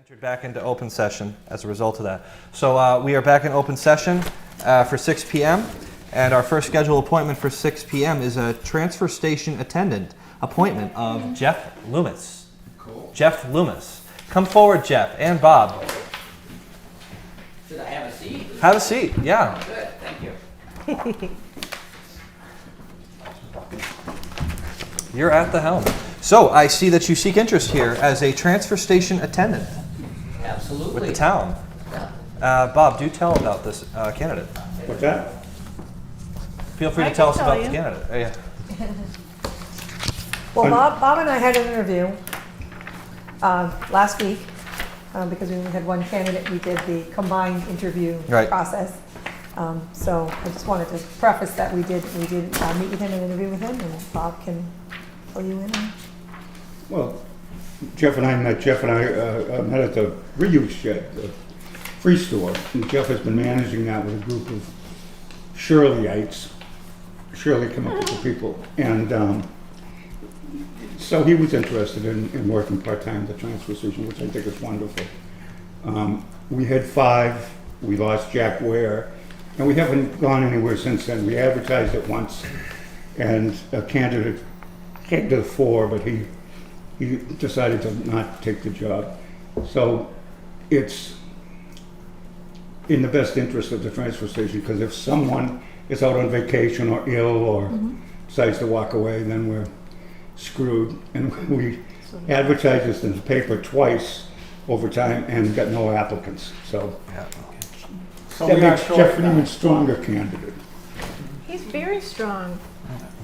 Entered back into open session as a result of that. So we are back in open session for 6 p.m. And our first scheduled appointment for 6 p.m. is a transfer station attendant appointment of Jeff Loomis. Cool. Jeff Loomis. Come forward, Jeff, and Bob. Should I have a seat? Have a seat, yeah. Oh, good, thank you. You're at the helm. So I see that you seek interest here as a transfer station attendant Absolutely. with the town. Yeah. Bob, do tell about this candidate. What's that? Feel free I to tell us can about tell the you. candidate. Oh, yeah. Well, Bob and I had an interview last week because we only had one candidate. We did the combined interview Right. process. So I just wanted to preface that we did meet with him and interview with him, and Bob can fill you in. Well, Jeff and I met at the reuse shed, the free store. And Jeff has been managing that with a group of Shirleyites. Shirley come up with the people. And so he was interested in working part-time at the transfer station, which I think is wonderful. We had 5. We lost Jack Ware. And we haven't gone anywhere since then. We advertised it once, and a candidate came to the fore, but he decided to not take the job. So it's in the best interest of the transfer station, because if someone is out on vacation or ill or decides to walk away, then we're screwed. And we advertised this in the paper twice over time and got no applicants. So Yeah. that makes Jeff an even stronger candidate. He's very strong.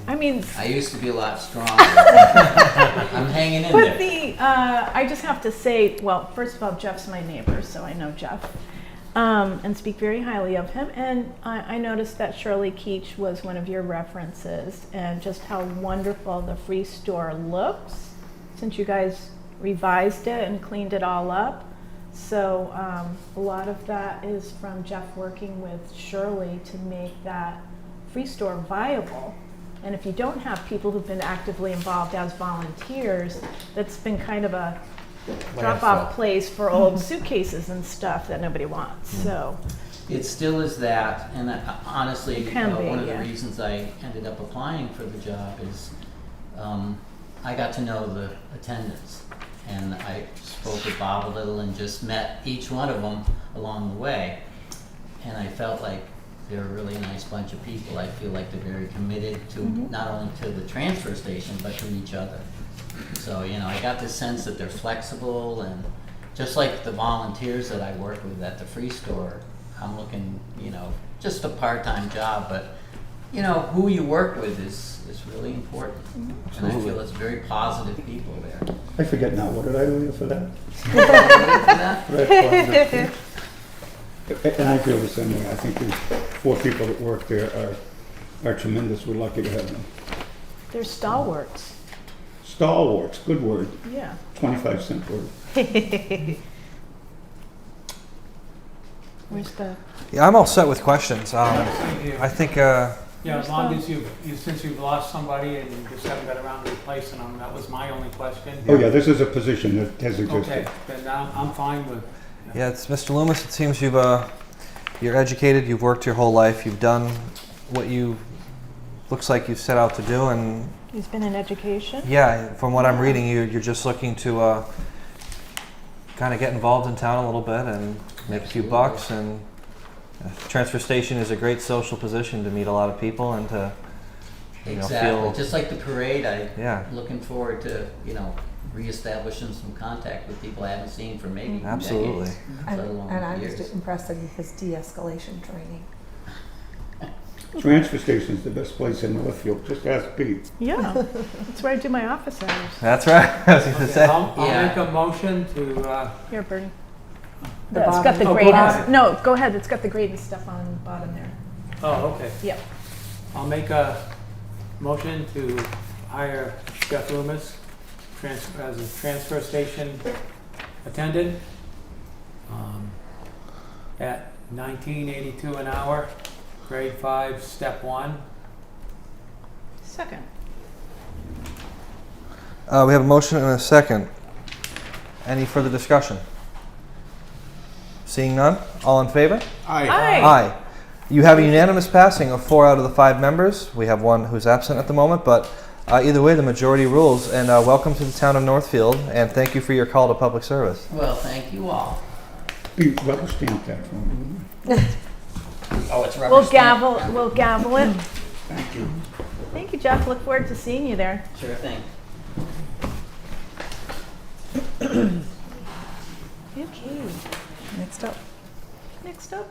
I mean, I used to be a lot stronger. I'm hanging in but there. I just have to say, well, first of all, Jeff's my neighbor, so I know Jeff, and speak very highly of him. And I noticed that Shirley Keach was one of your references, and just how wonderful the free store looks since you guys revised it and cleaned it all up. So a lot of that is from Jeff working with Shirley to make that free store viable. And if you don't have people who've been actively involved as volunteers, that's been kind of a drop-off place for old suitcases and stuff that nobody wants. So It still is that, and honestly, It can be, one of the yeah. reasons I ended up applying for the job is I got to know the attendants, and I spoke with Bob a little and just met each one of them along the way, and I felt like they're a really nice bunch of people. I feel like they're very committed to not only to the transfer station, but to each other. So, I got the sense that they're flexible, and just like the volunteers that I work with at the free store, I'm looking, just a part-time job, but, who you work with is really important. And I feel it's very positive people there. I forget now, what did I owe you for that? That? For that positive. And I feel the same way. I think the 4 people that work there are tremendous. We're lucky to have them. they're stalwarts. Stalwarts, good word, Yeah. 25-cent word. Where's the? Yeah, I'm all set with questions. I think, Yeah, as long as since you've lost somebody and you just haven't got around to replacing them, that was my only question. Oh yeah, this is a position that has Okay, existed. then I'm fine with, yeah, it's Mr. Loomis. It seems you're educated. You've worked your whole life. You've done what looks like you've set out to do, and He's been in education. yeah, from what I'm reading, you're just looking to kind of get involved in town a little bit and make a few bucks. And transfer station is a great social position to meet a lot of people and to Exactly. feel. Just like the parade, Yeah. looking forward to, reestablishing some contact with people I haven't seen for maybe Absolutely. decades, And, let alone and I was years. just impressed with his de-escalation training. Transfer station's the best place in Northfield. Just ask Pete. Yeah, that's where I do my office hours. That's right. I was going to okay, say. I'll Yeah. make a motion to, Here, Bernie. The It's got the bottom. Oh, grade. go ahead. No, go ahead. It's got the grade and stuff on the bottom there. oh, okay. Yep. I'll make a motion to hire Jeff Loomis as a transfer station attendant at $19.82 an hour, grade 5, step 1. Second. We have a motion and a second. Any further discussion? Seeing none, all in favor? Aye. Aye. You have a unanimous passing of 4 out of the 5 members. We have one who's absent at the moment, but either way, the majority rules. And welcome to the town of Northfield, and thank you for your call to public service. Well, thank you all. You rubber stamp that for me. Oh, it's rubber We'll stamp. gavel it. Thank you. Thank you, Jeff. Look forward to seeing you there. Sure thing. Okay. Next up. Next up.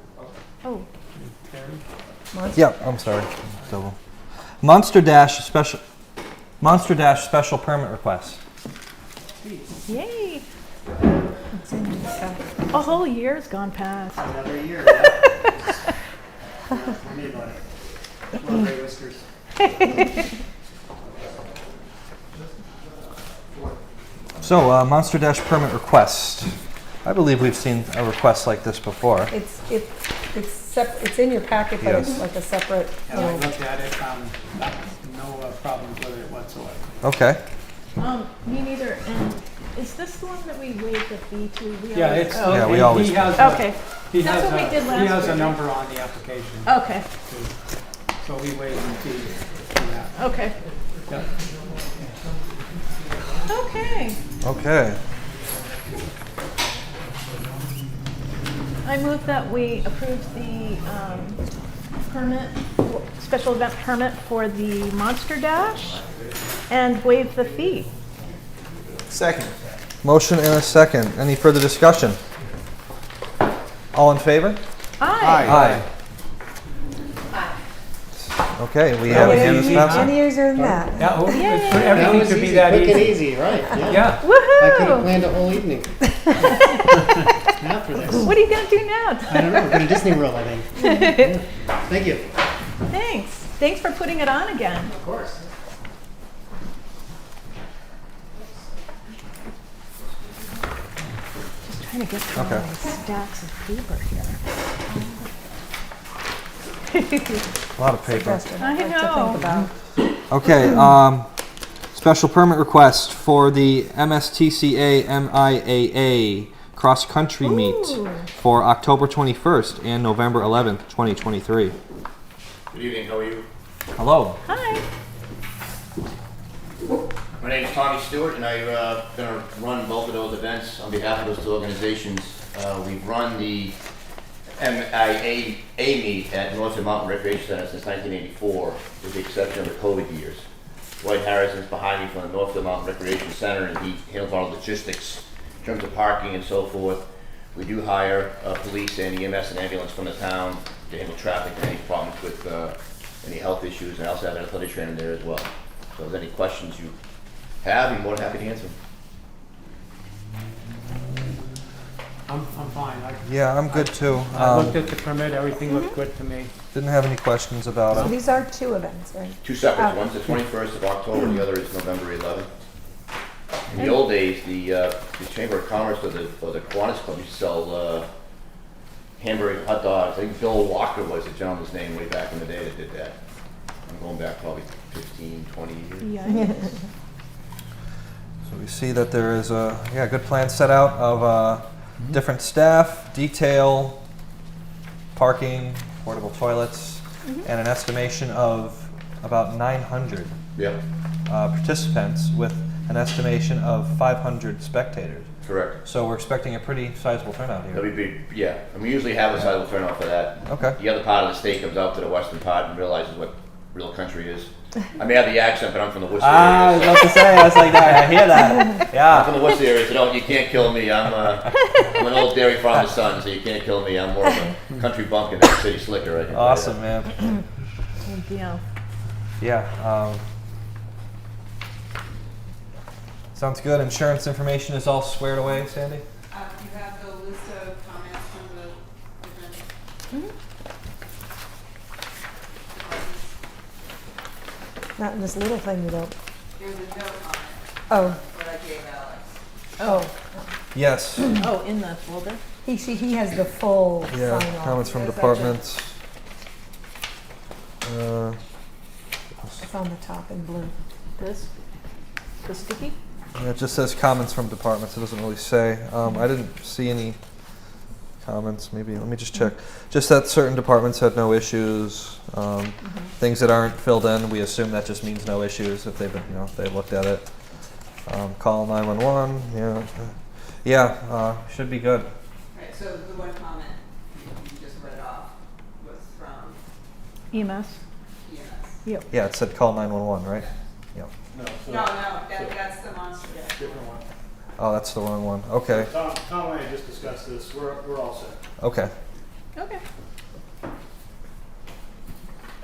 Oh, Yep, I'm sorry. Double. Monster Dash special permit request. yay. It's in your packet. A whole year's gone past. Another year, yeah. Tell me about it. Long gray whiskers. So, Monster Dash permit request. I believe we've seen a request like this before. It's in your packet, but Yes. it's like a separate And I little. looked at it, no problems with it whatsoever. Okay. Me neither. And is this the one that we waived the fee to? We Yeah, always- it's. oh, Yeah, we he always- has a- Okay, He That's has what we a- did last He has year, a right? number on the application, okay, too. So we waive the fee for that. okay. Yep. Okay. Okay. I move that we approve the permit, special event permit for the Monster Dash and waive the fee. Second. Motion and a second. Any further discussion? All in favor? Aye. Okay, we have unanimous passing. Any easier than that? Yeah, oh, Yay. it's for That everything was to be easy, that quick and easy. easy, right? Yeah. I could have Woohoo! planned a whole evening after this. What are you gonna do now? I don't know, go to Disney World, I think. Yeah. Thank you. Thanks. Thanks for putting it on again. Of course. Just trying to get through all Okay. my stacks of paper here. A lot of paper. Suggestion I I'd like know. to think about. Okay, special permit request for the MSTCA MIAA cross-country meet Ooh. for October 21st and November 11th, 2023. Good evening, how are you? Hello. Hi. My name is Tommy Stewart, and I'm going to run both of those events on behalf of those two organizations. We've run the MIAA meet at Northfield Mountain Recreation Center since 1984, with the exception of the COVID years. Dwight Harrison is behind me from the Northfield Mountain Recreation Center, and he handles all the logistics in terms of parking and so forth. We do hire police and EMS and ambulance from the town to handle traffic and any problems with any health issues, and I also have an athletic trainer there as well. So if there's any questions you have, I'm more than happy to answer them. I'm fine. Yeah, I'm good too. I looked at the permit, everything looked good to me. Didn't have any questions about So it. these are 2 events, right? Two separate Oh. ones, the 21st of October, the other is November 11th. In the old days, the Chamber of Commerce or the Kiwanis Club used to sell hamburger hot dogs. I think Bill Walker was the gentleman's name way back in the day that did that. I'm going back probably 15, 20 years. Yeah. So we see that there is a good plan set out of different staff, detail, parking, portable toilets, and an estimation of about 900 Yeah, participants with an estimation of 500 spectators. correct. So we're expecting a pretty sizable turnout here. That'd be, yeah, and we usually have a sizable turnout for that. Okay. The other part of the state comes out to the western part and realizes what real country is. I may have the accent, but I'm from the Worcester I area. was about to say, I was like, I hear that. I'm from Yeah. the Worcester area, so don't, you can't kill me. I'm an old dairy farmer's son, so you can't kill me. I'm more of a country bumpkin than a city slicker. I can tell you Awesome, that. man. Good deal. Yeah. Sounds good. Insurance information is all squared away, Sandy? You have the list of comments from the event. Not in this little thing you don't. There's a note on it Oh, that I gave Alex. oh. Yes. Oh, in the folder? He has the full Yeah. sign off. Comments from Yes, I departments. It's on the top in blue. This? The sticky? Yeah, it just says comments from departments. It doesn't really say. I didn't see any comments, maybe, let me just check. Just that certain departments had no issues. Things that aren't filled in, we assume that just means no issues if they've been, if they looked at it. Call 911, should be good. Right, so the one comment you just read off was from EMS? EMS. Yep. Yeah, it said call 911, right? Yep. No, so No, that's the monster. different one. Oh, that's the wrong one. Okay, Tom and I just discussed this. We're all set. okay. Okay.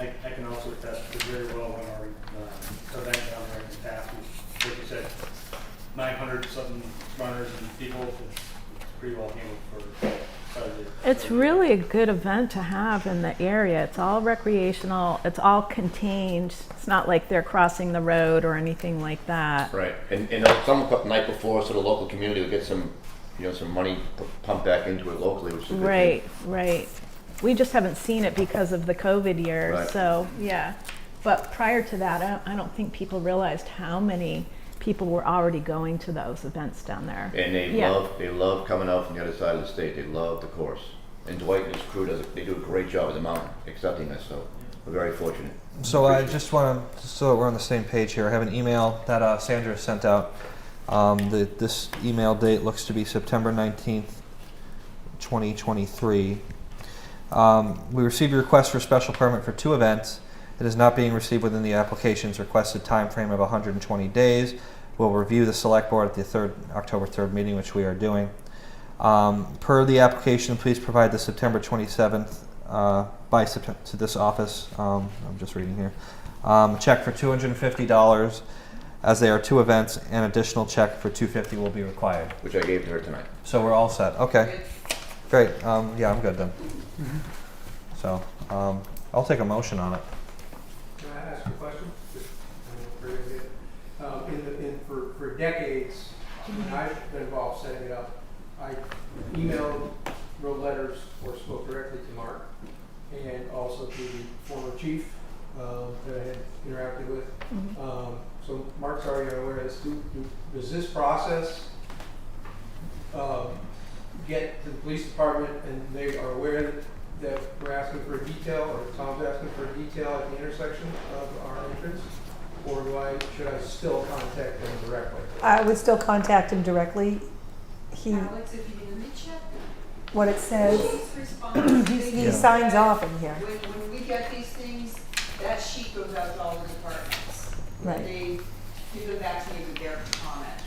I can also attest to very well when our event down there in the past was, like you said, 900 something runners and people. It's pretty well handled for Saturday. It's really a good event to have in the area. It's all recreational. It's all contained. It's not like they're crossing the road or anything like that. Right, and some night before, so the local community will get some, some money pumped back into it locally, which is a good thing. Right, right. We just haven't seen it because of the COVID years, Right. so, yeah. But prior to that, I don't think people realized how many people were already going to those events down there. And they Yeah. love coming out from the other side of the state. They love the course. And Dwight and his crew they do a great job as a mountain accepting us. So we're very fortunate. So I just want to, so that we're on the same page here, I have an email that Sandra sent out. This email date looks to be September 19th, 2023. We received a request for a special permit for 2 events. It is not being received within the application's requested time frame of 120 days. We'll review the select board at the October 3rd meeting, which we are doing. Per the application, please provide the September 27th to this office. I'm just reading here. Check for $250 as there are 2 events. An additional check for $250 will be required. Which I gave to her tonight. So we're all set. Okay, great. Yeah, I'm good then. So I'll take a motion on it. Can I ask a question? For decades, when I've been involved setting it up, I emailed, wrote letters, or spoke directly to Mark, and also to the former chief that I had interacted with. So Mark's already aware of this. Does this process get to the police department and they are aware that we're asking for a detail, or Tom's asking for a detail at the intersection of our entrance? Or should I still contact them directly? I would still contact him directly. Alex, if you can recheck, What it says, please respond. he signs off in here. When we get these things, that sheet goes out to all the departments. Right. They give it back to me with their comments.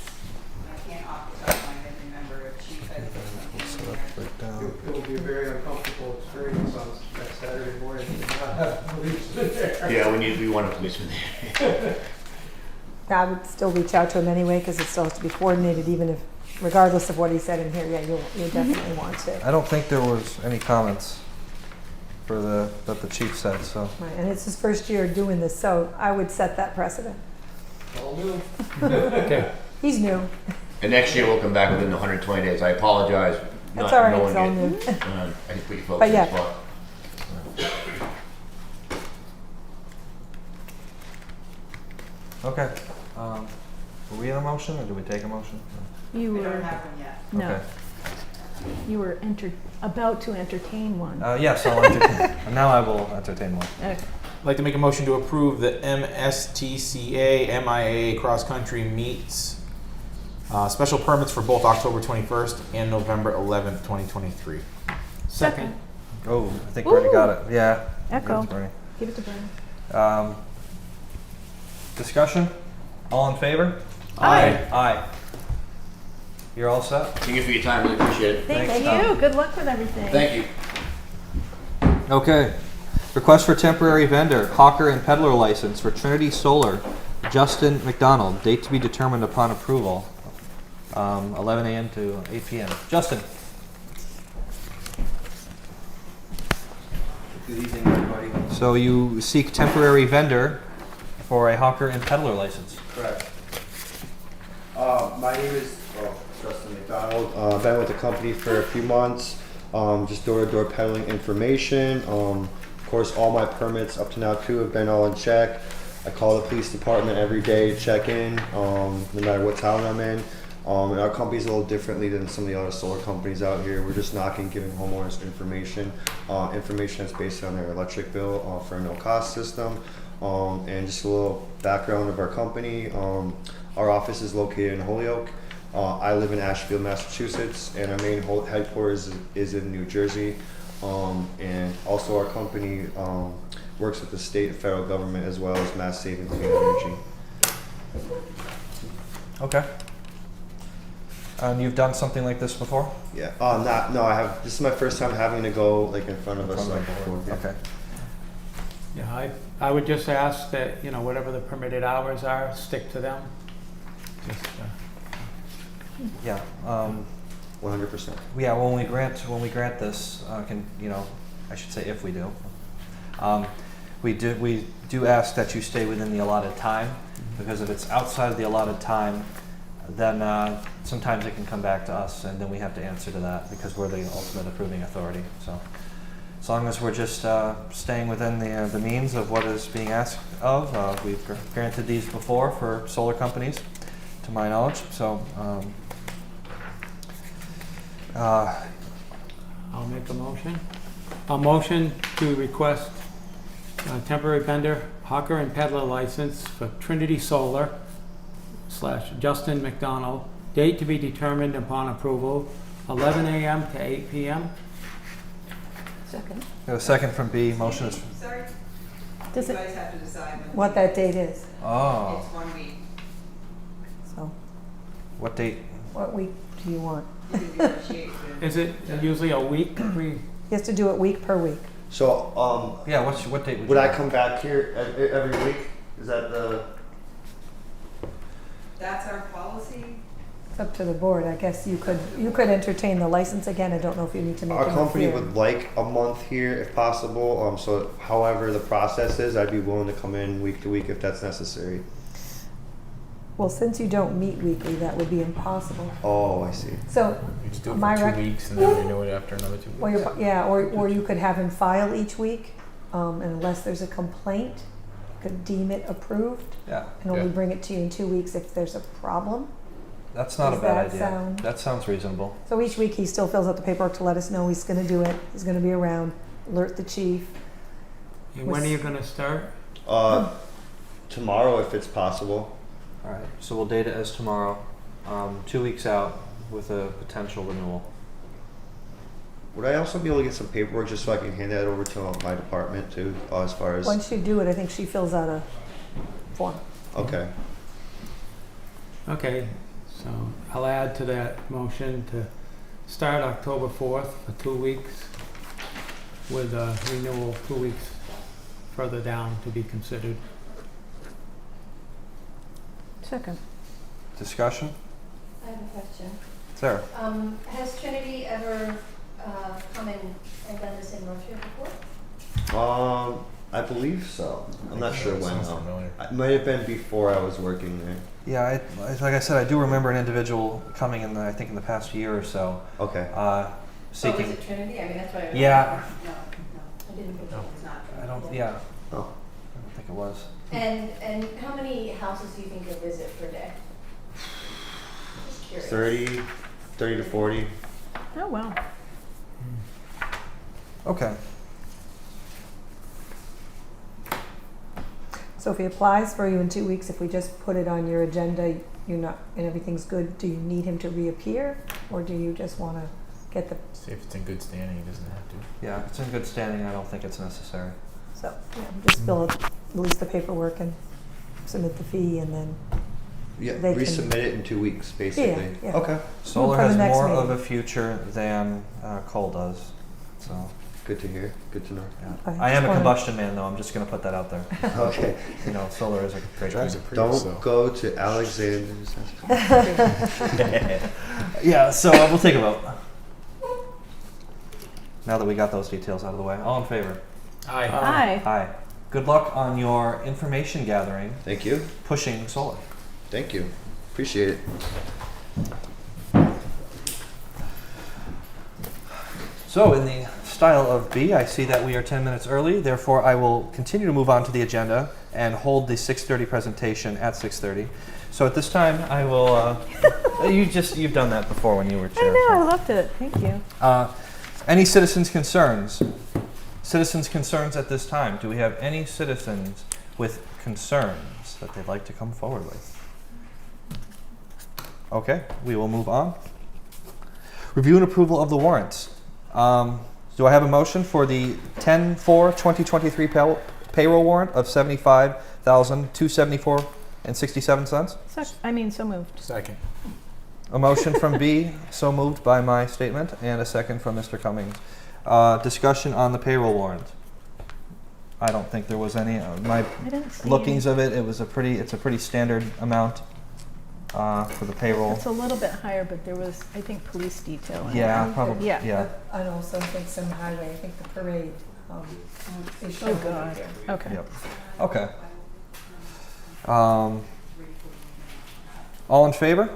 I can't off the top of my head remember if chief had something in there. It will be a very uncomfortable experience on that Saturday morning. To not have policemen there. Yeah, we want a policeman there. I would still reach out to him anyway, because it still has to be coordinated, even if, regardless of what he said in here, yeah, you'll definitely want to. I don't think there was any comments for that the chief said, so. Right, and it's his first year doing this, so I would set that precedent. All new. Okay. He's new. And next year we'll come back within 120 days. I apologize. That's Not all right, knowing it's all it. new. I just put you folks But in yeah. the spot. Okay. Were we in a motion, or did we take a motion? You We don't were, have one yet. no, Okay. you were about to entertain one. Yes, I'll entertain. Now I will entertain one. Okay. I'd like to make a motion to approve the MSTCA MIA cross-country meets special permits for both October 21st and November 11th, 2023. Second. Oh, I think Bernie got it. Yeah. Echo. Thanks, Bernie. Give it to Bernie. Discussion? All in favor? Aye. Aye. You're all set? Thank you for your time. Really appreciate it. Thank Thanks, you. Tom. Good luck with everything. Thank you. Okay. Request for temporary vendor, hawker and peddler license for Trinity Solar, Justin McDonald. Date to be determined upon approval. 11 a.m. to 8 p.m. Justin. Good evening, everybody. So you seek temporary vendor for a hawker and peddler license. Correct. My name is Justin McDonald. I've been with the company for a few months, just door-to-door peddling information. Of course, all my permits up to now too have been all in check. I call the police department every day to check in, no matter what town I'm in. And our company's a little differently than some of the other solar companies out here. We're just knocking, giving homeowners information that's based on their electric bill for a no-cost system. And just a little background of our company. Our office is located in Holyoke. I live in Ashfield, Massachusetts, and our main headquarters is in New Jersey. And also our company works with the state and federal government as well as Mass Saving Clean Energy. Okay. And you've done something like this before? Yeah. This is my first time having to go like in front of us. Okay. Yeah, I would just ask that, you know, whatever the permitted hours are, stick to them. Just, Yeah. 100%. Yeah. When we grant this, I should say if we do, we do ask that you stay within the allotted time, because if it's outside of the allotted time, then sometimes it can come back to us, and then we have to answer to that because we're the ultimate approving authority. So, as long as we're just staying within the means of what is being asked of, we've granted these before for solar companies, to my knowledge. So, I'll make a motion. A motion to request a temporary vendor hawker and peddler license for Trinity Solar / Justin McDonald. Date to be determined upon approval, 11 a.m. to 8 p.m. Second. we have a second from B. Motion is. Sorry, you Does it, guys have to decide What that date is, Oh, It's 1 week. so what date? what week do you want? You can negotiate with. Is it usually a week? He has to do it week per week. So, Yeah. What date would I come back here every week? Is that the? That's our policy. It's up to the board. I guess you could entertain the license again. I don't know if you need to make Our it company clear. would like a month here if possible. So however the process is, I'd be willing to come in week to week if that's necessary. Well, since you don't meet weekly, that would be impossible. Oh, I see. So, You just do it My for rec- 2 weeks and then renew it after another 2 weeks. or you could have him file each week, and unless there's a complaint, you could deem it approved Yeah. and only Yeah. bring it to you in 2 weeks if there's a problem. That's not Does a bad that idea. sound- That sounds reasonable. So each week he still fills out the paperwork to let us know he's going to do it. He's going to be around. Alert the chief. And when are you gonna start? Tomorrow if it's possible. All right. So we'll date it as tomorrow, 2 weeks out with a potential renewal. Would I also be able to get some paperwork just so I can hand that over to my department too, as far as? Once you do it, I think she fills out a form. Okay. Okay, so I'll add to that motion to start October 4th for 2 weeks with a renewal 2 weeks further down to be considered. Second. Discussion? I have a question. Sarah? Has Trinity ever come and done this in Northfield before? I believe so. I'm not sure when Sounds though. familiar. It might have been before I was working there. Yeah, like I said, I do remember an individual coming in I think in the past year or so, Okay. Oh, seeking. is it Trinity? I mean, that's what I was. Yeah. No, I didn't think it was not. I don't. Yeah. Oh. I don't think it was. And how many houses do you think you'll visit per day? Just curious. 30 to 40. oh, wow. Okay. So if he applies for you in 2 weeks, if we just put it on your agenda, you're not, and everything's good, do you need him to reappear? Or do you just want to get the, See if it's in good standing, he doesn't have to. Yeah, if it's in good standing, I don't think it's necessary. so, yeah, just fill out, release the paperwork and submit the fee and then, Yeah, They can- resubmit it in 2 weeks, basically. Yeah, yeah. Okay, Solar for the has next more meeting. of a future than coal does. So good to hear. Good to know. yeah. Okay, I am a just wanna- combustion man, though. I'm just going to put that out there. Okay. You know, solar is a great Drives thing. a Prius, Don't so. go to Alexander's. Yeah, so we'll take a vote. Now that we got those details out of the way, all in favor? Aye. Hi. Aye. Good luck on your information gathering, Thank you. pushing solar. Thank you. Appreciate it. So, in the style of B, I see that we are 10 minutes early. Therefore, I will continue to move on to the agenda and hold the 6:30 presentation at 6:30. So at this time, I will. You've done that before when you were chair. I know, so. I loved it. Thank you. Any citizens' concerns? Citizens' concerns at this time. Do we have any citizens with concerns that they'd like to come forward with? Okay, we will move on. Review and approval of the warrants. Do I have a motion for the 10/4/2023 payroll warrant of $75,274.67? So moved. Second. A motion from B, so moved by my statement, and a second from Mr. Cummings. Discussion on the payroll warrant. I don't think there was any. My I didn't see lookings of it, it's a pretty standard amount for the payroll. It's a little bit higher, but there was, I think, police detail. in Yeah, it. probably. Yeah. Yeah. I'd also think some highway, I think the parade, is shown Oh, over God. here. Okay. Yep. Okay. All in favor?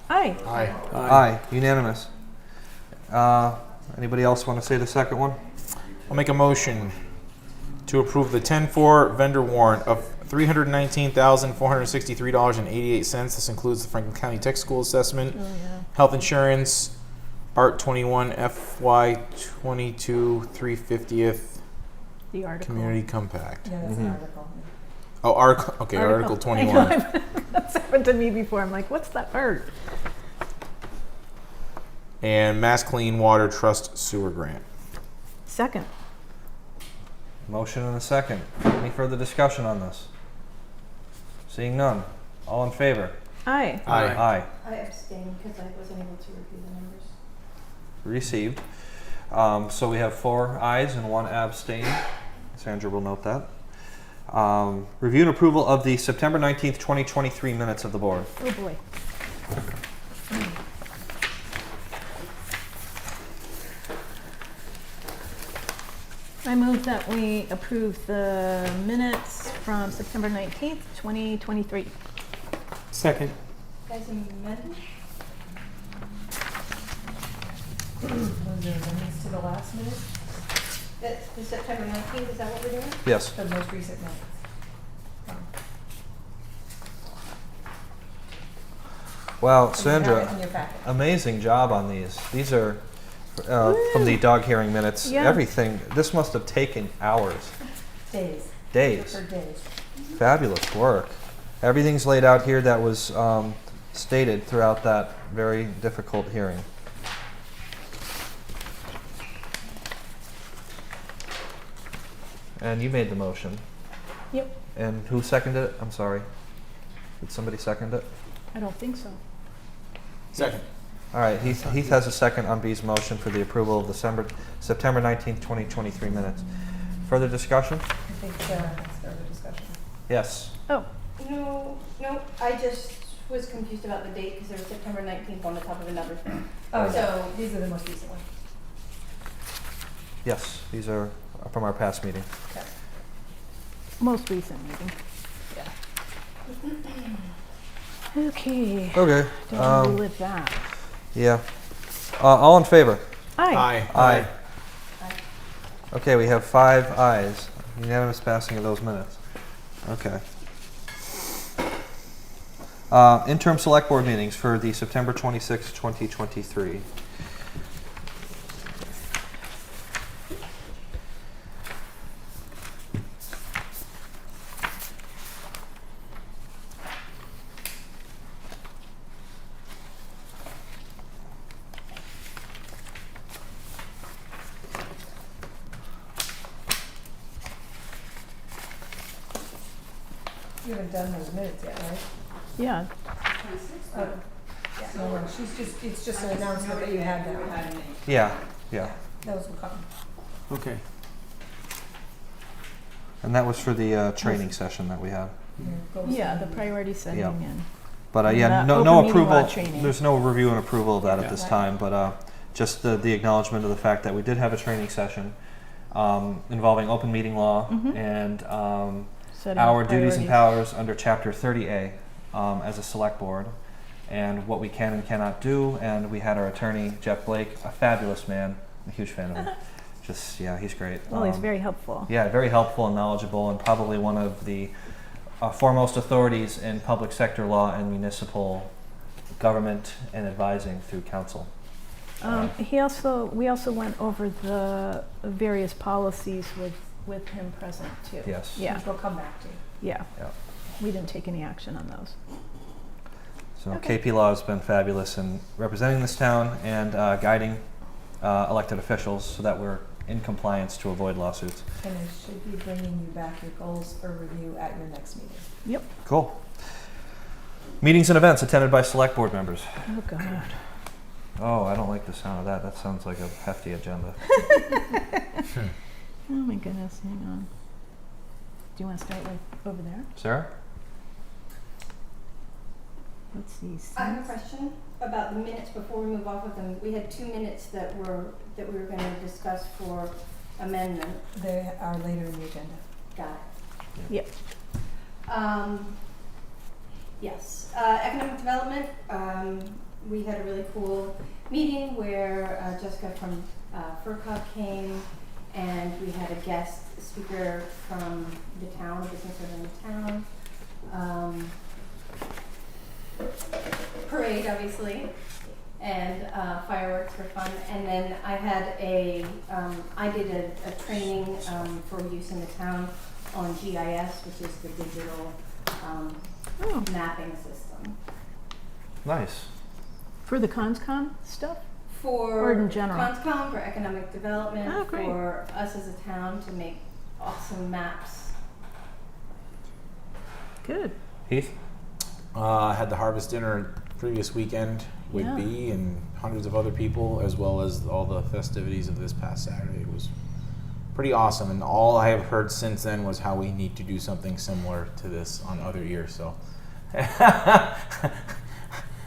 Aye. Aye. Aye. Unanimous. Anybody else want to say the second one? I'll make a motion to approve the 10-4 vendor warrant of $319,463.88. This includes the Franklin County Tech School assessment, Oh, yeah. health insurance, Art 21 FY 22 350th The article. Community Compact. Yeah, that's an article. Oh, Article 21. I know, that's happened to me before. I'm like, what's that art? And Mass Clean Water Trust Sewer Grant. Second. Motion and a second. Any further discussion on this? Seeing none. All in favor? Aye. Aye. Aye. I abstain because I wasn't able to review the numbers. Received. So we have 4 ayes and 1 abstain. Sandra will note that. Review and approval of the September 19th, 2023 minutes of the board. Oh, boy. I move that we approve the minutes from September 19th, 2023. Second. Guys, amendment? Was there amendments to the last minute? That's the September 19th, is that what we're doing? Yes. The most recent minutes? Wow, And you have it Sandra, in your packet. amazing job on these. These are from the dog hearing minutes. Yeah. Everything. This must have taken hours, Days. days. For days. Fabulous work. Everything's laid out here that was stated throughout that very difficult hearing. And you made the motion. Yep. And who seconded it? I'm sorry. Did somebody second it? I don't think so. Second. All right, Heath has a second on B's motion for the approval of September 19th, 2023 minutes. Further discussion? I think that's further discussion. Yes. Oh, No, I just was confused about the date because there was September 19th on the top of the numbers. Oh, So- so these are the most recent ones. Yes, these are from our past meeting. Okay. most recent meeting. Okay. Okay. Don't want to relive that. Yeah. All in favor? Aye. Aye. Okay, we have 5 ayes. Unanimous passing of those minutes. Okay. Interim select board meetings for the September 26th, 2023. You haven't done those minutes yet, right? Yeah. Oh, yeah, no, it's just an announcement that you had that. Yeah, yeah. Those will come. Okay. And that was for the training session that we had. Yeah, the priority setting Yeah. and But yeah, And, no open meeting approval. law training. There's no review and approval of that at Yeah. this time. But just the acknowledgement of the fact that we did have a training session involving open meeting law and setting our duties and priorities. powers under Chapter 30A as a select board, and what we can and cannot do. And we had our attorney Jeff Blake, a fabulous man, a huge fan of him. just, yeah, he's great. Well, he's very helpful. Yeah, very helpful and knowledgeable, and probably one of the foremost authorities in public sector law and municipal government and advising through council. We also went over the various policies with him present too. Yes. Yeah. Which we'll come back to. Yeah. Yeah. We didn't take any action on those. So Okay. KP Law has been fabulous in representing this town and guiding elected officials so that we're in compliance to avoid lawsuits. And I should be bringing you back your goals for review at your next meeting. Yep. Cool. Meetings and events attended by select board members. Oh God. Oh, I don't like the sound of that. That sounds like a hefty agenda. Oh my goodness. Hang on. Do you want to start like over there? Sarah? Let's see. I have a question about the minutes before we move off of them. We had 2 minutes that we were going to discuss for amendment. They are later in the agenda. Got it. Yep. Yes, economic development, we had a really cool meeting where Jessica from FERCog came, and we had a guest speaker from the town, a business owner in the town. Parade, obviously, and fireworks were fun. And then I had I did a training for use in the town on GIS, which is the digital mapping system. Nice. For the ConsCom stuff? For Or in general? ConsCom, for economic development, Oh, great. for us as a town to make awesome maps. Good. Heath? I had the harvest dinner previous weekend with Yeah. B and hundreds of other people, as well as all the festivities of this past Saturday. It was pretty awesome, and all I have heard since then was how we need to do something similar to this on other years. So,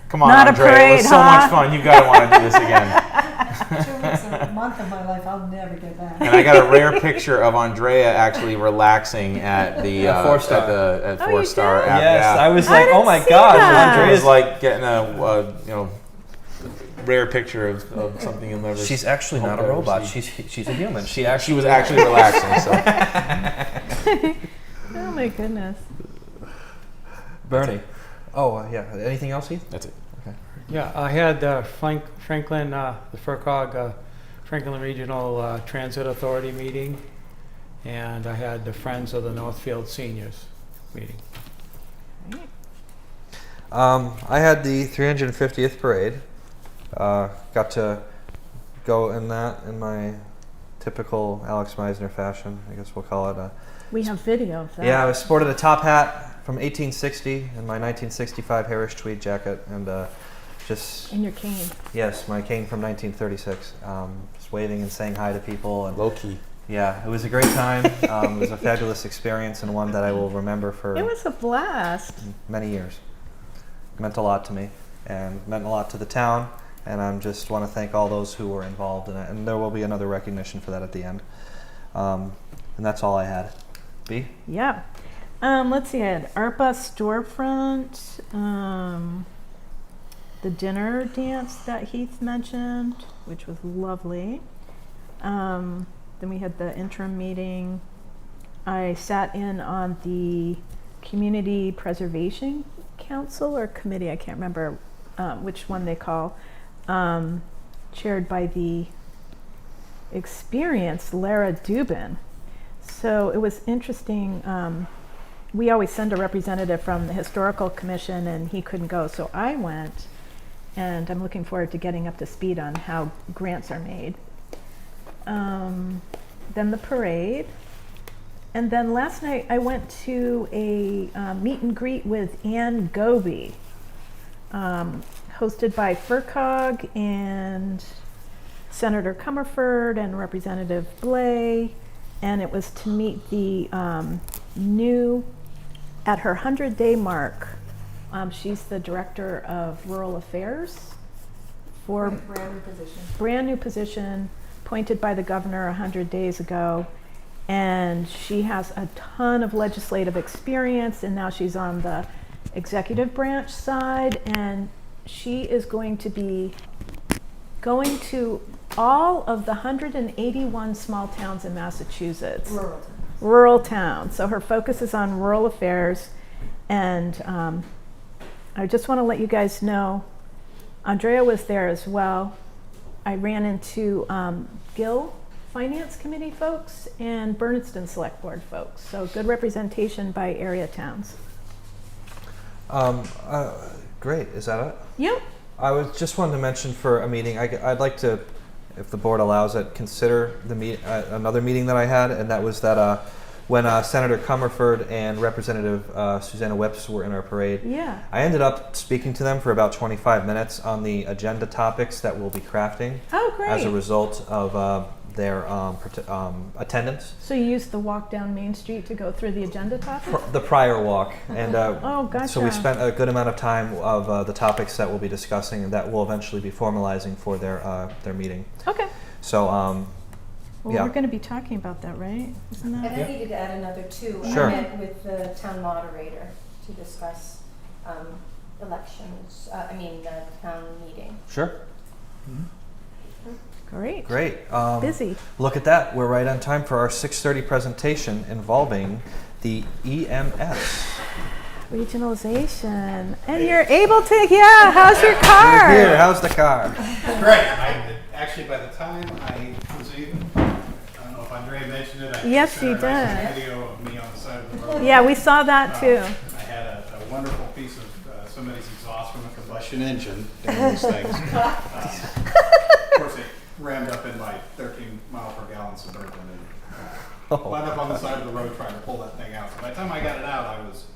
come on, Not a Andrea, it parade, was so huh? much fun. You gotta want to do this again. 2 weeks, a month of my life, I'll never get back. And I got a rare picture of Andrea actually relaxing at the At 4-star. at Oh, you 4-star. did? app. Yes, Yeah. I was I like, oh didn't my see gosh, that. It Andrea's was like getting a rare picture of something you'll never. She's actually hope not a to ever robot. see. She's a human. She She was actually relaxing. So Oh my goodness. Bernie. Oh yeah. Anything else, Heath? that's it. Yeah, I had Franklin, the FERCog, Franklin Regional Transit Authority meeting, and I had the Friends of the Northfield Seniors meeting. I had the 350th parade. Got to go in that in my typical Alex Meisner fashion. I guess we'll call it. We have video of that. Yeah, I sported a top hat from 1860 and my 1965 Harris tweed jacket, and just And your cane. yes, my cane from 1936. Just waving and saying hi to people, and Low key. yeah, it was a great time. It was a fabulous experience and one that I will remember for It was a blast. many years. It meant a lot to me and meant a lot to the town, and I just want to thank all those who were involved in it, and there will be another recognition for that at the end. And that's all I had. B? Yeah. Let's see, I had ARPA storefront, the dinner dance that Heath mentioned, which was lovely. Then we had the interim meeting. I sat in on the Community Preservation Council or committee, I can't remember which one they call, chaired by the experienced Lara Dubin. So it was interesting. We always send a representative from the Historical Commission, and he couldn't go, so I went, and I'm looking forward to getting up to speed on how grants are made. Then the parade. And then last night I went to a meet and greet with Ann Goby, hosted by FERCog and Senator Comerford and Representative Blay. And it was to meet the new, at her 100-day mark, she's the Director of Rural Affairs for brand new position, appointed by the governor 100 days ago. And she has a ton of legislative experience, and now she's on the executive branch side, and she is going to be going to all of the 181 small towns in Massachusetts. Rural. Rural towns. So her focus is on rural affairs. And I just want to let you guys know, Andrea was there as well. I ran into Gill Finance Committee folks and Bernardston Selectboard folks. So good representation by area towns. Great. Is that it? Yep. I was just wanted to mention for a meeting, I'd like to, if the board allows it, consider the another meeting that I had, and that was that when Senator Comerford and Representative Susanna Webster were in our parade. Yeah. I ended up speaking to them for about 25 minutes on the agenda topics that we'll be crafting Oh, great. as a result of their attendance. So you used the walk down Main Street to go through the agenda topics? The prior walk, and Oh, gotcha. so we spent a good amount of time of the topics that we'll be discussing and that we'll eventually be formalizing for their meeting. Okay. So, Well, yeah. we're going to be talking about that, right? Isn't And that? I needed to add another two. Sure. I met with the town moderator to discuss elections, town meeting. Sure. Great. Great. Busy. Look at that. We're right on time for our 6:30 presentation involving the EMS. Don't And you're able to, yeah, how's your car? Here, how's the car? Great. Actually, by the time I was even, I don't know if Andrea mentioned it. Yes, sent she her a nice did. video of me on the side of the road. Yeah, we saw that too. I had a wonderful piece of somebody's exhaust from a combustion engine doing those things. Of course, it rammed up in my 13 mile per gallon Suburban and wound up on the side of the road trying to pull that thing out. So by the time I got it out, I was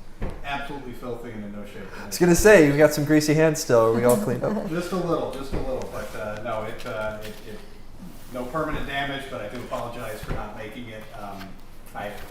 absolutely filthy and in no shape. I was gonna say you've got some greasy hands still. Are we all cleaned up? Just a little, but no, no permanent damage, but I do apologize for not making it.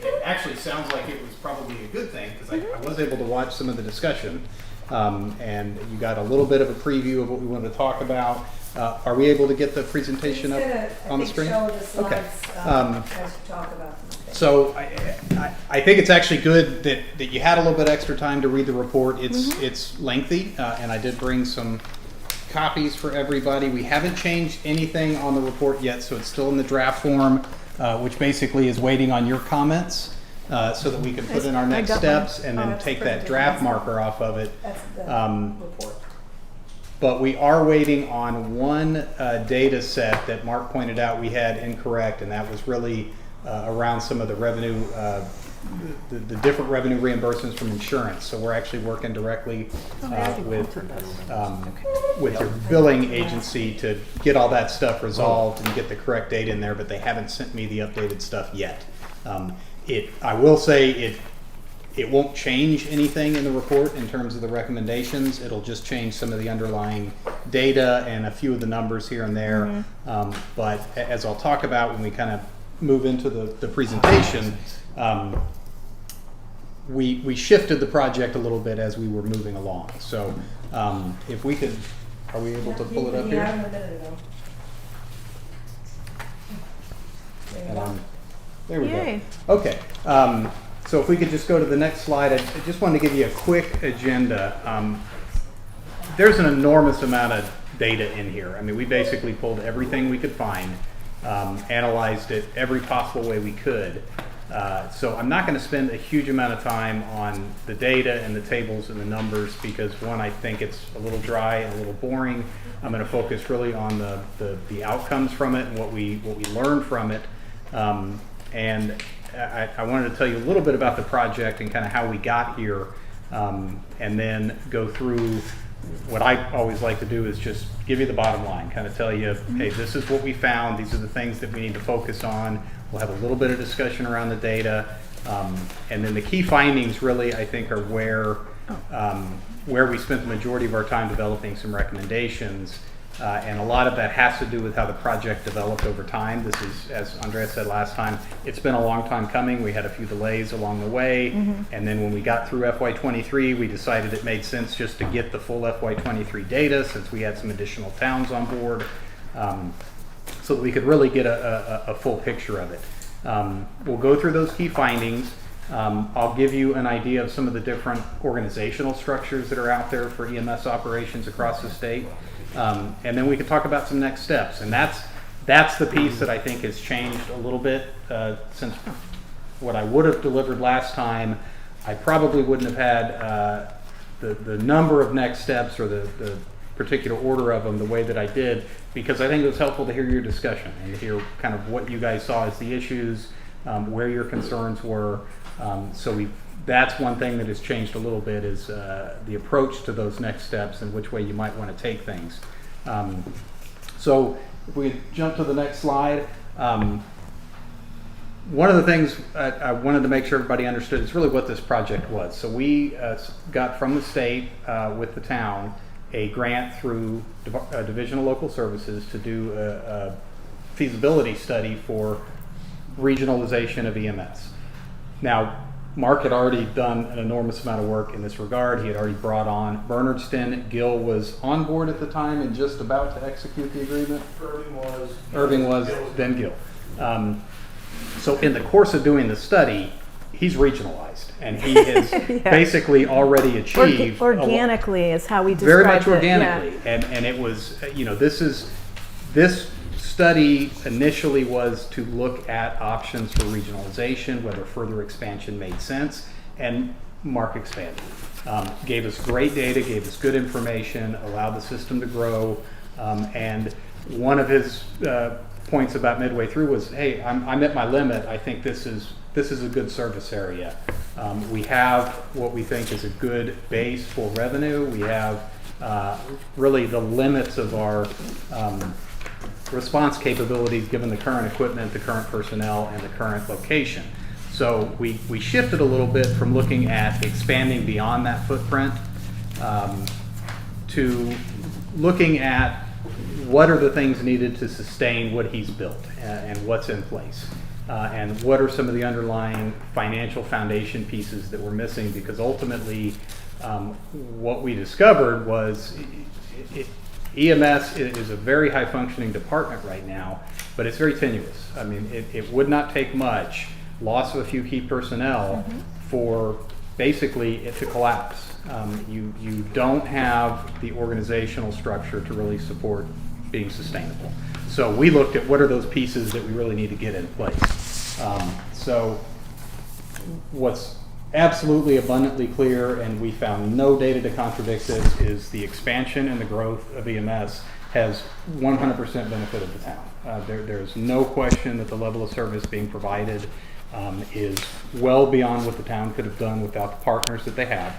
It actually sounds like it was probably a good thing because I was able to watch some of the discussion, and you got a little bit of a preview of what we wanted to talk about. Are we able to get the presentation up on the screen? Show the slides, Okay. as you talk about them. So I think it's actually good that you had a little bit extra time to read the report. It's lengthy, and I did bring some copies for everybody. We haven't changed anything on the report yet, so it's still in the draft form, which basically is waiting on your comments so that we can put in our next steps and then take that draft marker off of it. That's the report. But we are waiting on one data set that Mark pointed out we had incorrect, and that was really around some of the revenue, the different revenue reimbursements from insurance. So we're actually working directly with your billing agency to get all that stuff resolved and get the correct data in there, but they haven't sent me the updated stuff yet. I will say it won't change anything in the report in terms of the recommendations. It'll just change some of the underlying data and a few of the numbers here and there. But as I'll talk about when we kind of move into the presentation, we shifted the project a little bit as we were moving along. So if we could, are we able to pull it up here? Yeah, a minute ago. There we Yay. go. Okay. So if we could just go to the next slide, I just wanted to give you a quick agenda. There's an enormous amount of data in here. I mean, we basically pulled everything we could find, analyzed it every possible way we could. So I'm not going to spend a huge amount of time on the data and the tables and the numbers because one, I think it's a little dry and a little boring. I'm going to focus really on the outcomes from it and what we learned from it. And I wanted to tell you a little bit about the project and kind of how we got here, and then go through what I always like to do is just give you the bottom line, kind of tell you, hey, this is what we found, these are the things that we need to focus on. We'll have a little bit of discussion around the data, and then the key findings really, I think, are where we spent the majority of our time developing some recommendations. And a lot of that has to do with how the project developed over time. This is, as Andrea said last time, it's been a long time coming. We had a few delays along the way. And then when we got through FY23, we decided it made sense just to get the full FY23 data since we had some additional towns on board, so that we could really get a full picture of it. We'll go through those key findings. I'll give you an idea of some of the different organizational structures that are out there for EMS operations across the state. And then we can talk about some next steps. And that's That's the piece that I think has changed a little bit since what I would have delivered last time. I probably wouldn't have had the number of next steps or the particular order of them the way that I did, because I think it was helpful to hear your discussion and to hear kind of what you guys saw as the issues, where your concerns were. That's one thing that has changed a little bit, is the approach to those next steps and which way you might want to take things. So if we jump to the next slide, one of the things I wanted to make sure everybody understood is really what this project was. So we got from the state with the town a grant through Division of Local Services to do a feasibility study for regionalization of EMS. Now, Mark had already done an enormous amount of work in this regard. He had already brought on Bernardston. Gil was on board at the time and just about to execute the agreement. Irving was, then Gil. So in the course of doing the study, he's regionalized, and he has basically already achieved organically is how we described very much it. organically. Yeah. And it was, this study initially was to look at options for regionalization, whether further expansion made sense, and Mark expanded. Gave us great data, gave us good information, allowed the system to grow, and one of his points about midway through was, hey, I'm at my limit. I think this is a good service area. We have what we think is a good base for revenue. We have really the limits of our response capabilities given the current equipment, the current personnel, and the current location. So we shifted a little bit from looking at expanding beyond that footprint to looking at what are the things needed to sustain what he's built and what's in place. And what are some of the underlying financial foundation pieces that we're missing, because ultimately what we discovered was EMS is a very high functioning department right now, but it's very tenuous. I mean, it would not take much, loss of a few key personnel, for basically it to collapse. You don't have the organizational structure to really support being sustainable. So we looked at what are those pieces that we really need to get in place. So what's absolutely abundantly clear, and we found no data to contradict this, is the expansion and the growth of EMS has 100% benefited the town. There's no question that the level of service being provided is well beyond what the town could have done without the partners that they have.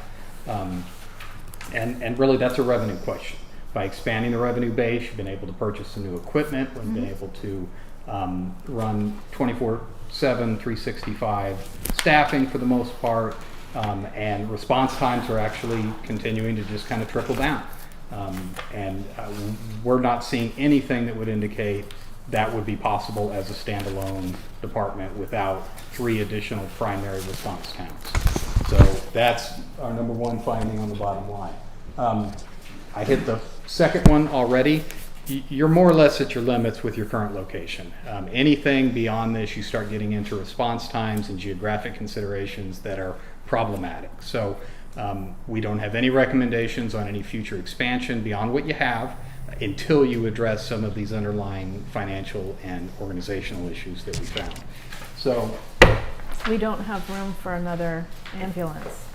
And really that's a revenue question. By expanding the revenue base, you've been able to purchase some new equipment, we've been able to run 24/7, 365 staffing for the most part, and response times are actually continuing to just kind of trickle down. We're not seeing anything that would indicate that would be possible as a standalone department without 3 additional primary response towns. So that's our number one finding on the bottom line. I hit the second one already. You're more or less at your limits with your current location. Anything beyond this, you start getting into response times and geographic considerations that are problematic. So we don't have any recommendations on any future expansion beyond what you have until you address some of these underlying financial and organizational issues that we found. So We don't have room for another ambulance.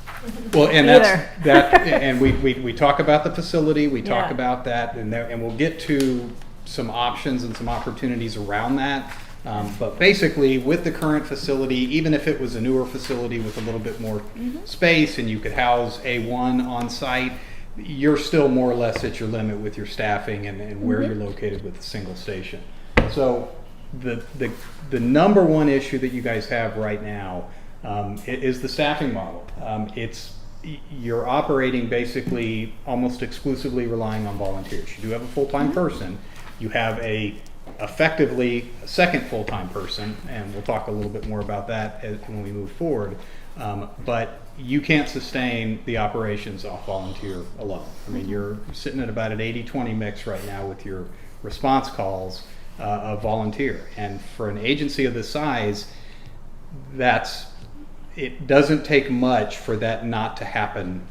well, and Either. and we talk about the facility, we talk Yeah. about that, and we'll get to some options and some opportunities around that. But basically, with the current facility, even if it was a newer facility with a little bit more space and you could house A1 on site, you're still more or less at your limit with your staffing and where you're located with a single station. So the number one issue that you guys have right now is the staffing model. You're operating basically almost exclusively relying on volunteers. You do have a full-time person. You have effectively a second full-time person, and we'll talk a little bit more about that when we move forward. But you can't sustain the operations off volunteer alone. I mean, you're sitting at about an 80-20 mix right now with your response calls of volunteer. And for an agency of this size, it doesn't take much for that not to happen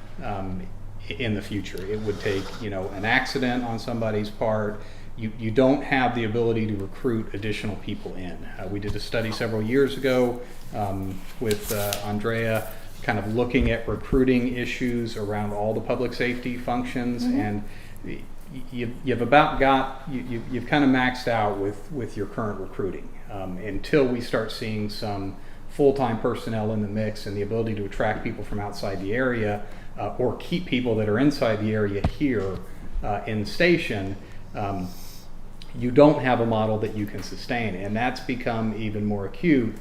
in the future. It would take, an accident on somebody's part. You don't have the ability to recruit additional people in. We did a study several years ago with Andrea, kind of looking at recruiting issues around all the public safety functions, and you've about you've kind of maxed out with your current recruiting until we start seeing some full-time personnel in the mix and the ability to attract people from outside the area or keep people that are inside the area here in the station. You don't have a model that you can sustain, and that's become even more acute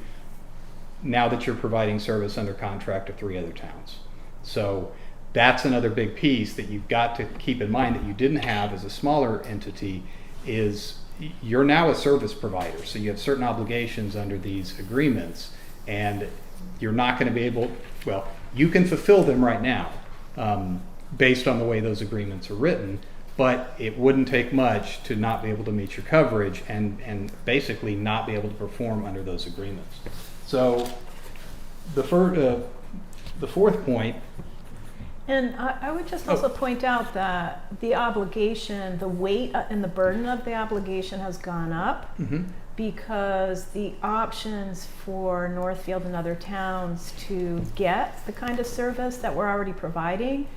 now that you're providing service under contract to 3 other towns. So that's another big piece that you've got to keep in mind that you didn't have as a smaller entity, is you're now a service provider, so you have certain obligations under these agreements, and you're not going to be able, well, you can fulfill them right now based on the way those agreements are written, but it wouldn't take much to not be able to meet your coverage and basically not be able to perform under those agreements. So the fourth point. And I would just also point out that the obligation, the weight and the burden of the obligation has gone up because the options for Northfield and other towns to get the kind of service that we're already providing,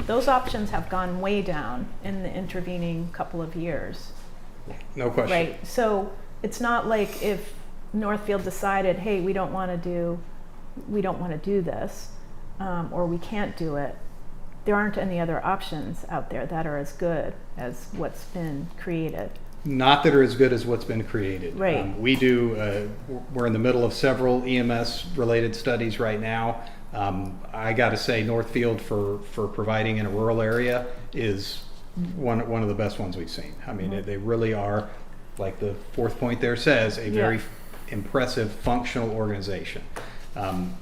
those options have gone way down in the intervening couple of years. No question. Right. So it's not like if Northfield decided, hey, we don't want to do this, or we can't do it. There aren't any other options out there that are as good as what's been created. Not that are as good as what's been created. Right. We're in the middle of several EMS related studies right now. I got to say, Northfield for providing in a rural area is one of the best ones we've seen. I mean, they really are, like the fourth point there says, a very impressive functional organization.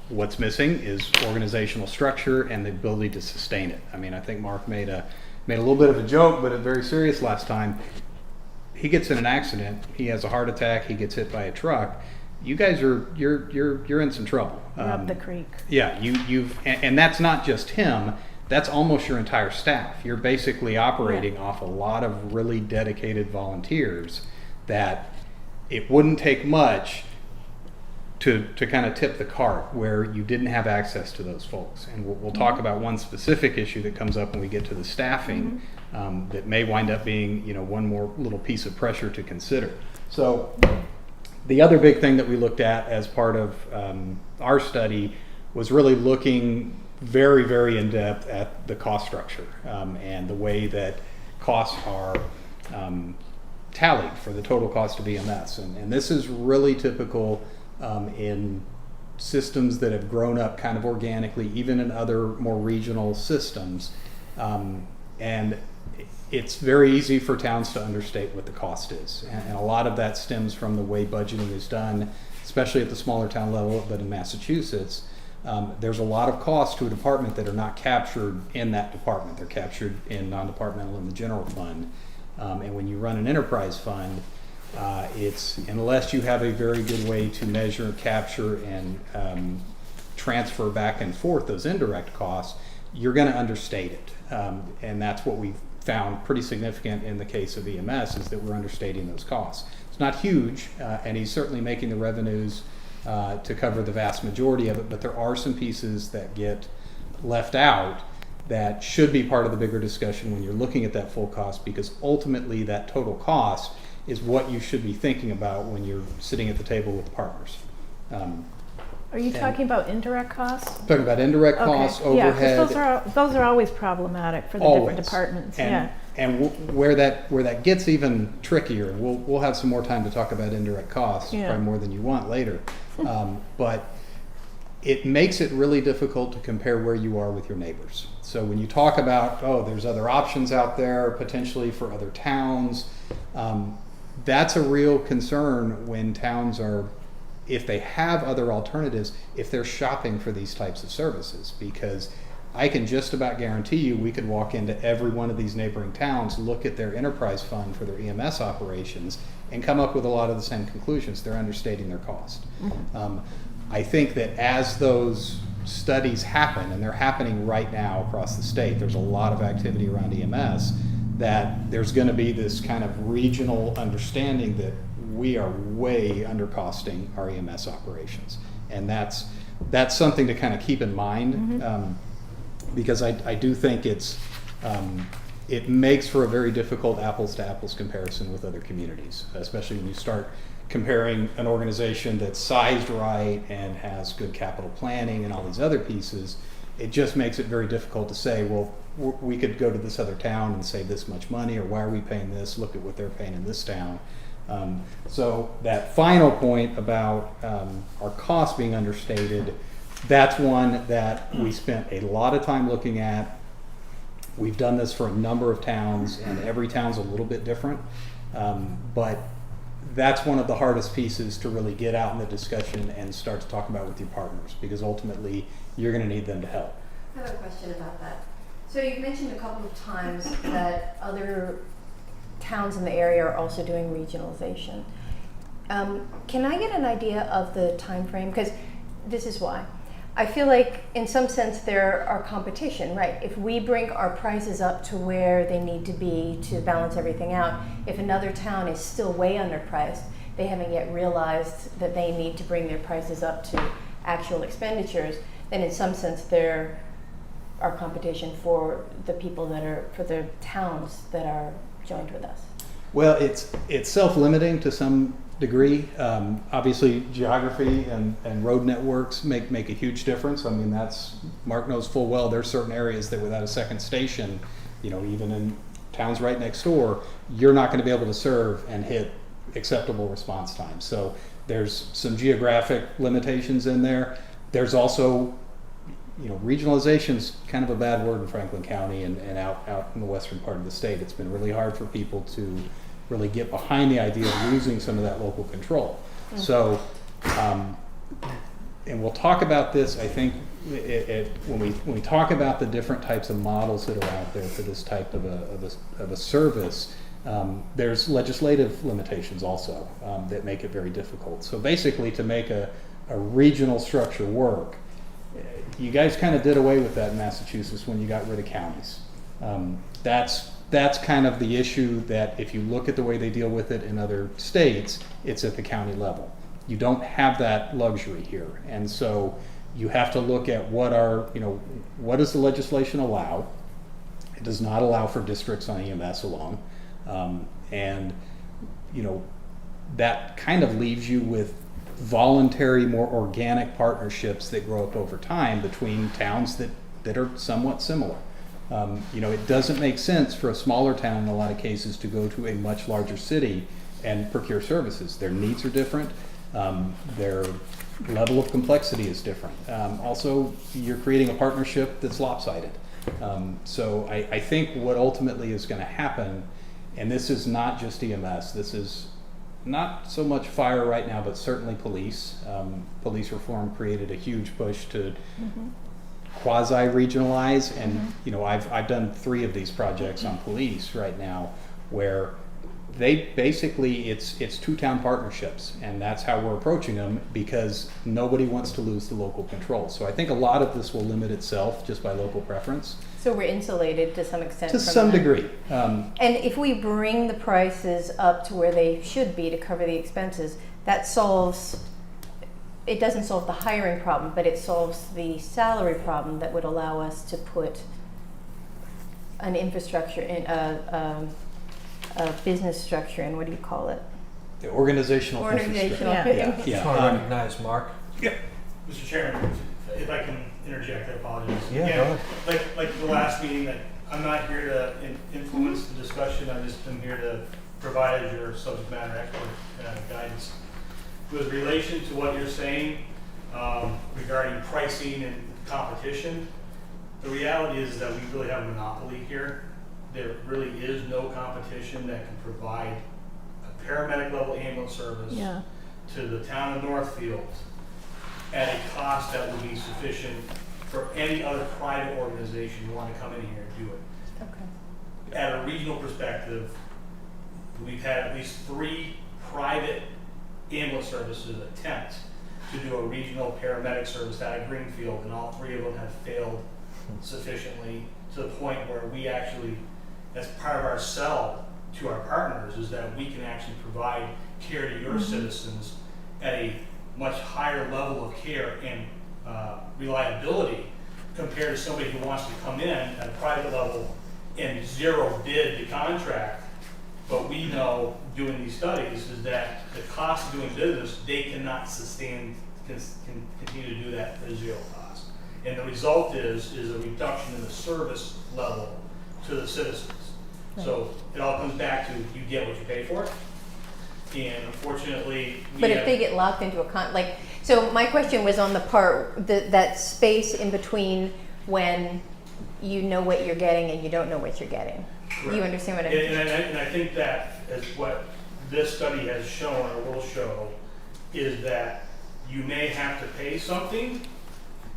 What's missing is organizational structure and the ability to sustain it. I mean, I think Mark made a little bit of a joke, but very serious last time. He gets in an accident, he has a heart attack, he gets hit by a truck. You guys you're in some trouble. You're up the creek. Yeah, and that's not just him. That's almost your entire staff. You're basically operating off a lot of really dedicated volunteers that it wouldn't take much to kind of tip the cart where you didn't have access to those folks. And we'll talk about one specific issue that comes up when we get to the staffing that may wind up being one more little piece of pressure to consider. So the other big thing that we looked at as part of our study was really looking very, very in depth at the cost structure and the way that costs are tallied for the total cost of EMS. And this is really typical in systems that have grown up kind of organically, even in other more regional systems. And it's very easy for towns to understate what the cost is. And a lot of that stems from the way budgeting is done, especially at the smaller town level, but in Massachusetts. There's a lot of costs to a department that are not captured in that department. They're captured in non-departmental in the general fund. And when you run an enterprise fund, it's, unless you have a very good way to measure, capture, and transfer back and forth those indirect costs, you're going to understate it. And that's what we've found pretty significant in the case of EMS, is that we're understating those costs. It's not huge, and he's certainly making the revenues to cover the vast majority of it, but there are some pieces that get left out that should be part of the bigger discussion when you're looking at that full cost, because ultimately that total cost is what you should be thinking about when you're sitting at the table with partners. Are you talking about indirect costs? Talking about indirect costs, overhead. Yeah, those are always problematic for the different departments. And where that gets even trickier, we'll have some more time to talk about indirect costs, probably more than you want later. But it makes it really difficult to compare where you are with your neighbors. So when you talk about, there's other options out there potentially for other towns, that's a real concern when towns are, if they have other alternatives, if they're shopping for these types of services, because I can just about guarantee you we could walk into every one of these neighboring towns, look at their enterprise fund for their EMS operations, and come up with a lot of the same conclusions. They're understating their cost. I think that as those studies happen, and they're happening right now across the state. There's a lot of activity around EMS, that there's going to be this kind of regional understanding that we are way undercosting our EMS operations. And that's something to kind of keep in mind, because I do think it makes for a very difficult apples to apples comparison with other communities, especially when you start comparing an organization that's sized right and has good capital planning and all these other pieces. It just makes it very difficult to say, well, we could go to this other town and save this much money, or why are we paying this? Look at what they're paying in this town. So that final point about our costs being understated, that's one that we spent a lot of time looking at. We've done this for a number of towns, and every town's a little bit different. But that's one of the hardest pieces to really get out in the discussion and start to talk about with your partners, because ultimately you're going to need them to help. I have a question about that. So you've mentioned a couple of times that other towns in the area are also doing regionalization. Can I get an idea of the time frame? Because this is why. I feel like in some sense there are competition, right? If we bring our prices up to where they need to be to balance everything out, if another town is still way underpriced, they haven't yet realized that they need to bring their prices up to actual expenditures, then in some sense there are competition for the people that are, for the towns that are joined with us. Well, it's self-limiting to some degree. Obviously, geography and road networks make a huge difference. I mean, Mark knows full well there's certain areas that without a second station, even in towns right next door, you're not going to be able to serve and hit acceptable response time. So there's some geographic limitations in there. There's also, regionalization's kind of a bad word in Franklin County and out in the western part of the state. It's been really hard for people to really get behind the idea of losing some of that local control. Mm-hmm. So, and we'll talk about this, I think, when we talk about the different types of models that are out there for this type of a service. There's legislative limitations also that make it very difficult. So basically, to make a regional structure work, you guys kind of did away with that in Massachusetts when you got rid of counties. That's kind of the issue, that if you look at the way they deal with it in other states, it's at the county level. You don't have that luxury here. And so you have to look at what does the legislation allow? It does not allow for districts on EMS alone. And that kind of leaves you with voluntary, more organic partnerships that grow up over time between towns that are somewhat similar. It doesn't make sense for a smaller town in a lot of cases to go to a much larger city and procure services. Their needs are different. Their level of complexity is different. Also, you're creating a partnership that's lopsided. So I think what ultimately is going to happen, and this is not just EMS, this is not so much fire right now, but certainly police. Police reform created a huge push to quasi-regionalize, and I've done 3 of these projects on police right now, where they basically it's 2-town partnerships, and that's how we're approaching them, because nobody wants to lose the local control. So I think a lot of this will limit itself just by local preference. So we're insulated to some extent. To some degree. And if we bring the prices up to where they should be to cover the expenses, that solves. It doesn't solve the hiring problem, but it solves the salary problem that would allow us to put an infrastructure in a business structure in. What do you call it? The organizational infrastructure. Yeah. Just want to recognize Mark. Yep. Mr. Chairman, if I can interject, I apologize. Yeah, Again, go ahead. like the last meeting, that I'm not here to influence the discussion. I just am here to provide as your subject matter expert guidance. With relation to what you're saying regarding pricing and competition, the reality is that we really have a monopoly here. There really is no competition that can provide a paramedic level ambulance service to the town of Northfield at a cost that would be sufficient for any other private organization who want to come in here and do it. Okay. At a regional perspective, we've had at least 3 private ambulance services attempt to do a regional paramedic service out of Greenfield, and all 3 of them have failed sufficiently to the point where we actually, as part of our sell to our partners, is that we can actually provide care to your citizens at a much higher level of care and reliability compared to somebody who wants to come in at a private level and zero bid the contract. But we know, doing these studies, is that the cost of doing business, they cannot sustain, can continue to do that for zero cost. And the result is a reduction in the service level to the citizens. Right. So it all comes back to you get what you pay for. And unfortunately, But if they get locked into a so my question was on the part, that space in between when you know what you're getting and you don't know what you're getting. Correct. You understand what I mean? And I think that is what this study has shown, or will show, is that you may have to pay something,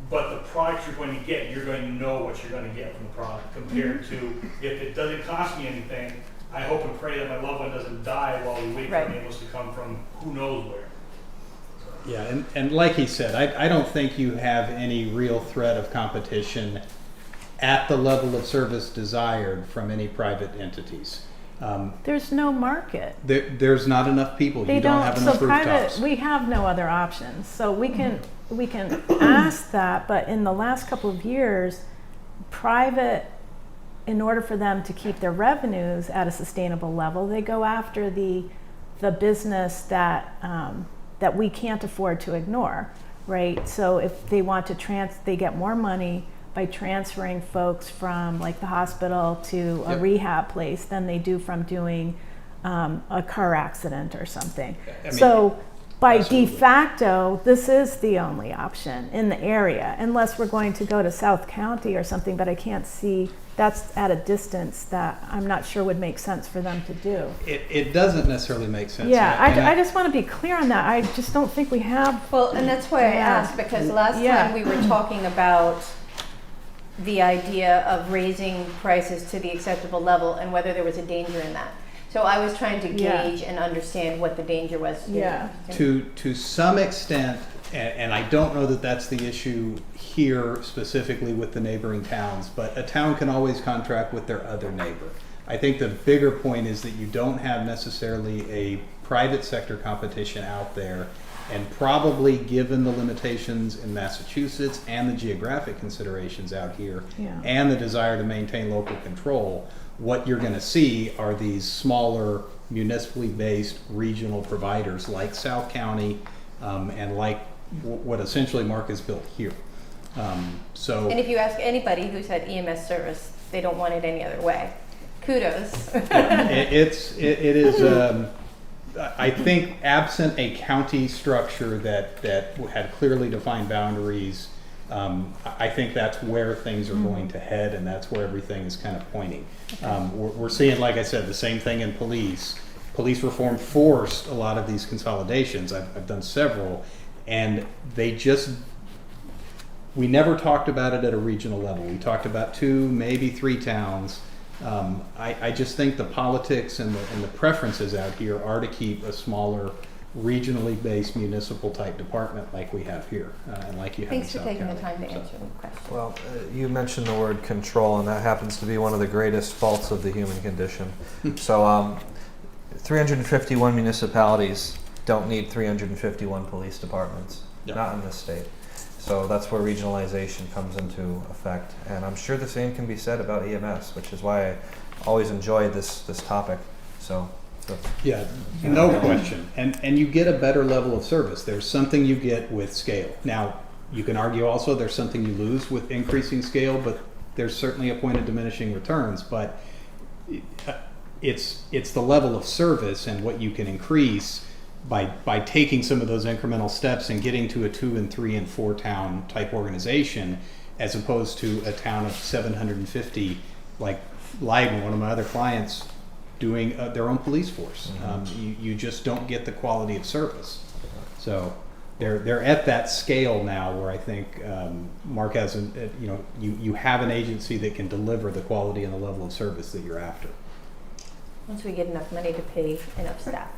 but the product you're going to get, you're going to know what you're going to get from the product, compared to if it doesn't cost me anything, I hope and pray that my loved one doesn't die while we wait for an ambulance to come from who knows where. Yeah, and like he said, I don't think you have any real threat of competition at the level of service desired from any private entities. There's no market. There's not enough people. They You don't have enough so private, rooftops. we have no other options. So we can ask that, but in the last couple of years, private, in order for them to keep their revenues at a sustainable level, they go after the business that that we can't afford to ignore, right? So if they want to they get more money by transferring folks from like the hospital to a rehab place than they do from doing a car accident or something. I mean, so by absolutely. de facto, this is the only option in the area, unless we're going to go to South County or something, but I can't see, that's at a distance that I'm not sure would make sense for them to do. It doesn't necessarily make sense. Yeah, And I just want to be clear on that. I just don't think we have. Well, and that's why I Yeah. asked, because last Yeah. time we were talking about the idea of raising prices to the acceptable level and whether there was a danger in that. So I was trying to Yeah. gauge and understand what the danger was. Yeah. To some extent, and I don't know that that's the issue here specifically with the neighboring towns, but a town can always contract with their other neighbor. I think the bigger point is that you don't have necessarily a private sector competition out there, and probably given the limitations in Massachusetts and the geographic considerations out here, and the desire to maintain local control, what you're going to see are these smaller municipally based regional providers like South County and like what essentially Mark has built here. So, And if you ask anybody who's had EMS service, they don't want it any other way. Kudos. it is. I think absent a county structure that had clearly defined boundaries, I think that's where things are going to head, and that's where everything is kind of pointing. We're seeing, like I said, the same thing in police. Police reform forced a lot of these consolidations. I've done several, and we never talked about it at a regional level. We talked about 2, maybe 3 towns. I just think the politics and the preferences out here are to keep a smaller, regionally based municipal type department like we have here, and like you have in Thanks for South taking the County. time to answer the question. Well, you mentioned the word control, and that happens to be one of the greatest faults of the human condition. So 351 municipalities don't need 351 police departments, not in this state. So that's where regionalization comes into effect. And I'm sure the same can be said about EMS, which is why I always enjoy this topic. So yeah, no question. And you get a better level of service. There's something you get with scale. Now, you can argue also there's something you lose with increasing scale, but there's certainly a point of diminishing returns. But it's the level of service and what you can increase by taking some of those incremental steps and getting to a 2 and 3 and 4 town type organization, as opposed to a town of 750 like Leiden, one of my other clients, doing their own police force. You just don't get the quality of service. So they're at that scale now where I think Mark has you have an agency that can deliver the quality and the level of service that you're after. Once we get enough money to pay enough staff.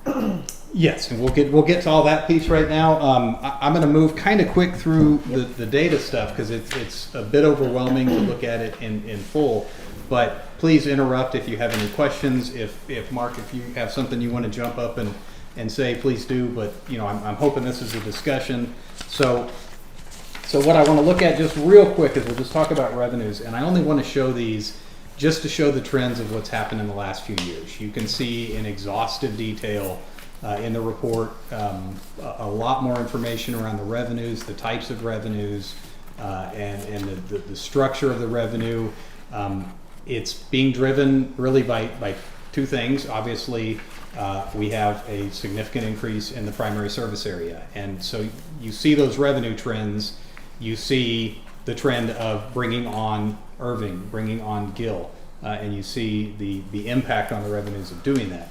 Yes, and we'll get to all that piece right now. I'm going to move kind of quick through the data stuff because it's a bit overwhelming to look at it in full. But please interrupt if you have any questions. If Mark, if you have something you want to jump up and say, please do. But I'm hoping this is a discussion. So what I want to look at just real quick is we'll just talk about revenues, and I only want to show these just to show the trends of what's happened in the last few years. You can see in exhaustive detail in the report a lot more information around the revenues, the types of revenues, and the structure of the revenue. It's being driven really by two things. Obviously, we have a significant increase in the primary service area. And so you see those revenue trends. You see the trend of bringing on Irving, bringing on Gill, and you see the impact on the revenues of doing that.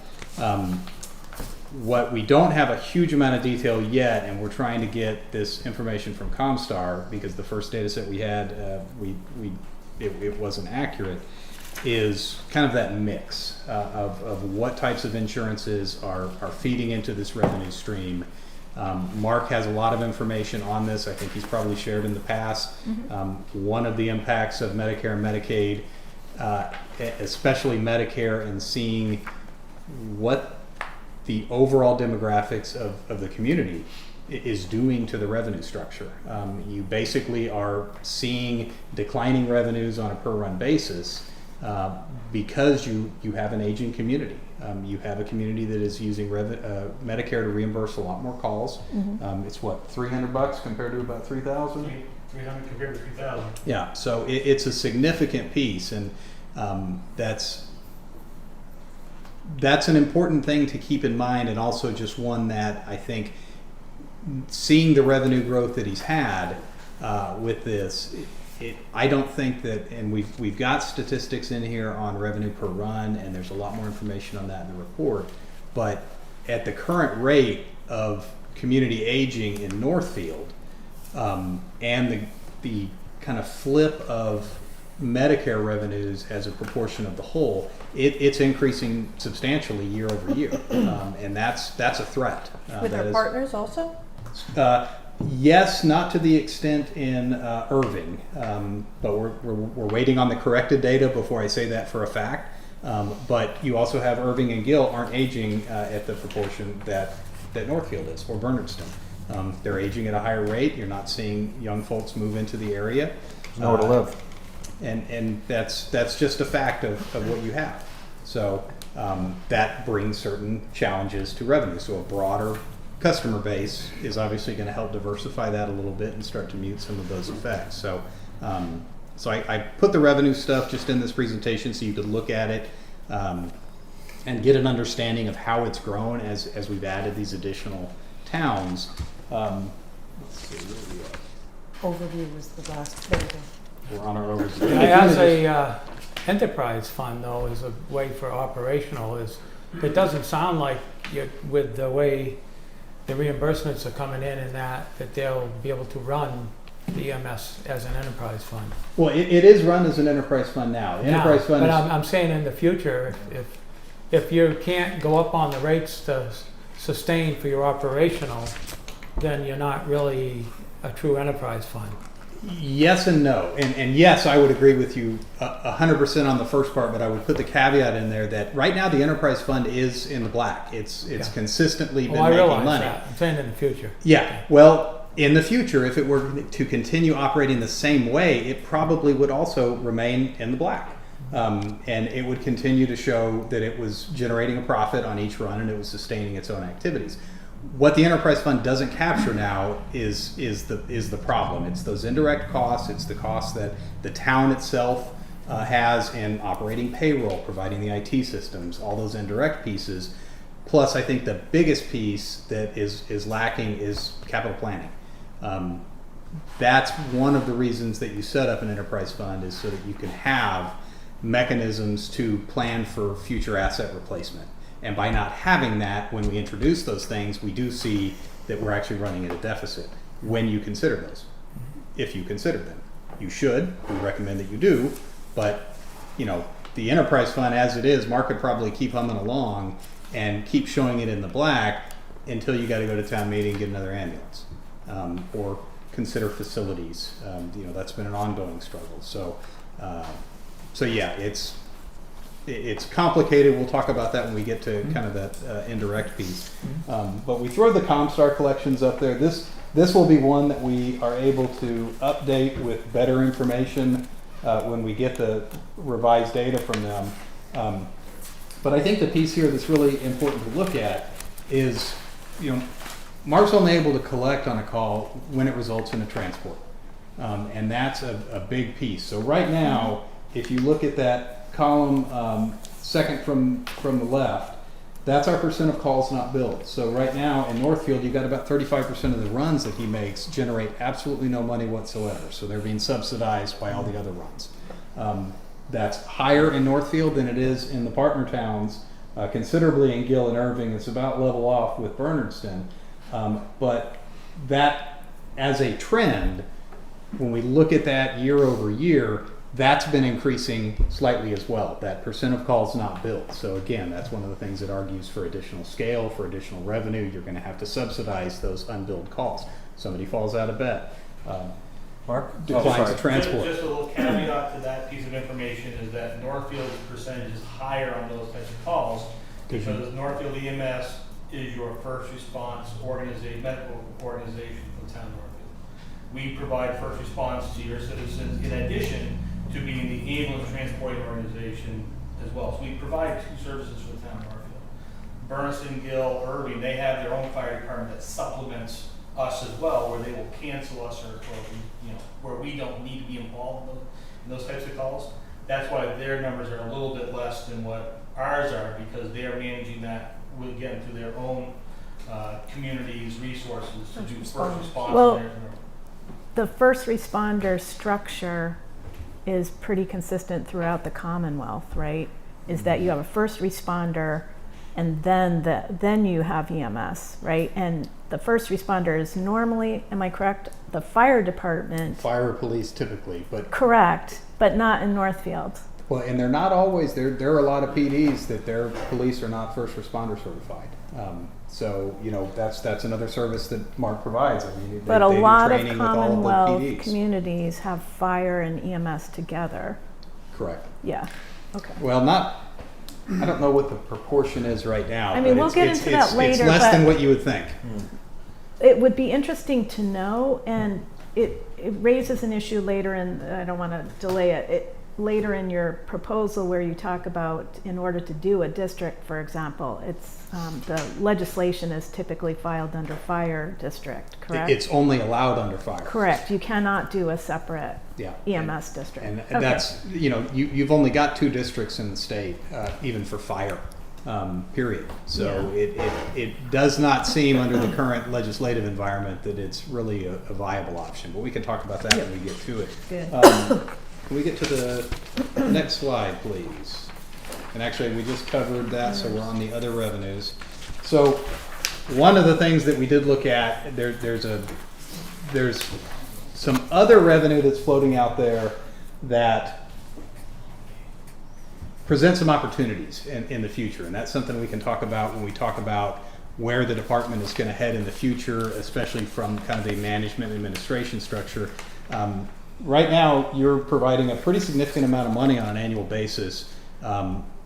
What we don't have a huge amount of detail yet, and we're trying to get this information from Comstar because the first data set we had, it wasn't accurate, is kind of that mix of what types of insurances are feeding into this revenue stream. Mark has a lot of information on this. I think he's probably shared in the past. One of the impacts of Medicare and Medicaid, especially Medicare, and seeing what the overall demographics of the community is doing to the revenue structure. You basically are seeing declining revenues on a per run basis because you have an aging community. You have a community that is using Medicare to reimburse a lot more calls. It's what, $300 compared to about $3,000? 300 compared to 3,000. Yeah, so it's a significant piece, and that's an important thing to keep in mind, and also just one that I think seeing the revenue growth that he's had with this, I don't think that, and we've got statistics in here on revenue per run, and there's a lot more information on that in the report, but at the current rate of community aging in Northfield, and the kind of flip of Medicare revenues as a proportion of the whole, it's increasing substantially year over year, and that's a threat. With our partners also? Yes, not to the extent in Irving, but we're waiting on the corrected data before I say that for a fact. But you also have Irving and Gill aren't aging at the proportion that Northfield is, or Bernardston. They're aging at a higher rate. You're not seeing young folks move into the area. There's nowhere to live. And that's just a fact of what you have. So that brings certain challenges to revenue. So a broader customer base is obviously going to help diversify that a little bit and start to mute some of those effects. So I put the revenue stuff just in this presentation so you could look at it and get an understanding of how it's grown as we've added these additional towns. Let's see, where we at? Overview was the last. There we go. We're on our overview. As a enterprise fund, though, is a way for operational. It doesn't sound like with the way the reimbursements are coming in and that they'll be able to run the EMS as an enterprise fund. Well, it is run as an enterprise fund now. The enterprise fund but is, I'm saying in the future, if you can't go up on the rates to sustain for your operational, then you're not really a true enterprise fund. yes and no. And yes, I would agree with you 100% on the first part, but I would put the caveat in there that right now the enterprise fund is in the black. It's consistently been making money. That. I'm saying in the future. Yeah. Well, in the future, if it were to continue operating the same way, it probably would also remain in the black. And it would continue to show that it was generating a profit on each run and it was sustaining its own activities. What the enterprise fund doesn't capture now is the problem. It's those indirect costs. It's the costs that the town itself has in operating payroll, providing the IT systems, all those indirect pieces. Plus, I think the biggest piece that is lacking is capital planning. That's one of the reasons that you set up an enterprise fund, is so that you can have mechanisms to plan for future asset replacement. And by not having that, when we introduce those things, we do see that we're actually running at a deficit when you consider those. If you consider them, you should. We recommend that you do, but the enterprise fund as it is, Mark could probably keep humming along and keep showing it in the black until you got to go to town meeting and get another ambulance, or consider facilities. That's been an ongoing struggle. So yeah, it's complicated. We'll talk about that when we get to kind of that indirect piece. But we throw the ComStar collections up there. This will be one that we are able to update with better information when we get the revised data from them. But I think the piece here that's really important to look at is, Mark's only able to collect on a call when it results in a transport. And that's a big piece. So right now, if you look at that column second from the left, that's our percent of calls not billed. So right now in Northfield, you've got about 35% of the runs that he makes generate absolutely no money whatsoever. So they're being subsidized by all the other runs. That's higher in Northfield than it is in the partner towns, considerably in Gill and Irving. It's about level off with Bernardston. But that, as a trend, when we look at that year over year, that's been increasing slightly as well, that percent of calls not billed. So again, that's one of the things that argues for additional scale, for additional revenue. You're going to have to subsidize those unbilled calls. Somebody falls out of bed. Mark? Declines of transport. Just a little caveat to that piece of information is that Northfield's percentage is higher on those types of calls because Northfield EMS is your first response medical organization for the town of Northfield. We provide first response to your citizens in addition to being the ambulance transporting organization as well. So we provide two services for the town of Northfield. Bernardston, Gill, Irving, they have their own fire department that supplements us as well, where they will cancel us or where we don't need to be involved in those types of calls. That's why their numbers are a little bit less than what ours are, because they are managing that again through their own communities, resources to do first response. Well, the first responder structure is pretty consistent throughout the Commonwealth, right? Is that you have a first responder and then you have EMS, right? And the first responder is normally, am I correct, the fire department? Fire or police typically, but correct, but not in Northfield. Well, and they're not always, there are a lot of PDs that their police are not first responder certified. So, that's another service that Mark provides. I mean, But a they do lot of training with all Commonwealth the PDs. communities have fire and EMS together. Correct. Yeah, okay. Well, I don't know what the proportion is right now. I mean, but we'll get into that later, It's less than what you would think. It would be interesting to know, and it raises an issue later in, I don't want to delay it, later in your proposal where you talk about in order to do a district, for example, it's the legislation is typically filed under fire district, correct? It's only allowed under fire. Correct. You cannot do a separate EMS district. And Okay. that's, you've only got 2 districts in the state, even for fire, period. So it does not seem under the current legislative environment that it's really a viable option. But we can talk about that when we get to it. Good. Can we get to the next slide, please? And actually, we just covered that, so we're on the other revenues. So one of the things that we did look at, there's some other revenue that's floating out there that presents some opportunities in the future. And that's something we can talk about when we talk about where the department is going to head in the future, especially from kind of a management and administration structure. Right now, you're providing a pretty significant amount of money on an annual basis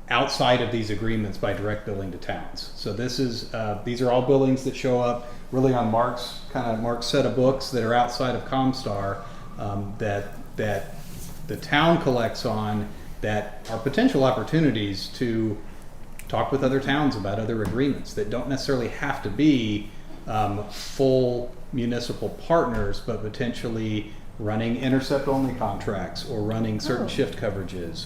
outside of these agreements by direct billing to towns. So these are all billings that show up really on Mark's set of books that are outside of ComStar that the town collects on, that are potential opportunities to talk with other towns about other agreements that don't necessarily have to be full municipal partners, but potentially running intercept-only contracts or running certain shift coverages.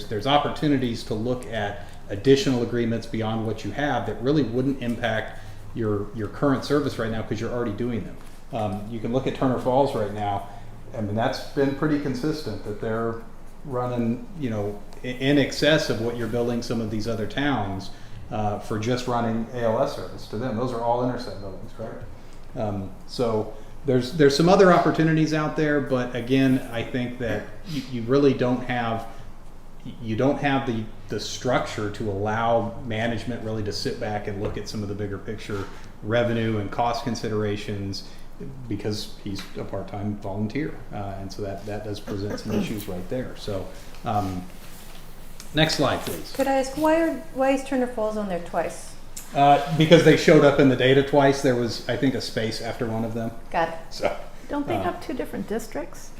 There's opportunities to look at additional agreements beyond what you have that really wouldn't impact your current service right now because you're already doing them. You can look at Turner Falls right now. I mean, that's been pretty consistent that they're running, in excess of what you're billing some of these other towns for just running ALS service to them. Those are all intercept billings, correct? So there's some other opportunities out there, but again, I think that you really don't have you don't have the structure to allow management really to sit back and look at some of the bigger picture revenue and cost considerations, because he's a part-time volunteer, and so that does present some issues right there. So next slide, please. Could I ask, why is Turner Falls on there twice? Because they showed up in the data twice. There was, I think, a space after one of them. Got it. So Don't they have two different districts?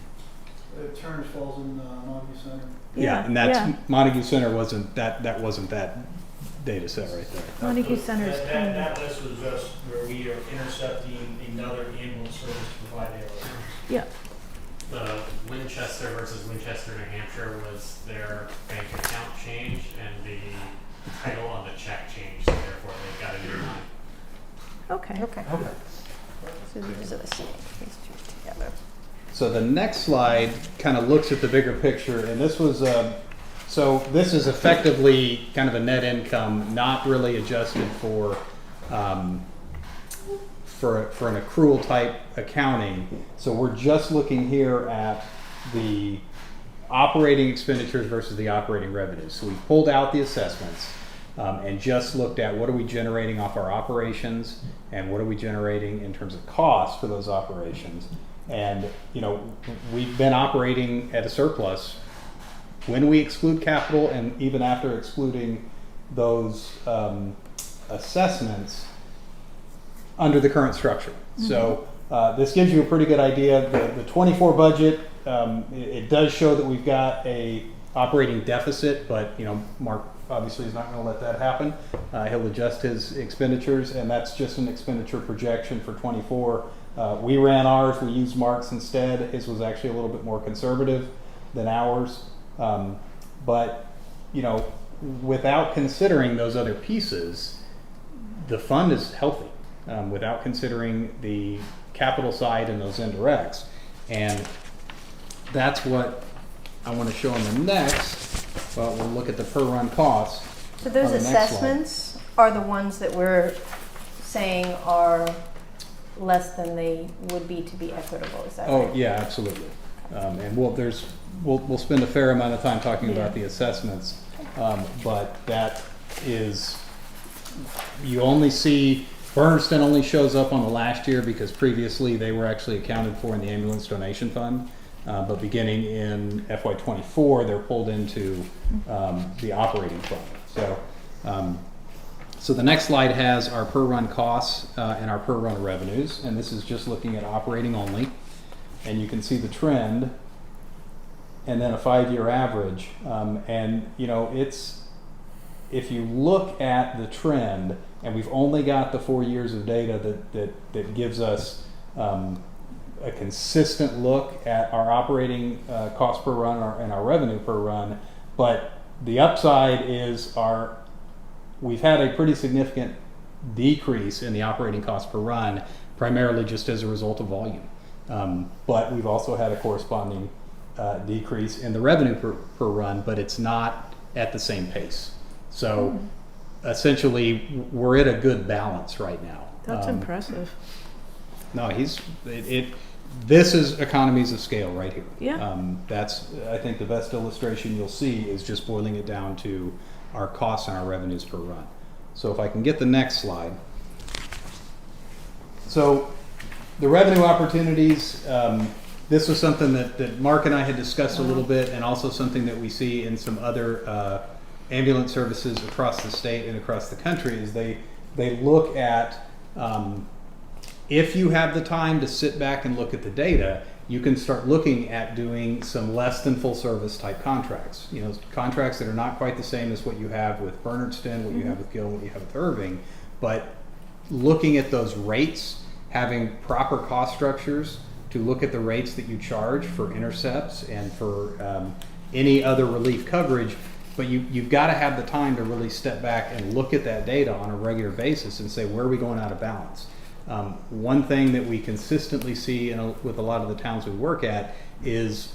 Turner Falls in Montague Center. yeah, and that's Montague Center wasn't that data set right there. Montague Center's tiny. That list was just where we are intercepting another ambulance service to provide ALS. Yeah. The Winchester versus Winchester, New Hampshire was their bank account change, and the title on the check changed, so therefore they got a new line. Okay. Okay. So these are the same, these two together. So the next slide kind of looks at the bigger picture, and this was so this is effectively kind of a net income, not really adjusted for an accrual type accounting. So we're just looking here at the operating expenditures versus the operating revenues. So we pulled out the assessments and just looked at what are we generating off our operations and what are we generating in terms of costs for those operations. And you know, we've been operating at a surplus when we exclude capital, and even after excluding those assessments under the current structure. Mm-hmm. So this gives you a pretty good idea. The 24 budget, it does show that we've got a operating deficit, but you know, Mark obviously is not going to let that happen. He'll adjust his expenditures, and that's just an expenditure projection for 24. We ran ours, we used Mark's instead. His was actually a little bit more conservative than ours. But, you know, without considering those other pieces, the fund is healthy, without considering the capital side and those indirects. And that's what I want to show on the next. Well, we'll look at the per run costs. So those assessments are the ones that we're saying are less than they would be to be equitable, is that right? Oh, yeah, absolutely. And we'll spend a fair amount of time talking about the assessments, but that is, you only see, Bernardston only shows up on the last year because previously they were actually accounted for in the ambulance donation fund, but beginning in FY24 they're pulled into the operating fund. So the next slide has our per run costs and our per run revenues, and this is just looking at operating only. And you can see the trend and then a 5-year average. And you know, it's, if you look at the trend, and we've only got the 4 years of data that gives us a consistent look at our operating cost per run and our revenue per run, but the upside is we've had a pretty significant decrease in the operating cost per run, primarily just as a result of volume. But we've also had a corresponding decrease in the revenue per run, but it's not at the same pace. So essentially, we're at a good balance right now. That's impressive. No, this is economies of scale right here. Yeah. That's, I think, the best illustration you'll see is just boiling it down to our costs and our revenues per run. So if I can get the next slide. So the revenue opportunities, this was something that Mark and I had discussed a little bit, and also something that we see in some other ambulance services across the state and across the country, is they look at, if you have the time to sit back and look at the data, you can start looking at doing some less than full service type contracts. You know, contracts that are not quite the same as what you have with Bernardston, what you have with Gill, what you have with Irving, but looking at those rates, having proper cost structures to look at the rates that you charge for intercepts and for any other relief coverage, but you've got to have the time to really step back and look at that data on a regular basis and say, where are we going out of balance? One thing that we consistently see with a lot of the towns we work at is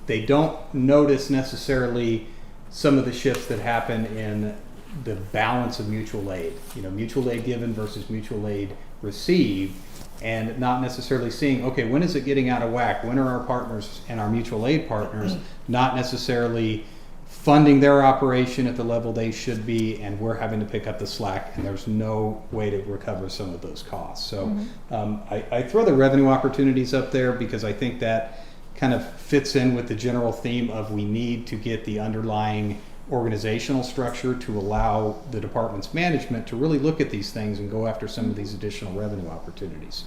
they don't notice necessarily some of the shifts that happen in the balance of mutual aid. You know, mutual aid given versus mutual aid received, and not necessarily seeing, okay, when is it getting out of whack? When are our partners and our mutual aid partners not necessarily funding their operation at the level they should be, and we're having to pick up the slack, and there's no way to recover some of those costs. So I throw the revenue opportunities up there because I think that kind of fits in with the general theme of we need to get the underlying organizational structure to allow the department's management to really look at these things and go after some of these additional revenue opportunities.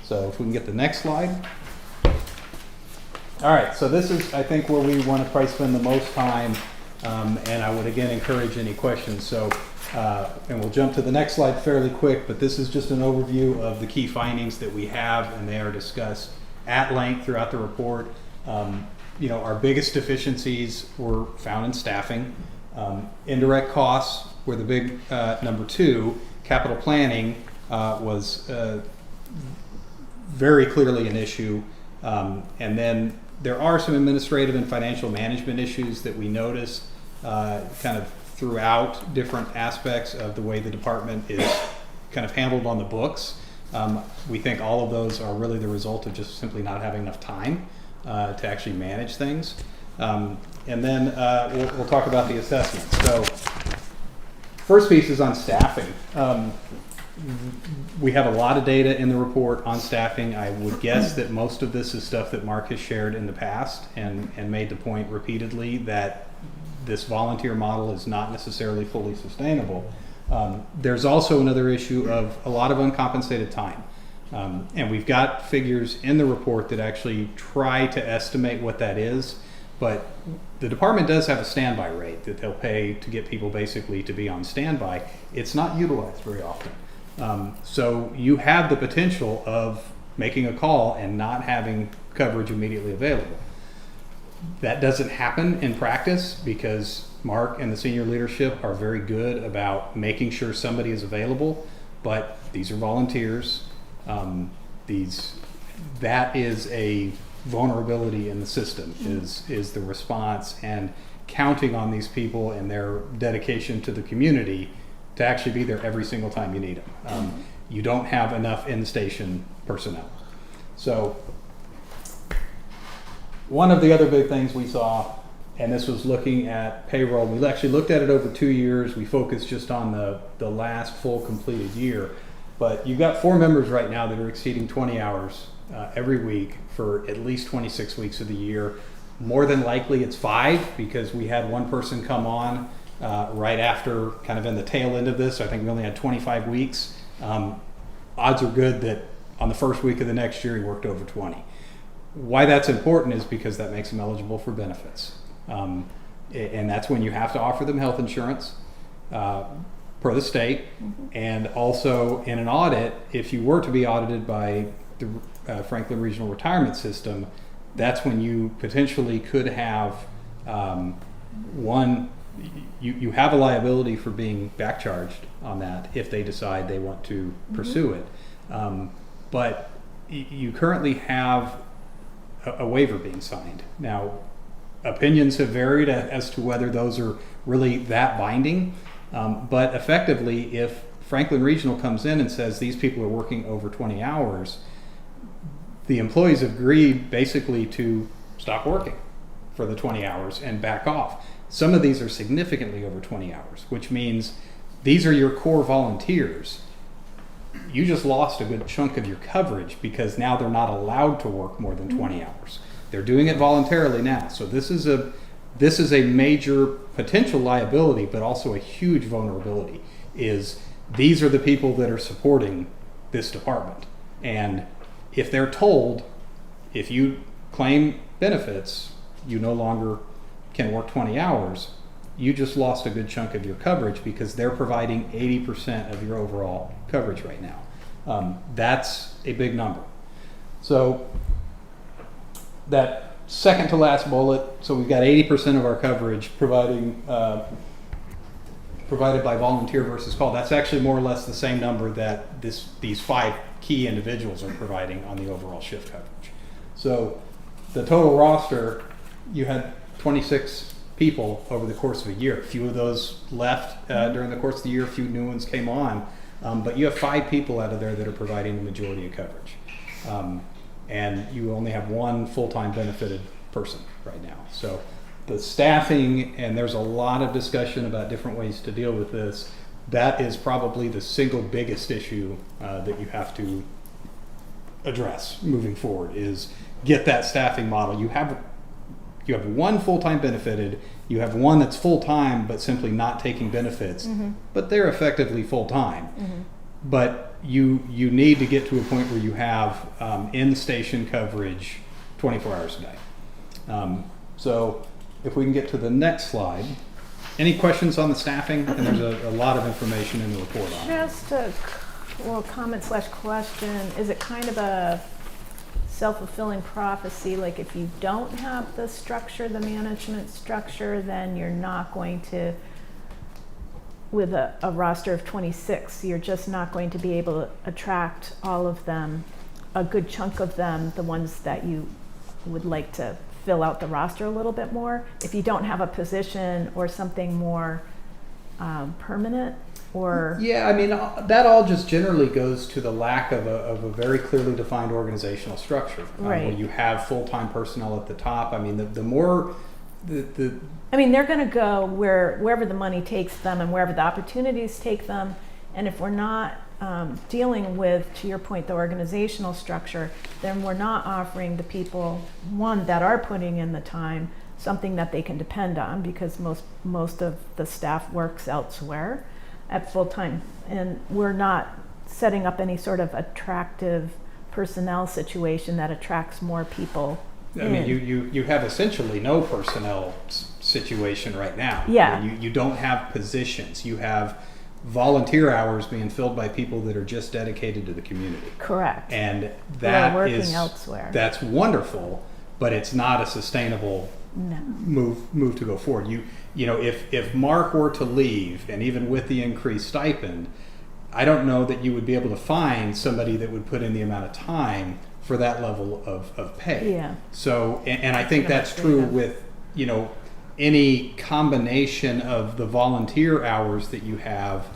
So if we can get the next slide. All right, so this is, I think, where we want to probably spend the most time, and I would again encourage any questions. So, and we'll jump to the next slide fairly quick, but this is just an overview of the key findings that we have, and they are discussed at length throughout the report. You know, our biggest deficiencies were found in staffing. Indirect costs were the big number 2. Capital planning was very clearly an issue. And then there are some administrative and financial management issues that we noticed kind of throughout different aspects of the way the department is kind of handled on the books. We think all of those are really the result of just simply not having enough time to actually manage things. And then we'll talk about the assessments. So first piece is on staffing. We have a lot of data in the report on staffing. I would guess that most of this is stuff that Mark has shared in the past and made the point repeatedly that this volunteer model is not necessarily fully sustainable. There's also another issue of a lot of uncompensated time. And we've got figures in the report that actually try to estimate what that is, but the department does have a standby rate that they'll pay to get people basically to be on standby. It's not utilized very often. So you have the potential of making a call and not having coverage immediately available. That doesn't happen in practice because Mark and the senior leadership are very good about making sure somebody is available, but these are volunteers. That is a vulnerability in the system, is the response, and counting on these people and their dedication to the community to actually be there every single time you need them. You don't have enough in-station personnel. So one of the other big things we saw, and this was looking at payroll, we actually looked at it over 2 years. We focused just on the last full completed year. But you've got 4 members right now that are exceeding 20 hours every week for at least 26 weeks of the year. More than likely it's 5 because we had one person come on right after, kind of in the tail end of this. I think we only had 25 weeks. Odds are good that on the first week of the next year he worked over 20. Why that's important is because that makes them eligible for benefits. And that's when you have to offer them health insurance per the state. And also in an audit, if you were to be audited by the Franklin Regional Retirement System, that's when you potentially could have you have a liability for being back charged on that if they decide they want to pursue it. But you currently have a waiver being signed. Now, opinions have varied as to whether those are really that binding, but effectively, if Franklin Regional comes in and says these people are working over 20 hours, the employees agreed basically to stop working for the 20 hours and back off. Some of these are significantly over 20 hours, which means these are your core volunteers. You just lost a good chunk of your coverage because now they're not allowed to work more than 20 hours. They're doing it voluntarily now. So this is a major potential liability, but also a huge vulnerability. Is these are the people that are supporting this department. And if they're told, if you claim benefits, you no longer can work 20 hours, you just lost a good chunk of your coverage because they're providing 80% of your overall coverage right now. That's a big number. So that second to last bullet, so we've got 80% of our coverage provided by volunteer versus call. That's actually more or less the same number that these 5 key individuals are providing on the overall shift coverage. So the total roster, you had 26 people over the course of a year. A few of those left during the course of the year, a few new ones came on, but you have 5 people out of there that are providing the majority of coverage. And you only have 1 full-time benefited person right now. So the staffing, and there's a lot of discussion about different ways to deal with this. That is probably the single biggest issue that you have to address moving forward, is get that staffing model. You have one full-time benefited, you have one that's full-time but simply not taking benefits, but they're effectively full-time. But you need to get to a point where you have in-station coverage 24 hours a day. So if we can get to the next slide. Any questions on the staffing? And there's a lot of information in the report on it. Just a comment / question. Is it kind of a self-fulfilling prophecy? Like if you don't have the structure, the management structure, then you're not going to, with a roster of 26, you're just not going to be able to attract all of them, a good chunk of them, the ones that you would like to fill out the roster a little bit more, if you don't have a position or something more permanent? Or yeah, I mean, that all just generally goes to the lack of a very clearly defined organizational structure, right, where you have full-time personnel at the top. I mean, the more I mean, they're going to go wherever the money takes them and wherever the opportunities take them. And if we're not dealing with, to your point, the organizational structure, then we're not offering the people, one, that are putting in the time, something that they can depend on, because most of the staff works elsewhere at full time, and we're not setting up any sort of attractive personnel situation that attracts more people. I mean, you have essentially no personnel situation right now. Yeah. You don't have positions. You have volunteer hours being filled by people that are just dedicated to the community. Correct. And that We're working is elsewhere. That's wonderful, but it's not a sustainable move to go forward. You know, if Mark were to leave, and even with the increased stipend, I don't know that you would be able to find somebody that would put in the amount of time for that level of pay. Yeah. So, and I think that's true with, you know, any combination of the volunteer hours that you have.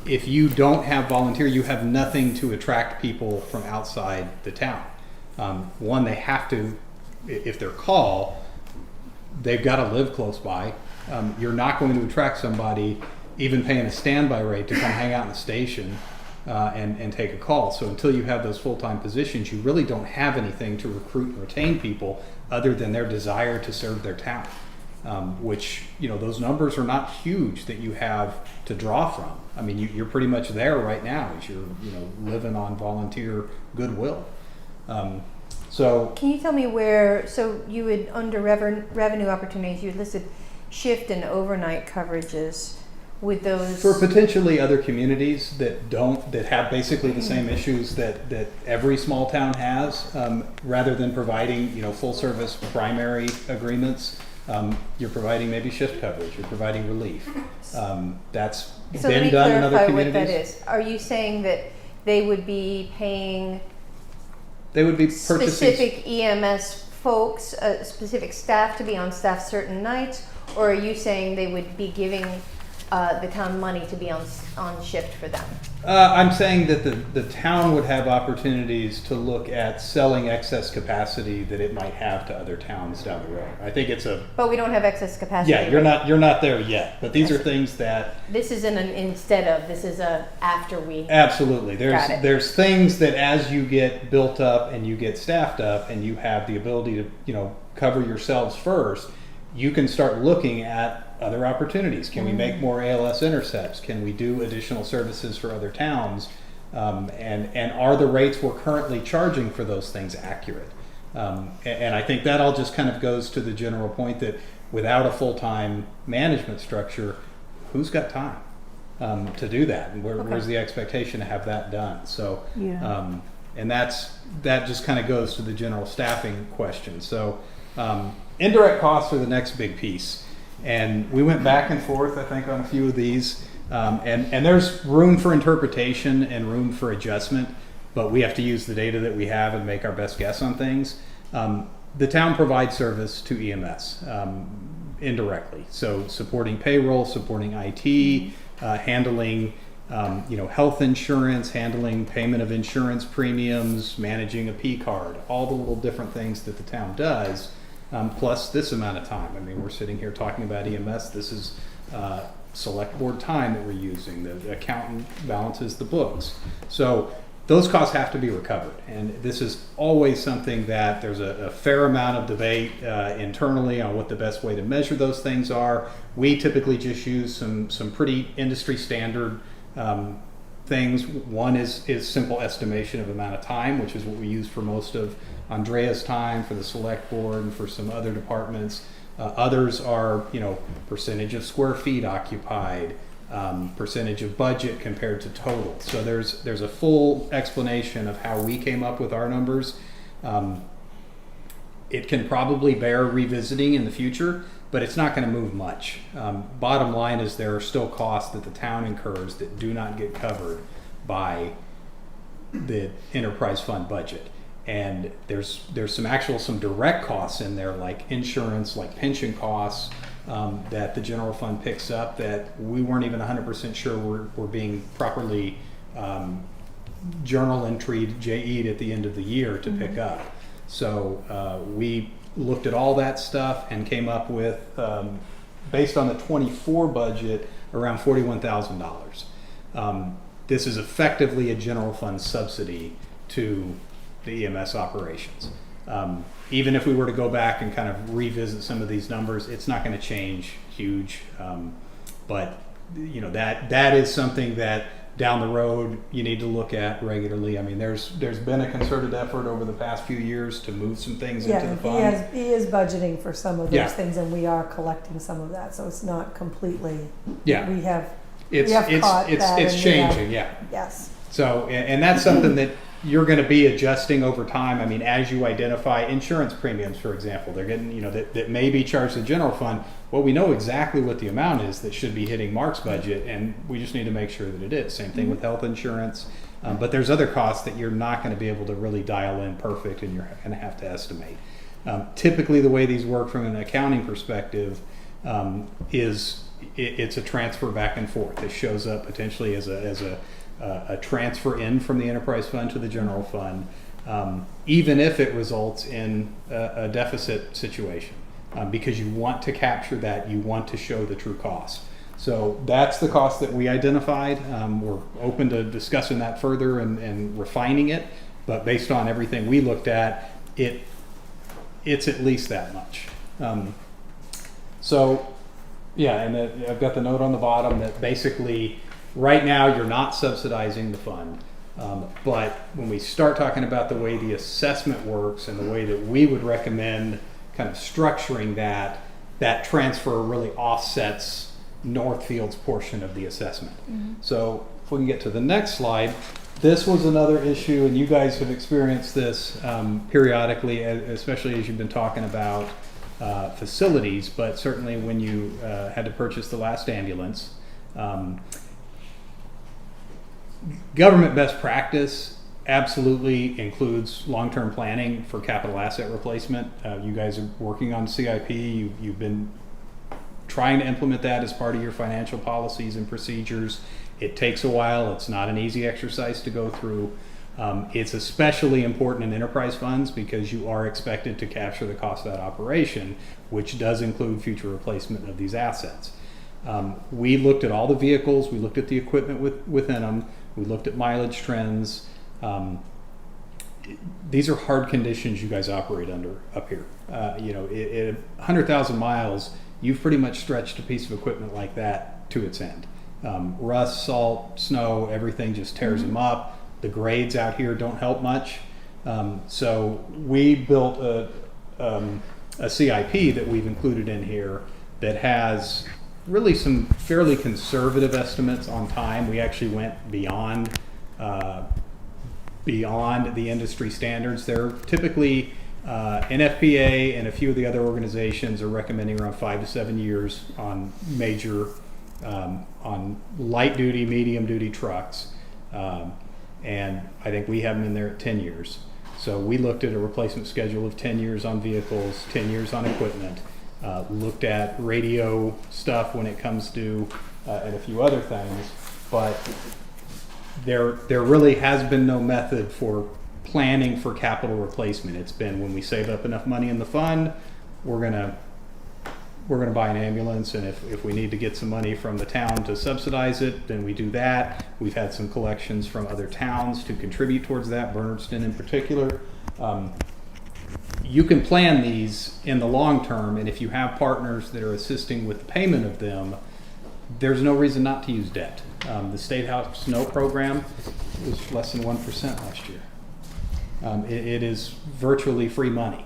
If you don't have volunteer, you have nothing to attract people from outside the town. One, they have to, if they're call, they've got to live close by. You're not going to attract somebody, even paying a standby rate, to come hang out in the station and take a call. So until you have those full-time positions, you really don't have anything to recruit and retain people other than their desire to serve their town. Which, you know, those numbers are not huge that you have to draw from. I mean, you're pretty much there right now as you're, you know, living on volunteer goodwill. So can you tell me where, so you would, under revenue opportunities, you had listed shift and overnight coverages with those? For potentially other communities that have basically the same issues that every small town has, rather than providing, you know, full service primary agreements, you're providing maybe shift coverage, you're providing relief. That's so been done in other communities. What that is. Are you saying that they would be paying They would be purchasing specific EMS folks, specific staff to be on staff certain nights, or are you saying they would be giving the town money to be on shift for them? I'm saying that the town would have opportunities to look at selling excess capacity that it might have to other towns down the road. I think it's a. But we don't have excess capacity. Yeah, you're not there yet. But these are things that. This isn't an instead of. This is a after we. Absolutely. Got it. There's things that as you get built up and you get staffed up and you have the ability to, you know, cover yourselves first, you can start looking at other opportunities. Can we make more ALS intercepts? Can we do additional services for other towns? And are the rates we're currently charging for those things accurate? And I think that all just kind of goes to the general point that without a full-time management structure, who's got time to do that? And where's the expectation to have that done? So, and that just kind of goes to the general staffing question. So indirect costs are the next big piece. And we went back and forth, I think, on a few of these. And there's room for interpretation and room for adjustment, but we have to use the data that we have and make our best guess on things. The town provides service to EMS indirectly. So supporting payroll, supporting IT, handling health insurance, handling payment of insurance premiums, managing a P card, all the little different things that the town does. plus this amount of time. I mean, we're sitting here talking about EMS. This is select board time that we're using. The accountant balances the books. So those costs have to be recovered. And this is always something that there's a fair amount of debate internally on what the best way to measure those things are. We typically just use some pretty industry standard things. One is simple estimation of amount of time, which is what we use for most of Andrea's time, for the select board, and for some other departments. Others are, percentage of square feet occupied, percentage of budget compared to total. So there's a full explanation of how we came up with our numbers. It can probably bear revisiting in the future, but it's not going to move much. Bottom line is there are still costs that the town incurs that do not get covered by the enterprise fund budget. And there's some direct costs in there, like insurance, like pension costs, that the general fund picks up that we weren't even 100% sure were being properly journal entry'd, JE'd at the end of the year to pick up. So we looked at all that stuff and came up with, based on the 24 budget, around $41,000. This is effectively a general fund subsidy to the EMS operations. Even if we were to go back and kind of revisit some of these numbers, it's not going to change huge. But that is something that down the road you need to look at regularly. I mean, there's been a concerted effort over the past few years to move some things into the fund. He is budgeting for some of those things, and we are collecting some of that. So it's not completely. Yeah. It's changing. Yes. So, and that's something that you're going to be adjusting over time. I mean, as you identify insurance premiums, for example, they're getting, that may be charged to the general fund. Well, we know exactly what the amount is that should be hitting Mark's budget, and we just need to make sure that it is. Same thing with health insurance. But there's other costs that you're not going to be able to really dial in perfect, and you're going to have to estimate. Typically, the way these work from an accounting perspective is it's a transfer back and forth. It shows up potentially as a transfer in from the enterprise fund to the general fund, even if it results in a deficit situation, because you want to capture that, you want to show the true cost. So that's the cost that we identified. We're open to discussing that further and refining it, but based on everything we looked at, it's at least that much. And I've got the note on the bottom that basically right now you're not subsidizing the fund, but when we start talking about the way the assessment works and the way that we would recommend kind of structuring that transfer really offsets Northfield's portion of the assessment. So if we can get to the next slide, this was another issue, and you guys have experienced this periodically, especially as you've been talking about facilities, but certainly when you had to purchase the last ambulance. Government best practice absolutely includes long-term planning for capital asset replacement. You guys are working on CIP. You've been trying to implement that as part of your financial policies and procedures. It takes a while. It's not an easy exercise to go through. It's especially important in enterprise funds because you are expected to capture the cost of that operation, which does include future replacement of these assets. We looked at all the vehicles. We looked at the equipment within them. We looked at mileage trends. These are hard conditions you guys operate under up here. At 100,000 miles, you've pretty much stretched a piece of equipment like that to its end. Rust, salt, snow, everything just tears them up. The grades out here don't help much. So we built a CIP that we've included in here that has really some fairly conservative estimates on time. We actually went beyond the industry standards. They're typically NFPA and a few of the other organizations are recommending around 5 to 7 years on major, on light duty, medium duty trucks. And I think we have them in there at 10 years. So we looked at a replacement schedule of 10 years on vehicles, 10 years on equipment, looked at radio stuff when it comes to, and a few other things, but there really has been no method for planning for capital replacement. It's been when we save up enough money in the fund, we're gonna buy an ambulance, and if we need to get some money from the town to subsidize it, then we do that. We've had some collections from other towns to contribute towards that, Bernardston in particular. You can plan these in the long term, and if you have partners that are assisting with the payment of them, there's no reason not to use debt. The State House Note Program was less than 1% last year. It is virtually free money.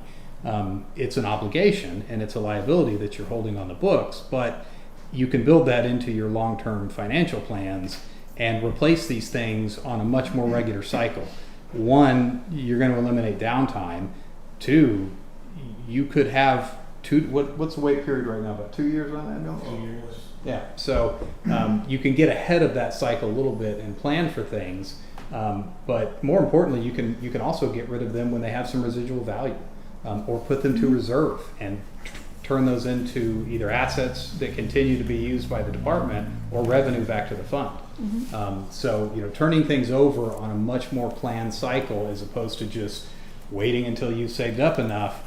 It's an obligation and it's a liability that you're holding on the books, but you can build that into your long-term financial plans and replace these things on a much more regular cycle. One, you're going to eliminate downtime. Two, you could have what's the wait period right now? About 2 years on that, Bill? 2 years. Yeah, so you can get ahead of that cycle a little bit and plan for things, but more importantly, you can also get rid of them when they have some residual value, or put them to reserve and turn those into either assets that continue to be used by the department or revenue back to the fund. So turning things over on a much more planned cycle as opposed to just waiting until you've saved up enough,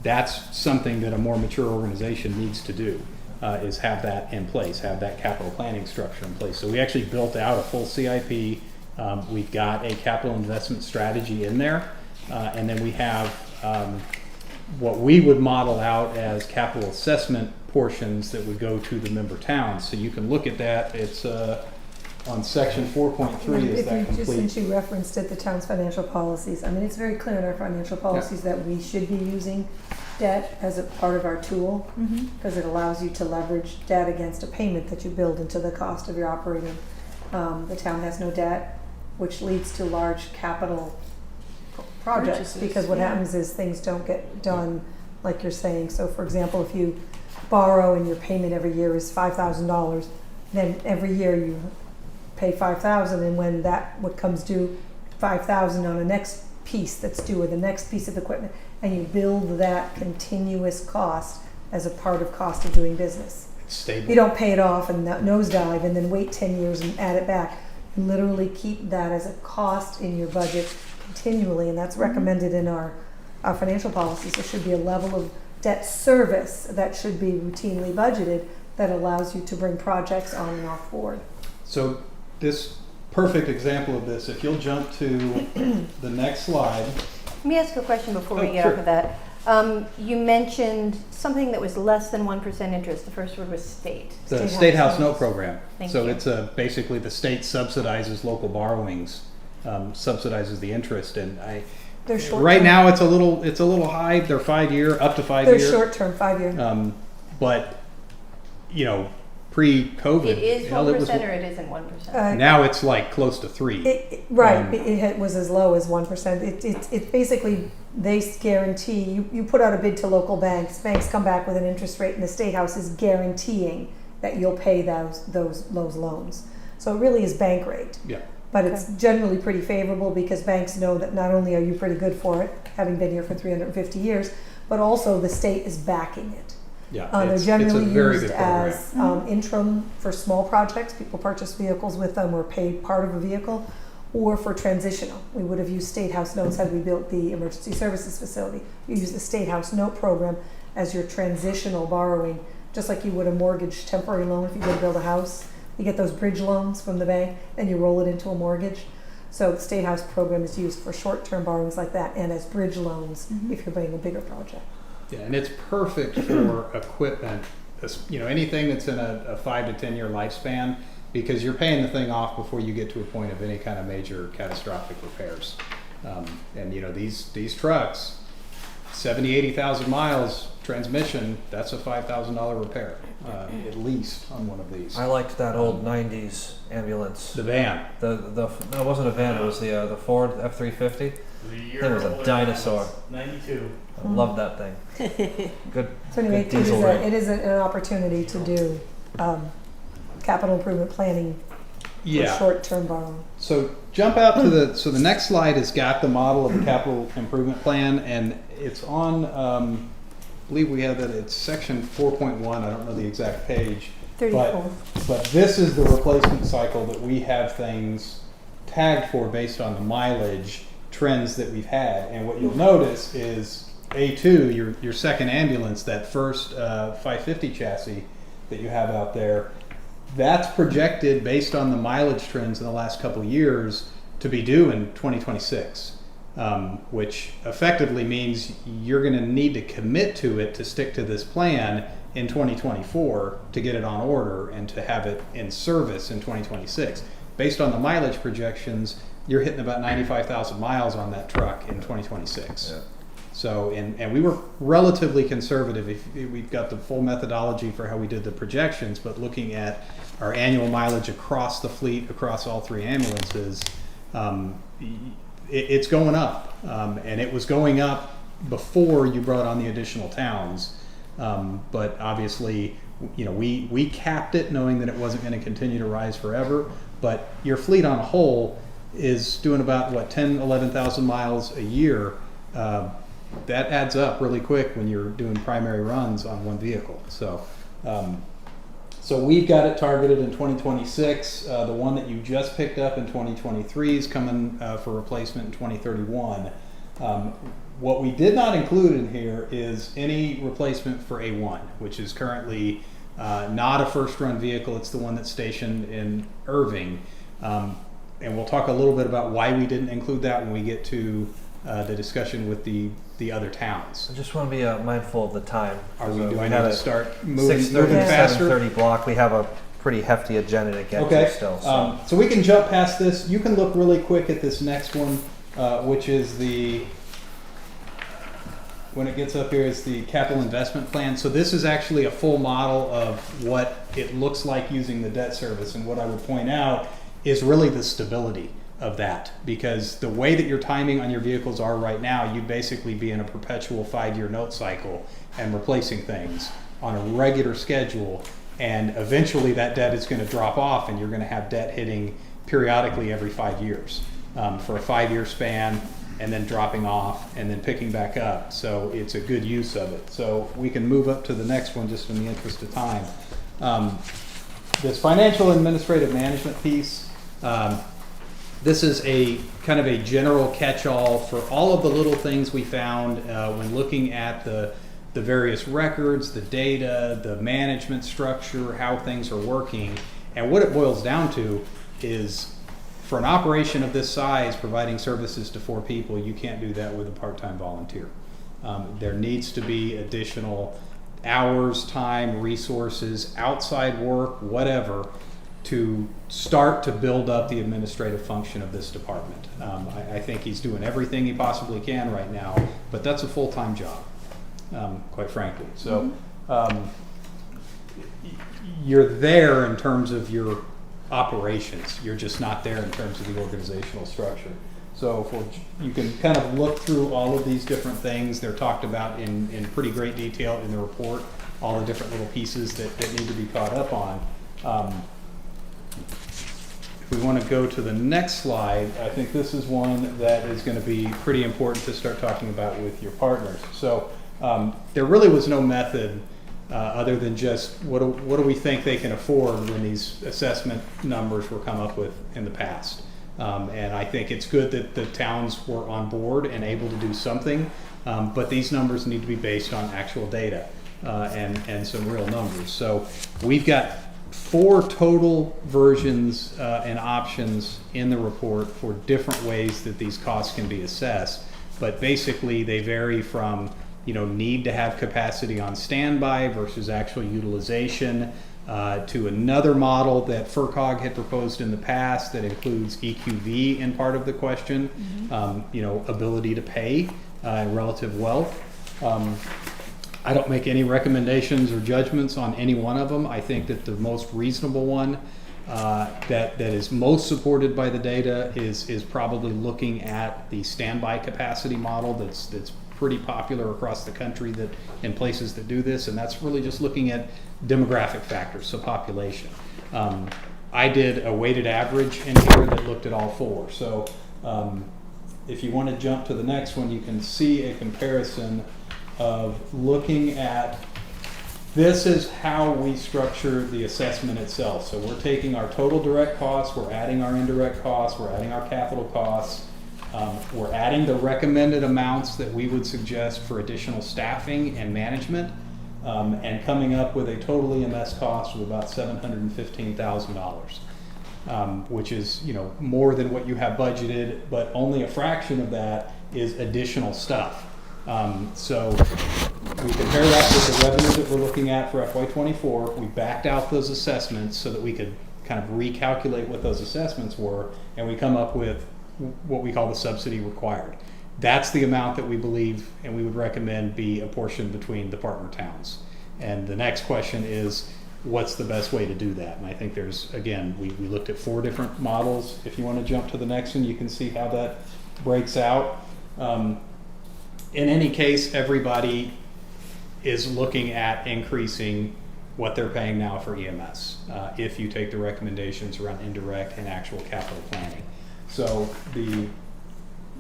that's something that a more mature organization needs to do. Is have that in place, have that capital planning structure in place. So we actually built out a full CIP. We've got a capital investment strategy in there, and then we have what we would model out as capital assessment portions that would go to the member towns. So you can look at that. It's on section 4.3 is that complete. Just since you referenced it, the town's financial policies, I mean, it's very clear in our financial policies that we should be using debt as a part of our tool, because it allows you to leverage debt against a payment that you build into the cost of your operating. The town has no debt, which leads to large capital projects, Purchases, because what happens is things don't get done like you're saying. So for example, if you borrow and your payment every year is $5,000, then every year you pay $5,000, and when what comes due, $5,000 on the next piece that's due, or the next piece of equipment, and you build that continuous cost as a part of cost of doing business. It's stable. You don't pay it off and nosedive and then wait 10 years and add it back. You literally keep that as a cost in your budget continually, and that's recommended in our financial policies. There should be a level of debt service that should be routinely budgeted that allows you to bring projects on and off board. So this perfect example of this, if you'll jump to the next slide. Let me ask a question before we get sure. off of that. You mentioned something that was less than 1% interest. The first word was state. The State House Note Program. Thank So you. it's basically the state subsidizes local borrowings, subsidizes the interest, and They're short right term. now it's a little high. They're 5 year, up to 5 year. They're short term, 5 year. But pre-COVID, It is 1% it was, or it isn't 1%? now it's like close to 3. Right, it was as low as 1%. It basically, they guarantee, you put out a bid to local banks come back with an interest rate, and the State House is guaranteeing that you'll pay those loans. So it really is bank rate. Yeah. But it's generally pretty favorable, because banks know that not only are you pretty good for it, having been here for 350 years, but also the state is backing it. Yeah, They're it's a generally very used good program. as interim for small projects. People purchase vehicles with them or pay part of a vehicle, or for transitional. We would have used State House notes had we built the emergency services facility. You use the State House note program as your transitional borrowing, just like you would a mortgage temporary loan if you go to build a house. You get those bridge loans from the bank, and you roll it into a mortgage. So the State House program is used for short-term borrowings like that, and as bridge loans if you're buying a bigger project. Yeah, and it's perfect for equipment, anything that's in a 5 to 10 year lifespan, because you're paying the thing off before you get to a point of any kind of major catastrophic repairs. And these trucks, 70, 80,000 miles transmission, that's a $5,000 repair, at least on one of these. I liked that old '90s ambulance. The van. No, it wasn't a van. It was the Ford F-350. The year That was a older dinosaur. than 92. I loved that thing. Good. So anyway, good diesel rate. it is an opportunity to do capital improvement planning for short-term borrowing. So jump out to the next slide has got the model of the capital improvement plan, and it's on, I believe we have that, it's section 4.1, I don't know the exact page. 34. But this is the replacement cycle that we have things tagged for based on the mileage trends that we've had. And what you'll notice is A2, your second ambulance, that first 550 chassis that you have out there, that's projected based on the mileage trends in the last couple of years to be due in 2026, which effectively means you're going to need to commit to it to stick to this plan in 2024 to get it on order and to have it in service in 2026. Based on the mileage projections, you're hitting about 95,000 miles on that truck in 2026. Yeah. So, and we were relatively conservative. We've got the full methodology for how we did the projections, but looking at our annual mileage across the fleet, across all three ambulances, it's going up. And it was going up before you brought on the additional towns. But obviously, you know, we capped it knowing that it wasn't going to continue to rise forever. But your fleet on a whole is doing about, what, 10, 11,000 miles a year. That adds up really quick when you're doing primary runs on one vehicle. So, so we've got it targeted in 2026. The one that you just picked up in 2023 is coming for replacement in 2031. What we did not include in here is any replacement for A1, which is currently not a first run vehicle. It's the one that's stationed in Irving. And we'll talk a little bit about why we didn't include that when we get to the discussion with the other towns. I just want to be mindful of the time. Are we So doing had to a start moving 6:30 to faster? 7:30 block. We have a pretty hefty agenda to get Okay, to still. So. so we can jump past this. You can look really quick at this next one, which is when it gets up here, is the capital investment plan. So this is actually a full model of what it looks like using the debt service. And what I would point out is really the stability of that, because the way that your timing on your vehicles are right now, you'd basically be in a perpetual 5-year note cycle and replacing things on a regular schedule. And eventually that debt is going to drop off and you're going to have debt hitting periodically every 5 years for a 5-year span, and then dropping off and then picking back up. So it's a good use of it. So we can move up to the next one just in the interest of time. This financial administrative management piece, this is a kind of a general catch-all for all of the little things we found when looking at the various records, the data, the management structure, how things are working. And what it boils down to is, for an operation of this size, providing services to 4 people, you can't do that with a part-time volunteer. There needs to be additional hours, time, resources, outside work, whatever, to start to build up the administrative function of this department. I think he's doing everything he possibly can right now, but that's a full-time job, quite frankly. So you're there in terms of your operations. You're just not there in terms of the organizational structure. So you can kind of look through all of these different things. They're talked about in pretty great detail in the report, all the different little pieces that need to be caught up on. If we want to go to the next slide, I think this is one that is going to be pretty important to start talking about with your partners. So there really was no method other than just what do we think they can afford when these assessment numbers were come up with in the past. And I think it's good that the towns were on board and able to do something, but these numbers need to be based on actual data and some real numbers. So we've got 4 total versions and options in the report for different ways that these costs can be assessed, but basically they vary from need to have capacity on standby versus actual utilization, to another model that FERCOG had proposed in the past that includes EQV in part of the question, ability to pay, relative wealth. I don't make any recommendations or judgments on any one of them. I think that the most reasonable one that is most supported by the data is probably looking at the standby capacity model that's pretty popular across the country, that in places that do this, and that's really just looking at demographic factors, so population. I did a weighted average in here that looked at all 4. So if you want to jump to the next one, you can see a comparison of looking at, this is how we structure the assessment itself. So we're taking our total direct costs, we're adding our indirect costs, we're adding our capital costs, We're adding the recommended amounts that we would suggest for additional staffing and management, and coming up with a total EMS cost of about $715,000. Which is, more than what you have budgeted, but only a fraction of that is additional stuff. So we compare that with the revenues that we're looking at for FY24. We backed out those assessments so that we could kind of recalculate what those assessments were, and we come up with what we call the subsidy required. That's the amount that we believe and we would recommend be apportioned between the partner towns. And the next question is, what's the best way to do that? And I think there's, again, we looked at 4 different models. If you want to jump to the next one, you can see how that breaks out. In any case, everybody is looking at increasing what they're paying now for EMS, if you take the recommendations around indirect and actual capital planning. So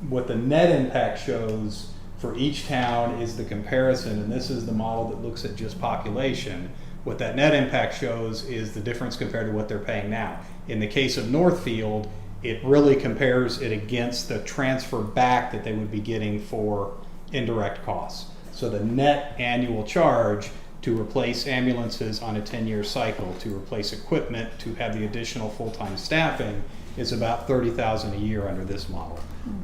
what the net impact shows for each town is the comparison, and this is the model that looks at just population. What that net impact shows is the difference compared to what they're paying now. In the case of Northfield, it really compares it against the transfer back that they would be getting for indirect costs. So the net annual charge to replace ambulances on a 10-year cycle, to replace equipment, to have the additional full-time staffing is about $30,000 a year under this model.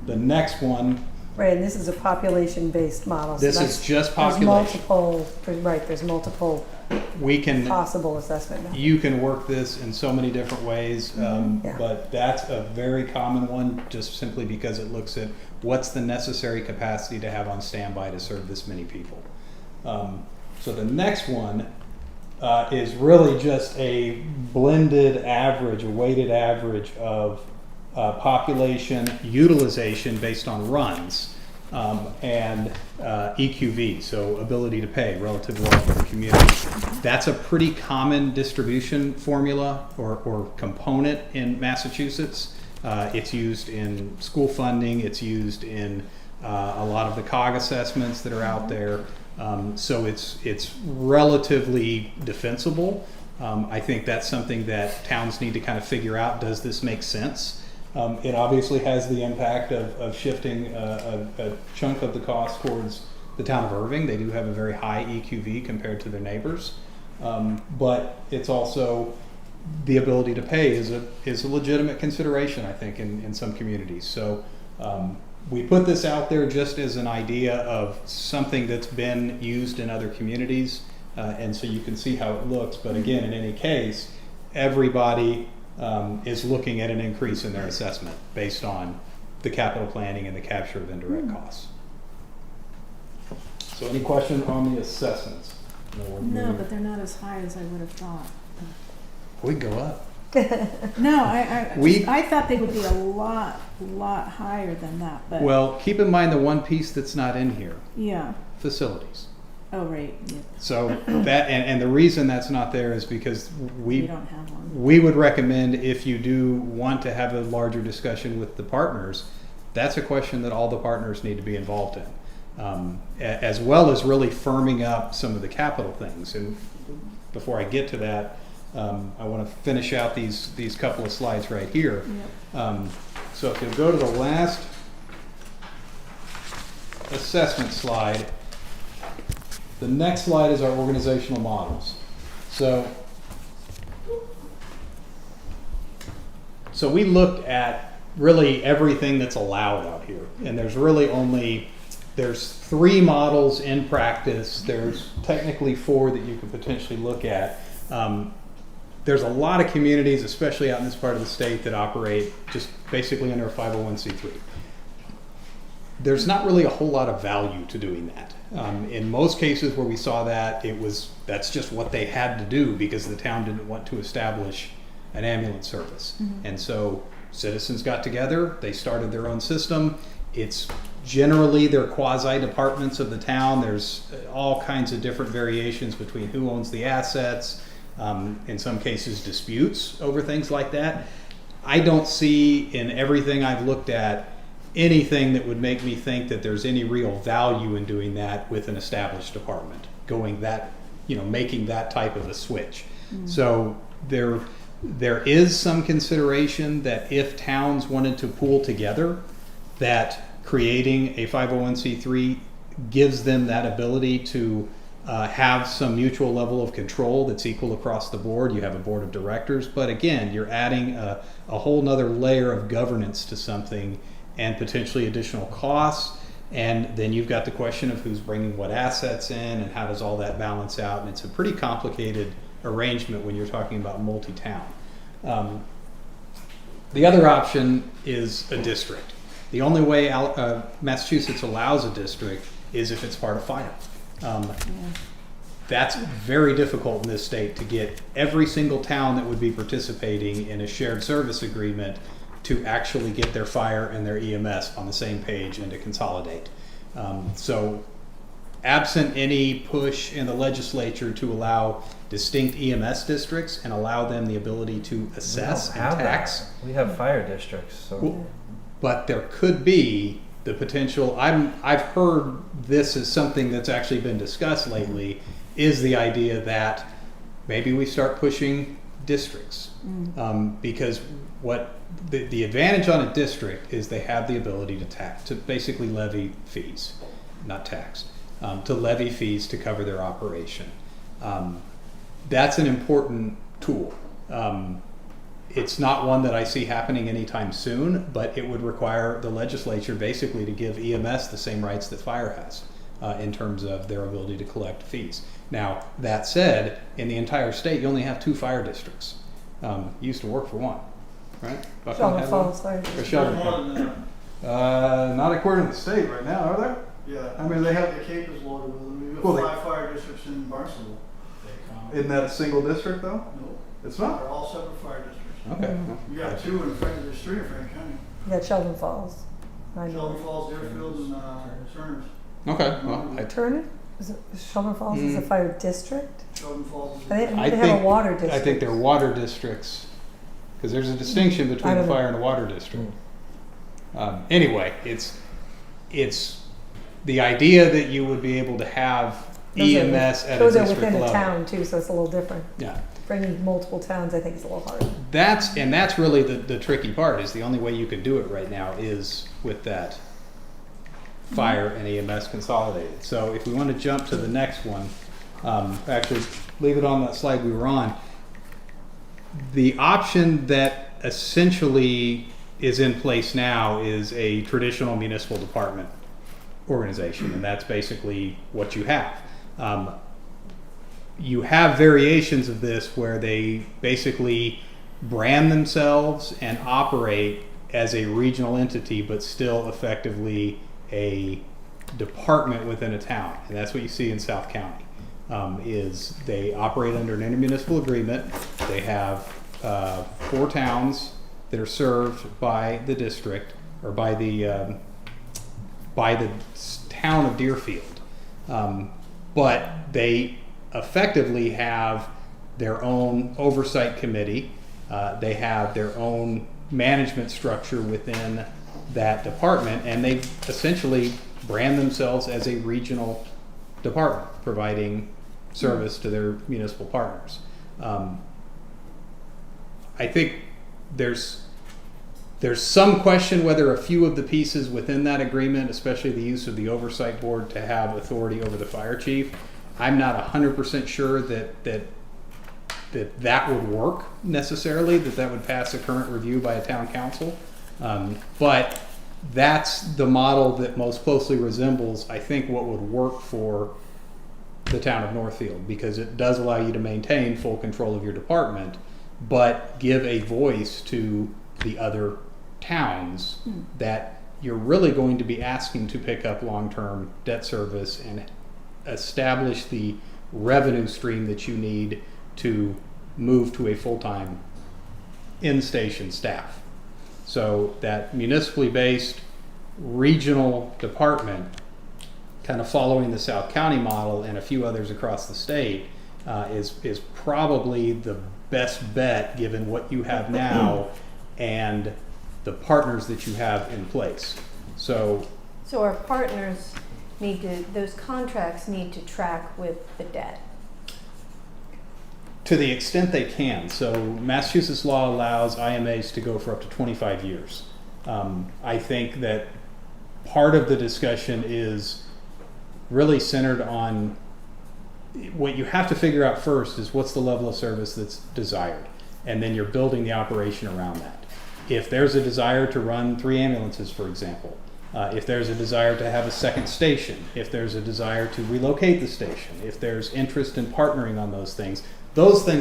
The next one, Right, and this is a population-based model. So this is just population. There's multiple possible assessment. You can work this in so many different ways, but that's a very common one, just simply because it looks at what's the necessary capacity to have on standby to serve this many people. So the next one is really just a blended average, a weighted average of population utilization based on runs, and EQV, so ability to pay relative to the community. That's a pretty common distribution formula or component in Massachusetts. It's used in school funding, it's used in a lot of the COG assessments that are out there. So it's relatively defensible. I think that's something that towns need to kind of figure out. Does this make sense? It obviously has the impact of shifting a chunk of the cost towards the town of Irving. They do have a very high EQV compared to their neighbors. But it's also the ability to pay is a legitimate consideration, I think, in some communities. So we put this out there just as an idea of something that's been used in other communities, and so you can see how it looks. But again, in any case, everybody is looking at an increase in their assessment based on the capital planning and the capture of indirect costs. So any question on the assessments? No, but they're not as high as I would have thought. We go up. No, I thought they would be a lot higher than that. But Well, keep in mind the one piece that's not in here. Yeah. Facilities. Oh, right. Yeah. So that, and the reason that's not there is because We don't have one. we would recommend, if you do want to have a larger discussion with the partners, that's a question that all the partners need to be involved in, as well as really firming up some of the capital things. And before I get to that, I want to finish out these couple of slides right here. Yep. So if you go to the last assessment slide, the next slide is our organizational models. So we looked at really everything that's allowed out here, and there's really there's 3 models in practice. There's technically 4 that you could potentially look at. There's a lot of communities, especially out in this part of the state, that operate just basically under a 501c3. There's not really a whole lot of value to doing that. In most cases where we saw that, that's just what they had to do because the town didn't want to establish an ambulance service. Mm-hmm. And so citizens got together, they started their own system. It's generally they're quasi departments of the town. There's all kinds of different variations between who owns the assets, in some cases disputes over things like that. I don't see in everything I've looked at anything that would make me think that there's any real value in doing that with an established department, making that type of a switch. Mm-hmm. So there is some consideration that if towns wanted to pool together, that creating a 501c3 gives them that ability to have some mutual level of control that's equal across the board. You have a board of directors, but again, you're adding a whole nother layer of governance to something and potentially additional costs. And then you've got the question of who's bringing what assets in and how does all that balance out. And it's a pretty complicated arrangement when you're talking about multi-town. The other option is a district. The only way Massachusetts allows a district is if it's part of fire. That's very difficult in this state to get every single town that would be participating in a shared service agreement to actually get their fire and their EMS on the same page and to consolidate. So absent any push in the legislature to allow distinct EMS districts and allow them the ability to assess and tax. We have fire districts, so. Well, but there could be the potential, I've heard this as something that's actually been discussed lately, is the idea that maybe we start pushing districts. Because what the advantage on a district is they have the ability to tax, to basically levy fees, not tax, to levy fees to cover their operation. That's an important tool. It's not one that I see happening anytime soon, but it would require the legislature basically to give EMS the same rights that fire has in terms of their ability to collect fees. Now, that said, in the entire state, you only have 2 fire districts. You used to work for one, right? Sheldon Falls Fire Or Sheldon. Not according to the state right now, are there? Yeah. I mean, they have. The Cape is loaded with them. We've Well, got 5 fire districts in Barnstable. Isn't that a single district though? No. It's not? They're all separate fire districts. Okay. You got 2 in Franklin, there's 3 in Franklin County. You got Sheldon Falls. I know. Sheldon Falls, Deerfield, and Turner's. Okay. Well, Turner? Is it Sheldon Falls is a fire district? Sheldon Falls is. They have a water district. I think they're water districts, because there's a distinction between a fire and a water district. Anyway, it's the idea that you would be able to have EMS at a those district are within level. a town too, so it's a little different. Yeah. Bringing multiple towns, I think, is a little hard. That's really the tricky part. Is the only way you can do it right now is with that fire and EMS consolidated. So if we want to jump to the next one, actually leave it on that slide we were on. The option that essentially is in place now is a traditional municipal department organization, and that's basically what you have. You have variations of this where they basically brand themselves and operate as a regional entity, but still effectively a department within a town, and that's what you see in South County. Is they operate under an intermunicipal agreement. They have 4 towns that are served by the district or by the town of Deerfield, but they effectively have their own oversight committee. They have their own management structure within that department, and they essentially brand themselves as a regional department providing service to their municipal partners. I think there's some question whether a few of the pieces within that agreement, especially the use of the oversight board to have authority over the fire chief, I'm not 100% sure that would work necessarily, that would pass a current review by a town council. But that's the model that most closely resembles, I think, what would work for the town of Northfield, because it does allow you to maintain full control of your department, but give a voice to the other towns that you're really going to be asking to pick up long-term debt service and establish the revenue stream that you need to move to a full-time in-station staff. So that municipally based regional department, kind of following the South County model and a few others across the state, is probably the best bet given what you have now and the partners that you have in place. So our partners those contracts need to track with the debt. to the extent they can. So Massachusetts law allows IMAs to go for up to 25 years. I think that part of the discussion is really centered on what you have to figure out first is what's the level of service that's desired, and then you're building the operation around that. If there's a desire to run 3 ambulances, for example, if there's a desire to have a second station, if there's a desire to relocate the station, if there's interest in partnering on those things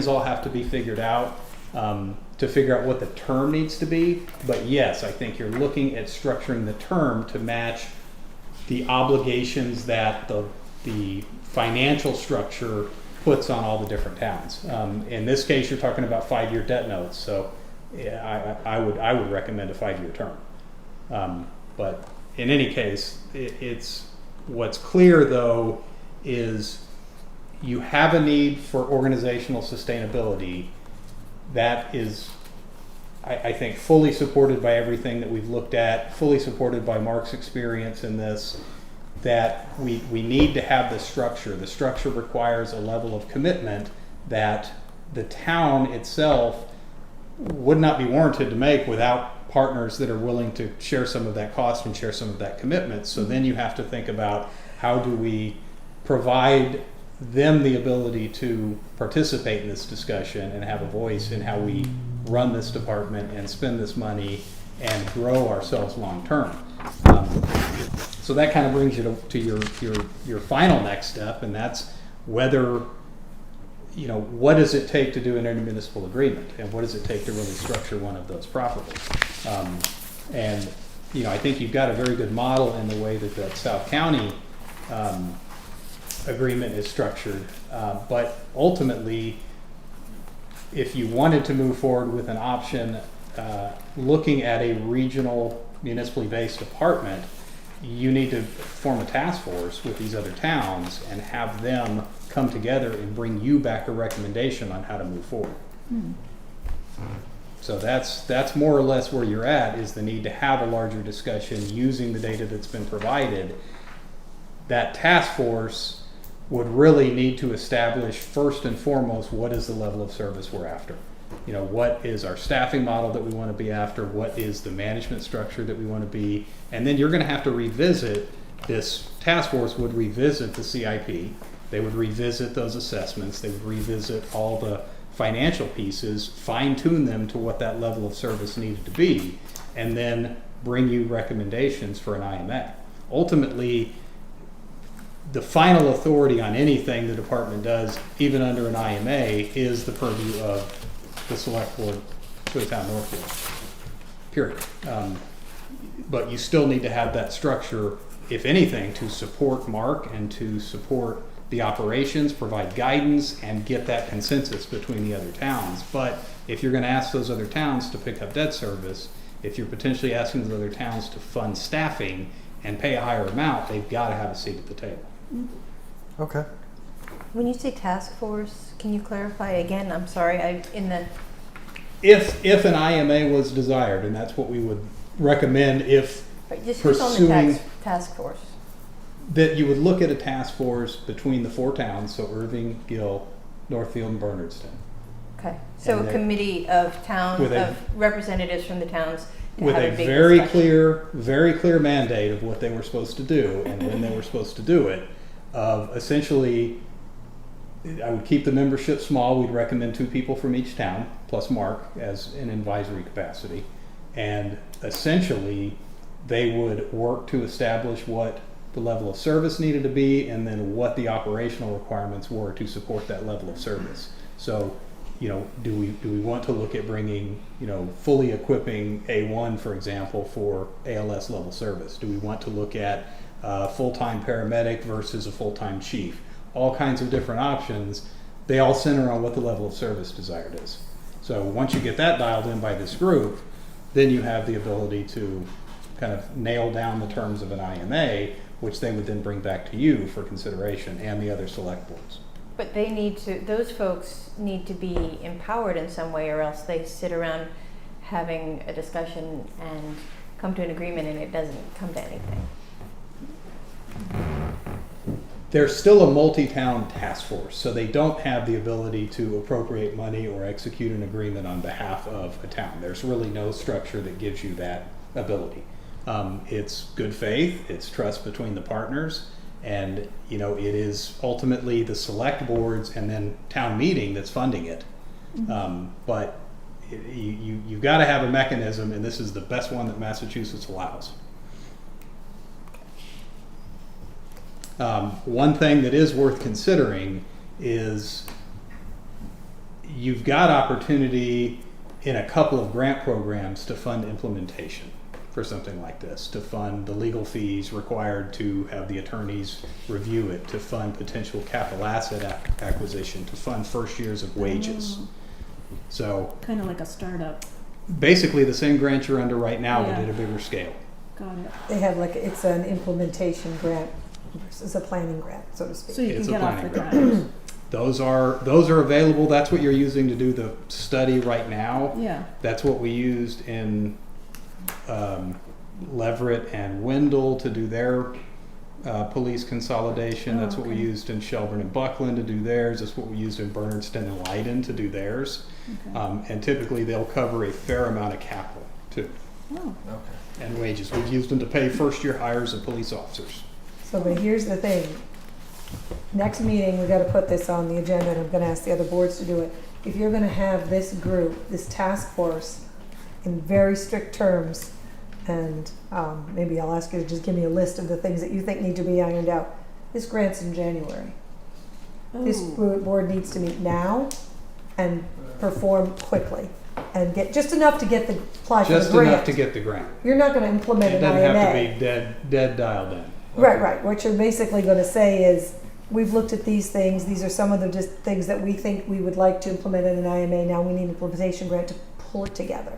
all have to be figured out to figure out what the term needs to be. But yes, I think you're looking at structuring the term to match the obligations that the financial structure puts on all the different towns. In this case, you're talking about 5-year debt notes, so yeah, I would recommend a 5-year term. But in any case, it's what's clear though is you have a need for organizational sustainability that is, I think, fully supported by everything that we've looked at, fully supported by Mark's experience in this, that we need to have the structure. The structure requires a level of commitment that the town itself would not be warranted to make without partners that are willing to share some of that cost and share some of that commitment. So then you have to think about how do we provide them the ability to participate in this discussion and have a voice in how we run this department and spend this money and grow ourselves long term. So that kind of brings you to your final next step, and that's whether, what does it take to do an intermunicipal agreement, and what does it take to really structure one of those properly. And I think you've got a very good model in the way that South County agreement is structured, but ultimately, if you wanted to move forward with an option looking at a regional municipally based department, you need to form a task force with these other towns and have them come together and bring you back a recommendation on how to move forward. So that's more or less where you're at, is the need to have a larger discussion using the data that's been provided. That task force would really need to establish first and foremost what is the level of service we're after. What is our staffing model that we want to be after? What is the management structure that we want to be? And then you're going to have to revisit, this task force would revisit the CIP. They would revisit those assessments. They would revisit all the financial pieces, fine tune them to what that level of service needed to be, and then bring you recommendations for an IMA. Ultimately, the final authority on anything the department does, even under an IMA, is the purview of the select board for the town of Northfield, period. But you still need to have that structure, if anything, to support Mark and to support the operations, provide guidance, and get that consensus between the other towns. But if you're going to ask those other towns to pick up debt service, if you're potentially asking those other towns to fund staffing and pay a higher amount, they've got to have a seat at the table. Okay. When you say task force, can you clarify again? I'm sorry, If an IMA was desired, and that's what we would recommend if just pursuing on the task force. That you would look at a task force between the 4 towns, so Irving, Gill, Northfield, and Bernardston. Okay, so And a committee of representatives from the towns to with have a big very discussion. clear mandate of what they were supposed to do and when they were supposed to do it. Of essentially, I would keep the membership small. We'd recommend 2 people from each town, plus Mark as an advisory capacity. And essentially, they would work to establish what the level of service needed to be and then what the operational requirements were to support that level of service. So, do we want to look at bringing, fully equipping A1, for example, for ALS level service? Do we want to look at full-time paramedic versus a full-time chief? All kinds of different options. They all center on what the level of service desired is. So once you get that dialed in by this group, then you have the ability to kind of nail down the terms of an IMA, which they would then bring back to you for consideration and the other select boards. But those folks need to be empowered in some way, or else they sit around having a discussion and come to an agreement and it doesn't come to anything. There's still a multi-town task force, so they don't have the ability to appropriate money or execute an agreement on behalf of a town. There's really no structure that gives you that ability. It's good faith, it's trust between the partners, and it is ultimately the select boards and then town meeting that's funding it. But you've got to have a mechanism, and this is the best one that Massachusetts allows. One thing that is worth considering is you've got opportunity in a couple of grant programs to fund implementation for something like this, to fund the legal fees required to have the attorneys review it, to fund potential capital asset acquisition, to fund first years of wages. So Kind of like a startup. basically the same grant you're under right now, Yeah. but at a bigger scale. Got it. They have it's an implementation grant versus a planning grant, so to speak. So you It's can a get off the planning ground. Those are available. That's what you're using to do the study right now. Yeah. That's what we used in Leverett and Wendell to do their police consolidation. Oh, That's what we okay. used in Shelburne and Buckland to do theirs. That's what we used in Bernardston and Leiden to do theirs. Okay. And typically they'll cover a fair amount of capital too, Oh. and wages. We've used them to pay first year hires of police officers. So, but here's the thing. Next meeting, we gotta put this on the agenda, and I'm gonna ask the other boards to do it. If you're gonna have this group, this task force, in very strict terms, and maybe I'll ask you to just give me a list of the things that you think need to be ironed out. This grant's in January. This board needs to meet now and perform quickly, and get just enough to get the apply for the Just grant. enough to get the grant. You're not gonna implement It an doesn't IMA. have to be dead dialed in. Right. What you're basically going to say is, we've looked at these things. These are some of the just things that we think we would like to implement in an IMA. Now we need an implementation grant to pull it together,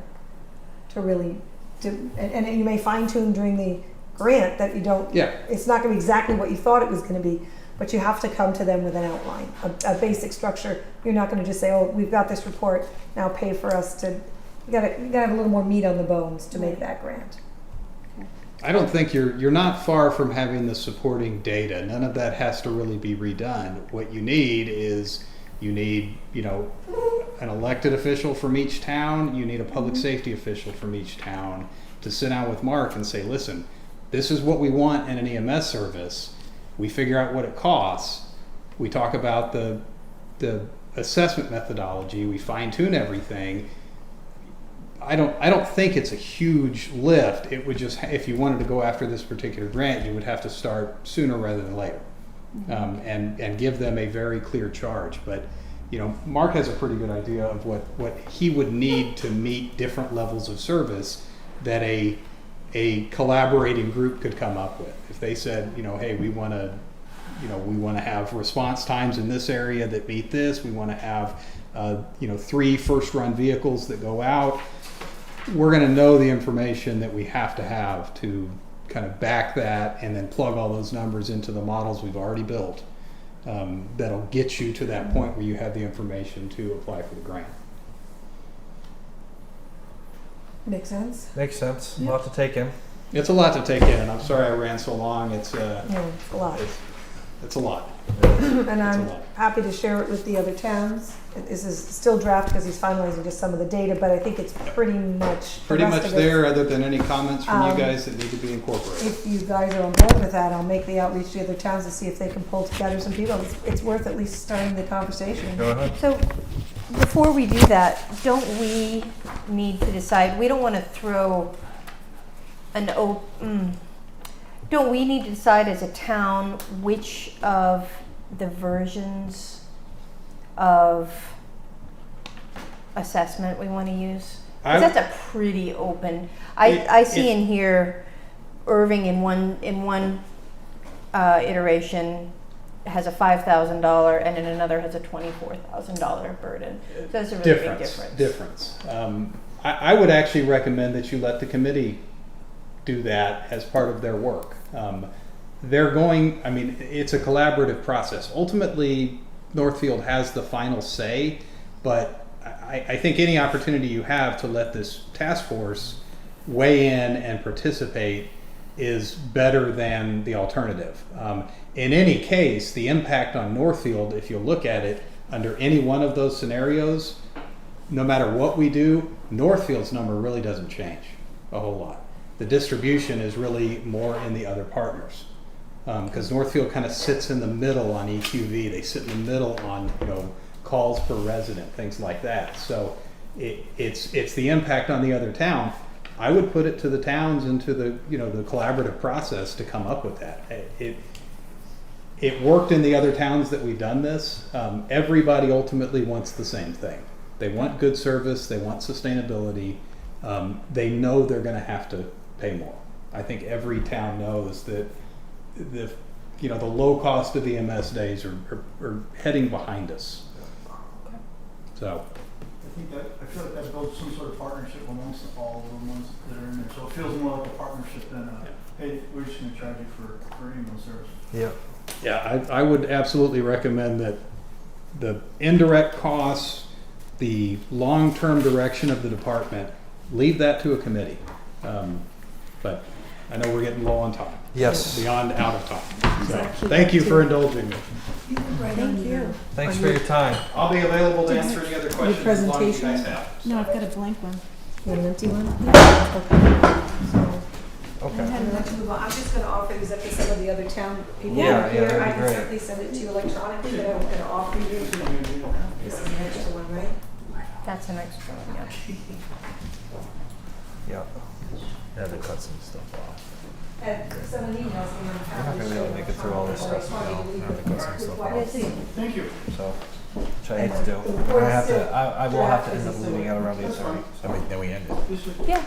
to really do. And you may fine tune during the grant that you don't. Yeah. It's not going to be exactly what you thought it was going to be, but you have to come to them with an outline, a basic structure. You're not going to just say, "Oh, we've got this report. Now pay for us to." You got to have a little more meat on the bones to make that grant. I don't think you're not far from having the supporting data. None of that has to really be redone. What you need is an elected official from each town. You need a public safety official from each town to sit down with Mark and say, listen, this is what we want in an EMS service. We figure out what it costs. We talk about the assessment methodology. We fine tune everything. I don't think it's a huge lift. It would just, if you wanted to go after this particular grant, you would have to start sooner rather than later, and give them a very clear charge. But Mark has a pretty good idea of what he would need to meet different levels of service that a collaborating group could come up with. If they said, hey, we want to have response times in this area that meet this. We want to have 3 first-run vehicles that go out. We're going to know the information that we have to kind of back that, and then plug all those numbers into the models we've already built. That'll get you to that point where you have the information to apply for the grant. Make sense? Makes sense. A lot to take in. It's a lot to take in, and I'm sorry I ran so long. It's Yeah, it's a lot. It's a lot. And I'm happy to share it with the other towns. This is still draft because he's finalizing just some of the data, but I think it's pretty much there, other than any comments from you guys that need to be incorporated. If you guys are on board with that, I'll make the outreach to the other towns to see if they can pull together some people. It's worth at least starting the conversation. Go ahead. So before we do that, don't we need to decide, we don't want to throw don't we need to decide as a town which of the versions of assessment we want to use? 'Cause that's a pretty open, I see in here Irving in one iteration has a $5,000 and in another has a $24,000 burden. So that's a really big difference. I would actually recommend that you let the committee do that as part of their work. It's a collaborative process. Ultimately, Northfield has the final say, but I think any opportunity you have to let this task force weigh in and participate is better than the alternative. In any case, the impact on Northfield, if you look at it under any one of those scenarios, no matter what we do, Northfield's number really doesn't change a whole lot. The distribution is really more in the other partners. Because Northfield kind of sits in the middle on EQV. They sit in the middle on, you know, calls per resident, things like that. So it's the impact on the other town. I would put it to the towns and to the, you know, the collaborative process to come up with that. It worked in the other towns that we've done this. Everybody ultimately wants the same thing. They want good service. They want sustainability. They know they're going to have to pay more. I think every town knows that the low cost of EMS days are heading behind us. So I feel like that builds some sort of partnership amongst all of the ones that are in there. So it feels more like a partnership than hey, we're just going to charge you for ambulance service. Yeah. yeah, I would absolutely recommend that the indirect costs, the long-term direction of the department, leave that to a committee. But I know we're getting low on time. Yes. Beyond out of time. So thank you for indulging me. Thank you. Thanks for your time. I'll be available to answer any other questions as long as you guys have. No, I've got a blank one. You want an empty one? Okay. I'm just going to offer these up to some of the other town people Yeah, here. that'd be I can great. certainly send it to you electronically, but I'm going to offer you. This is an extra one, right? That's an extra one, yeah. Yeah. Yeah, they cut some stuff off. And some of the emails I'm going to We're not gonna be able to make it through all this stuff. Thank you. So, which I hate to do. I will have to end up leaving at around 8:30. So Then we end it. Yeah.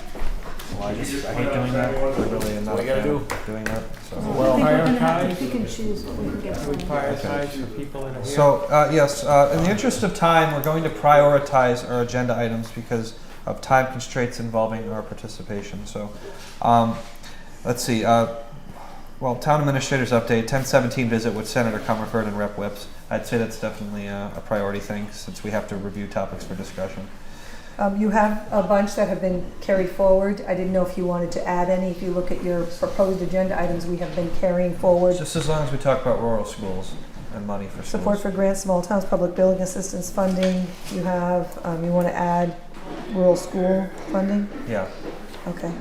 well, I hate doing that. I really am not What do you gotta a fan do? of doing that. So. Well, If we can choose what we can get. We prioritize for people that are here. So, yes, in the interest of time, we're going to prioritize our agenda items because of time constraints involving our participation. So, let's see. Well, Town Administrator's Update, 1017 visit with Senator Comerford and Rep. Whips. I'd say that's definitely a priority thing since we have to review topics for discussion. You have a bunch that have been carried forward. I didn't know if you wanted to add any. If you look at your proposed agenda items, we have been carrying forward. Just as long as we talk about rural schools and money for schools. Support for grants, small towns, public building assistance funding. You have, you want to add rural school funding? Yeah. Okay.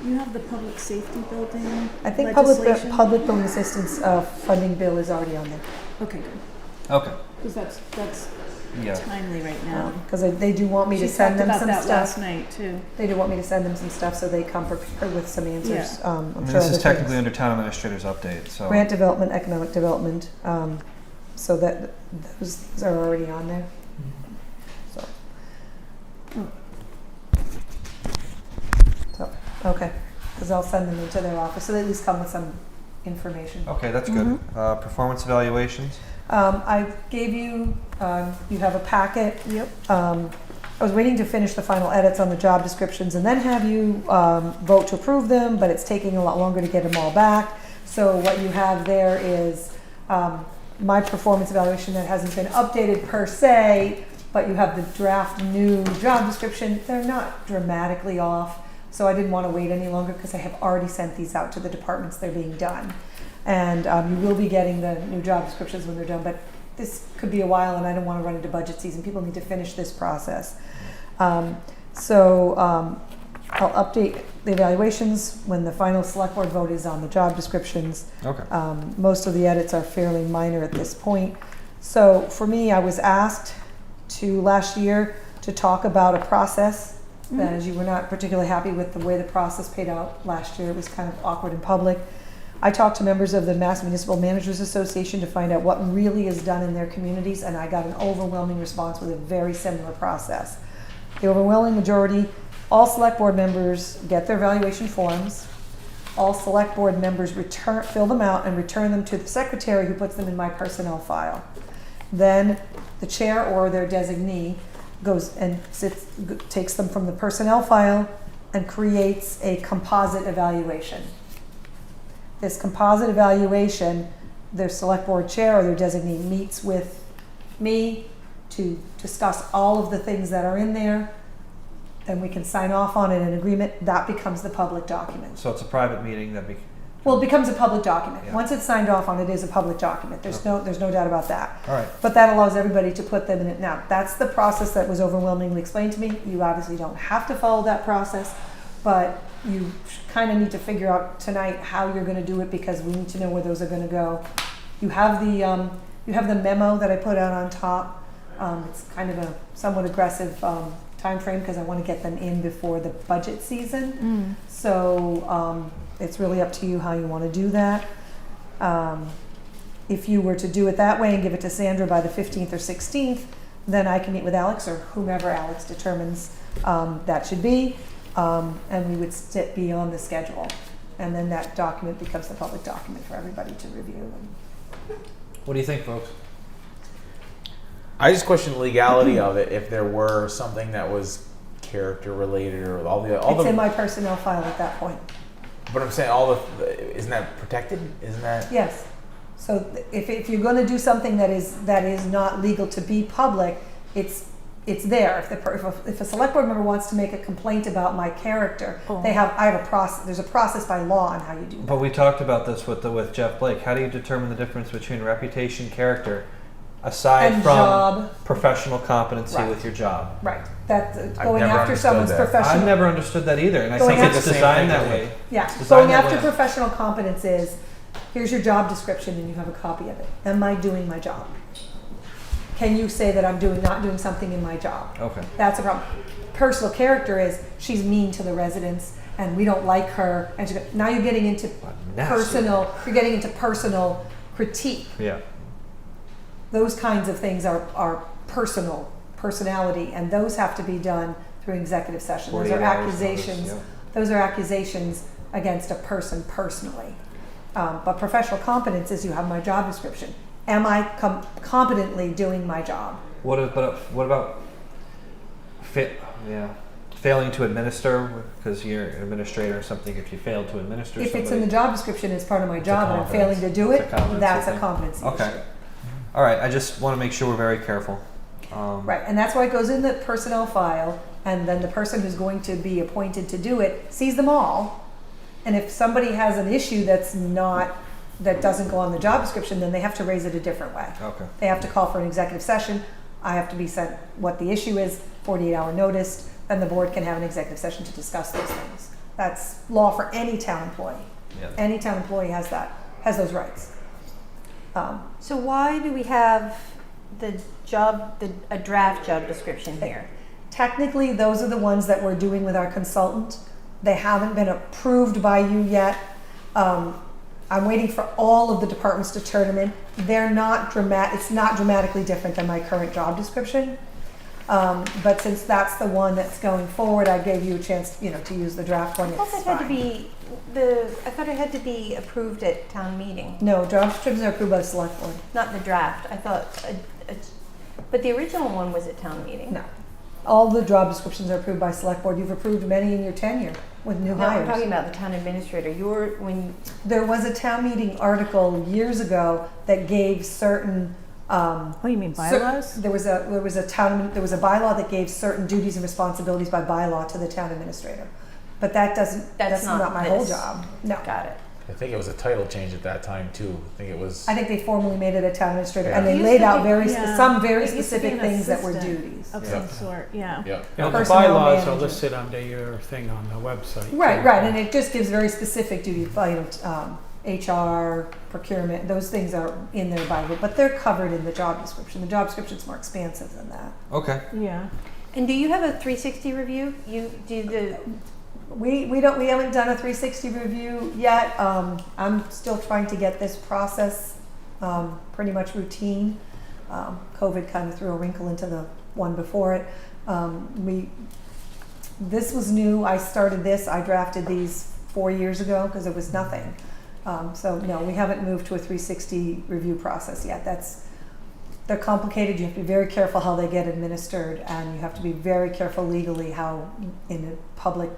You have the public safety building I think legislation? public building assistance funding bill is already on there. Okay, good. Okay. Because that's Yeah. timely right now. Because they do want me to She send talked them about some that stuff. last night too. They do want me to send them some stuff so they come prepared with some answers. Yeah. I'm I mean, sure this other is technically things. under Town Administrator's Update. So. Grant development, economic development, so that those are already on there. So, okay, because I'll send them into their office, so they at least come with some information. Okay, that's good. Performance evaluations. I gave you, you have a packet. Yep. I was waiting to finish the final edits on the job descriptions and then have you vote to approve them, but it's taking a lot longer to get them all back. So what you have there is my performance evaluation that hasn't been updated per se, but you have the draft new job description. They're not dramatically off, so I didn't want to wait any longer because I have already sent these out to the departments. They're being done. And you will be getting the new job descriptions when they're done, but this could be a while and I don't want to run into budget season. People need to finish this process. So I'll update the evaluations when the final select board vote is on the job descriptions. Okay. Most of the edits are fairly minor at this point. So for me, I was asked to last year to talk about a process that, as you were not particularly happy with the way the process paid out last year. It was kind of awkward in public. I talked to members of the Mass Municipal Managers Association to find out what really is done in their communities, and I got an overwhelming response with a very similar process. The overwhelming majority, all select board members get their evaluation forms. All select board members fill them out and return them to the secretary, who puts them in my personnel file. Then the chair or their designee goes and takes them from the personnel file and creates a composite evaluation. This composite evaluation, their select board chair or their designee meets with me to discuss all of the things that are in there. Then we can sign off on it in agreement. That becomes the public document. So it's a private meeting that Well, it becomes a public document. Yeah. Once it's signed off on, it is a public document. There's no doubt about that. All right. But that allows everybody to put them in it. Now, that's the process that was overwhelmingly explained to me. You obviously don't have to follow that process, but you kind of need to figure out tonight how you're going to do it because we need to know where those are going to go. You have the memo that I put out on top. It's kind of a somewhat aggressive time frame because I want to get them in before the budget season. So it's really up to you how you want to do that. If you were to do it that way and give it to Sandra by the 15th or 16th, then I can meet with Alex or whomever Alex determines that should be, and we would be on the schedule. And then that document becomes the public document for everybody to review. What do you think, folks? I just question the legality of it if there were something that was character related or all It's the. in my personnel file at that point. But I'm saying isn't that protected? Isn't that? Yes. So if you're going to do something that is not legal to be public, it's there. If a select board member wants to make a complaint about my character, I have a process. There's a process by law on how you do that. But we talked about this with Jeff Blake. How do you determine the difference between reputation, character, aside And from job. Professional competency Right. with your job? Right. That's I've going never after someone's understood that. professional. I've never understood that either, and I Going think it's after- designed that way. Yeah, It's designed going that after way. professional competence is, here's your job description and you have a copy of it. Am I doing my job? Can you say that I'm not doing something in my job? Okay. That's a problem. Personal character is, she's mean to the residents and we don't like her. And now you're getting into personal critique. Yeah. Those kinds of things are personality, and those have to be done through executive session. Those 48 are hours accusations. notice, yeah. Those are accusations against a person personally. But professional competence is you have my job description. Am I competently doing my job? What about failing to administer because you're an administrator or something? If you fail to administer, If somebody, it's in the job description as part of my It's a job and I'm failing competence. to do It's it, a competency that's thing. a competency Okay. issue. All right. I just want to make sure we're very careful. Right, and that's why it goes in the personnel file, and then the person who's going to be appointed to do it sees them all. And if somebody has an issue that doesn't go on the job description, then they have to raise it a different way. Okay. They have to call for an executive session. I have to be sent what the issue is, 48-hour notice, then the board can have an executive session to discuss those things. That's law for any town employee. Yeah. Any town employee has those rights. So why do we have a draft job description here? Technically, those are the ones that we're doing with our consultant. They haven't been approved by you yet. I'm waiting for all of the departments to turn them in. They're not it's not dramatically different than my current job description. But since that's the one that's going forward, I gave you a chance, to use the draft one. I thought it had to be approved at town meeting. No, job descriptions are approved by the select board. Not the draft. I thought, but the original one was at town meeting. No. All the job descriptions are approved by select board. You've approved many in your tenure with new No, I'm hires. talking about the town administrator. There was a town meeting article years ago that gave certain. You mean bylaws? There was a bylaw that gave certain duties and responsibilities by bylaw to the town administrator, but that's not my whole job. No. Got it. I think it was a title change at that time too. I think they formally made it a town administrator, Yeah. and they It used laid to out be- some very it used to be specific an things that were assistant duties. of Yeah. some sort. Yeah. Yeah. The Personnel bylaws are management. listed under your thing on the website. Right, too. right, and it just gives very specific duties, HR, procurement, those things are in there by law, but they're covered in the job description. The job description's more expansive than that. Okay. Yeah. And do you have a 360 review? You do the. We haven't done a 360 review yet. I'm still trying to get this process pretty much routine. COVID kind of threw a wrinkle into the one before it. This was new. I started this. I drafted these 4 years ago because it was nothing. So no, we haven't moved to a 360 review process yet. They're complicated. You have to be very careful how they get administered, and you have to be very careful legally how, in a public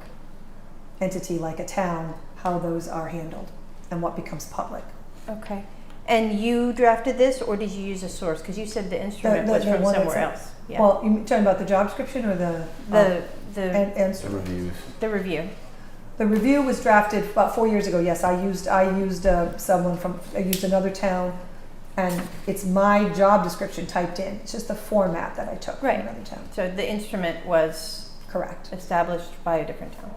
entity like a town, how those are handled and what becomes public. Okay. And you drafted this, or did you use a source? Because you said the instrument was from one somewhere that's- else. Yeah. Well, you talking about the job description or the instrument? Reviews. The review. The review was drafted about 4 years ago. Yes, I used another town, and it's my job description typed in. It's just the format that I took Right. from another town. So the instrument was Correct. established by a different town.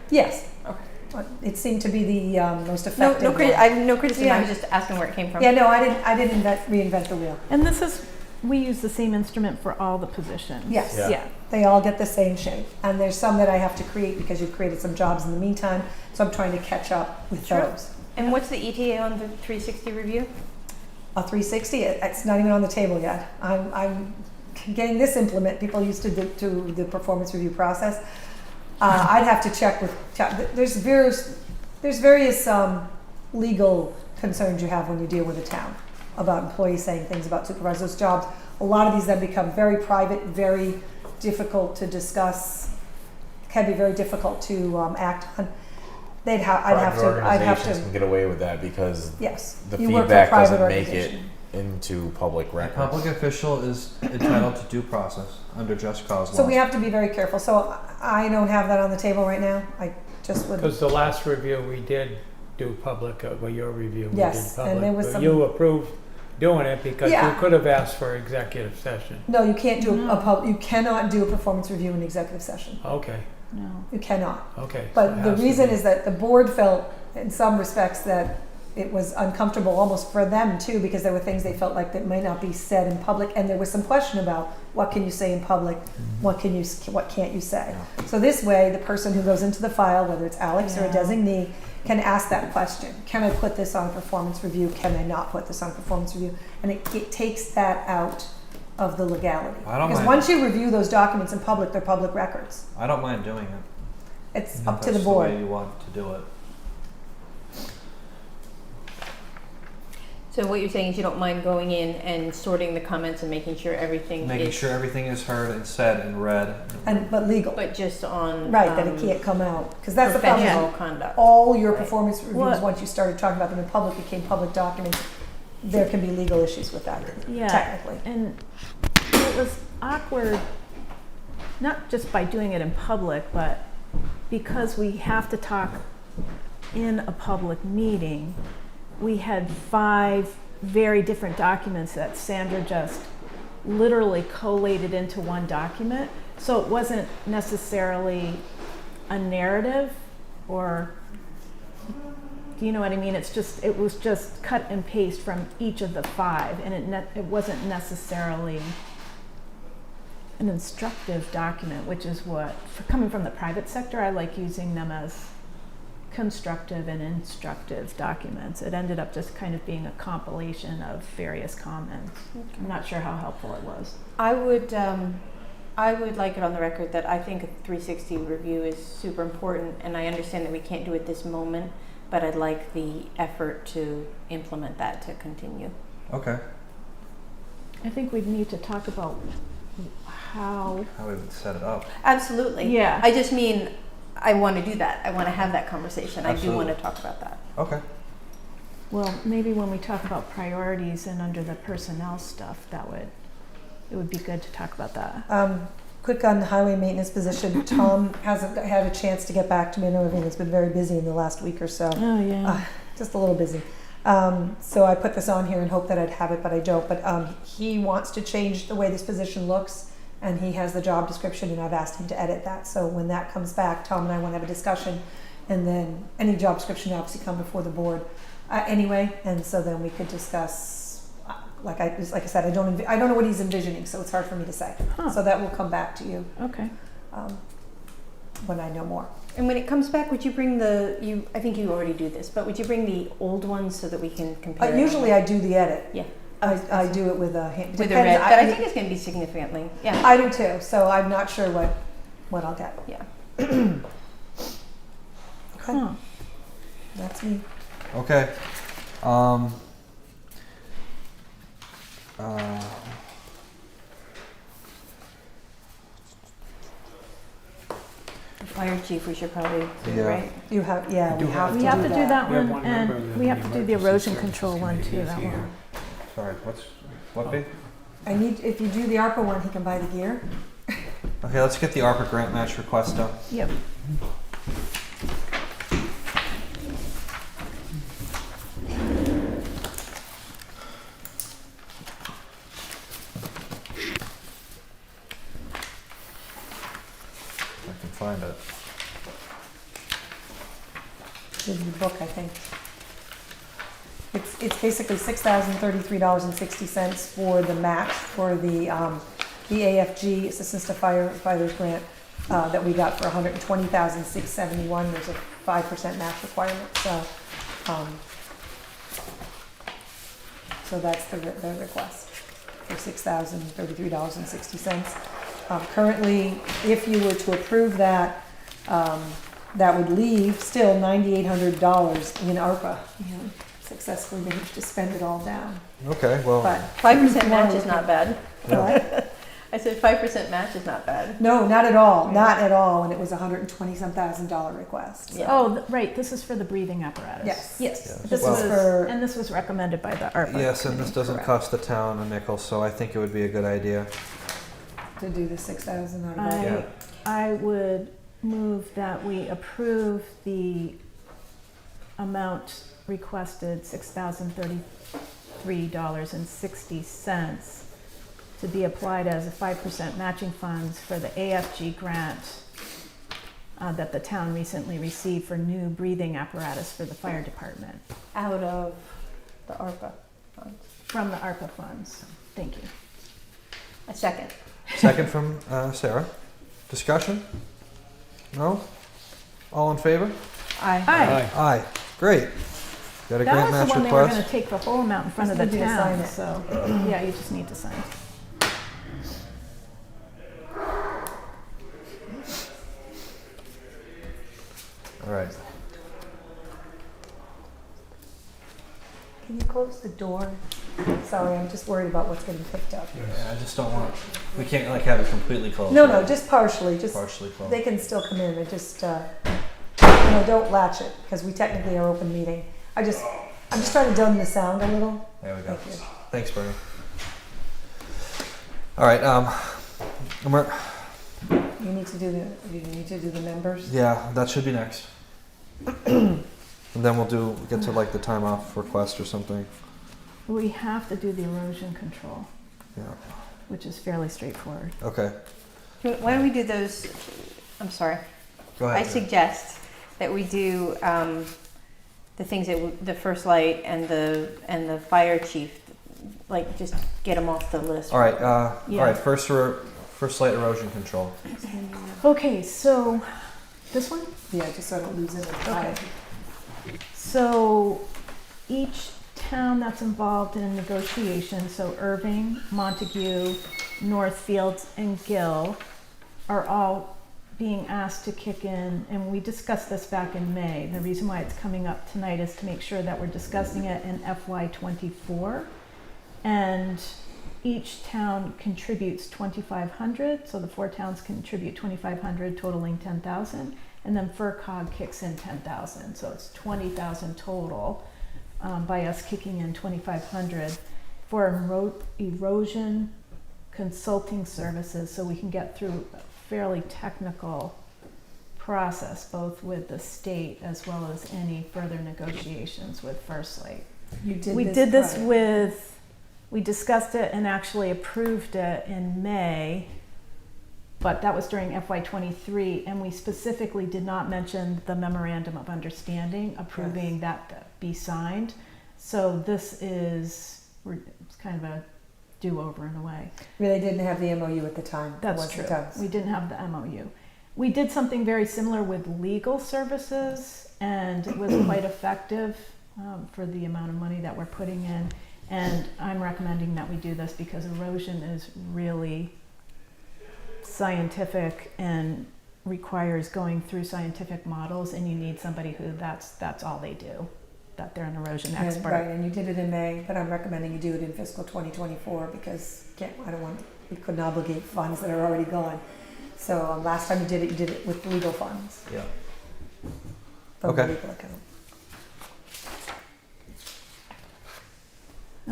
Yes. Okay. It seemed to be the most No, effective. no, one. I have no criticism. I was Yeah. just asking where it came from. Yeah, no, I didn't reinvent the wheel. And this is, we use the same instrument for all the positions. Yes. Yeah. They all get the same shape. And there's some that I have to create because you've created some jobs in the meantime. So I'm trying to catch up with Sure. those. And what's the ETA on the 360 review? A 360, it's not even on the table yet. I'm getting this implement. People used to do the performance review process. I'd have to check with, there's various legal concerns you have when you deal with a town about employees saying things about supervisors. Those jobs, a lot of these then become very private, very difficult to discuss, can be very difficult to act on. I'd have Organizations to. can get away with that because Yes, the you work for a feedback private doesn't make it organization. into public A record. public official is entitled to due process under just cause laws. So we have to be very careful. So I don't have that on the table right now. I just would. Because the last review we did do public, well, your review we Yes, did and public. there was but some- you approved doing it because Yeah. you could have asked for executive session. No, you can't do you cannot do a performance review in executive session. Okay, No. You cannot. okay. so But it the has to reason be- is that the board felt, in some respects, that it was uncomfortable almost for them too, because there were things they felt like that might not be said in public, and there was some question about what can you say in public, what can't you say. So this way, the person who goes into the file, whether it's Alex or a Yeah. designee, can ask that question. Can I put this on performance review? Can I not put this on performance review? And it takes that out of the legality. I don't Because mind. once you review those documents in public, they're public records. I don't mind doing it. It's If up to the that's board. way you want to do it. So what you're saying is you don't mind going in and sorting the comments and making sure everything Making is, sure everything is heard and said and read. But legal. but just on Right, that it can't come out, because that's the problem. professional conduct. All your Right. performance reviews, What- once you started talking about them in public, became public documents. There can be legal issues with that, Yeah. technically. And it was awkward, not just by doing it in public, but because we have to talk in a public meeting. We had 5 very different documents that Sandra just literally collated into one document. So it wasn't necessarily a narrative, or, do you know what I mean? It was just cut and paste from each of the 5, and it wasn't necessarily an instructive document, which is what, coming from the private sector, I like using them as constructive and instructive documents. It ended up just kind of being a compilation of various comments. I'm not sure how helpful it was. I would like it on the record that I think a 360 review is super important, and I understand that we can't do it this moment, but I'd like the effort to implement that to continue. Okay. I think we'd need to talk about how. How we would set it up. Absolutely. Yeah. I just mean, I want to do that. I want to have that conversation. I do Absolutely. want to talk about that. Okay. Well, maybe when we talk about priorities and under the personnel stuff, it would be good to talk about that. Quick on the highway maintenance position, Tom hasn't had a chance to get back to me. I know everything's been very busy in the last week or so. Oh, yeah. Just a little busy. So I put this on here and hope that I'd have it, but I don't. But he wants to change the way this position looks, and he has the job description, and I've asked him to edit that. So when that comes back, Tom and I want to have a discussion, and then any job description will obviously come before the board anyway, and so then we could discuss. Like I said, I don't know what he's envisioning, so it's hard for me to say. Huh. So that will come back to you Okay. when I know more. And when it comes back, would you bring I think you already do this, but would you bring the old ones so that we can compare? Usually I do the edit. Yeah. I do it with a hand. With a depends. red, but I think it's going to be significantly. Yeah. I do too. So I'm not sure what I'll get. Yeah. Okay. Huh. That's me. Okay. The fire chief, we should probably do, Yeah. right? You have, yeah, we have We to have do to do that. that We have one, one member and of we have to do the emergency erosion services control one committee too, is that here. one. Sorry, what big? I need, if you do the ARPA one, he can buy the gear. Okay, let's get the ARPA grant match request done. Yep. If I can find it. in your book, I think. It's basically $6,033.60 for the match for the AFG Assistance to Firefighters Grant that we got for $120,671. There's a 5% match requirement, so that's the request for $6,033.60. Currently, if you were to approve that, that would leave still $9,800 in ARPA. Successfully managed to spend it all down. Okay, well, But 5% match is not bad. yeah. I said 5% match is not bad. No, not at all. Not at all. And it was $120,000 request. Yeah. Oh, right, this is for the breathing apparatus. Yes. Yes. Yeah. This Well- was, for- and this was recommended by the ARPA. Yes, and this doesn't Correct. cost the town a nickel, so I think it would be a good idea. To do the 6,000 out of ARPA. Yeah. I would move that we approve the amount requested, $6,033.60, to be applied as a 5% matching funds for the AFG grant that the town recently received for new breathing apparatus for the fire department Out of the ARPA funds. from the ARPA funds. Thank you. A second. Second from Sarah. Discussion? No? All in favor? Aye. Aye. Great. Got a That grant was match the one they were request? gonna take the whole amount in front of the Just need you to sign town, it. so, yeah, you just need to sign. All right. Can you close the door? Sorry, I'm just worried about what's getting picked up. Yeah, I just don't want, we can't like have it completely closed. No, right? just partially. Just Partially closed. they can still come in. It just don't latch it because we technically are open meeting. I'm just trying to dumb the sound a little. There we go. Thank you. Thanks, Bernie. All right, You need to do the members. yeah, that should be next. And then we'll get to like the time off request or something. We have to do the erosion control, Yeah. which is fairly straightforward. Okay. Why don't we do those? I'm sorry. Go ahead. I suggest that we do the things that the first light and the fire chief, like just get them off the list. All right. Yeah. All right. First light erosion control. Okay, so this one? Yeah, just so I don't lose it. Okay. So each town that's involved in a negotiation, so Irving, Montague, Northfield, and Gill, are all being asked to kick in, and we discussed this back in May. The reason why it's coming up tonight is to make sure that we're discussing it in FY24, and each town contributes $2,500, so the 4 towns contribute $2,500, totaling $10,000, and then FERCog kicks in $10,000, so it's $20,000 total by us kicking in $2,500 for erosion consulting services, so we can get through a fairly technical process, both with the state as well as any further negotiations with First Light. We did this with. We discussed it and actually approved it in May, but that was during FY23, and we specifically did not mention the memorandum of understanding approving that be signed. So this is it's kind of a do-over in a way. Really didn't have the MOU at the time. That's true. We didn't have the MOU. We did something very similar with legal services, and it was quite effective for the amount of money that we're putting in. And I'm recommending that we do this because erosion is really scientific and requires going through scientific models, and you need somebody who that's all they do, that they're an erosion expert. Right, and you did it in May, but I'm recommending you do it in fiscal 2024 because we couldn't obligate funds that are already gone. So last time you did it with legal funds. Yeah. From the Okay. legal account.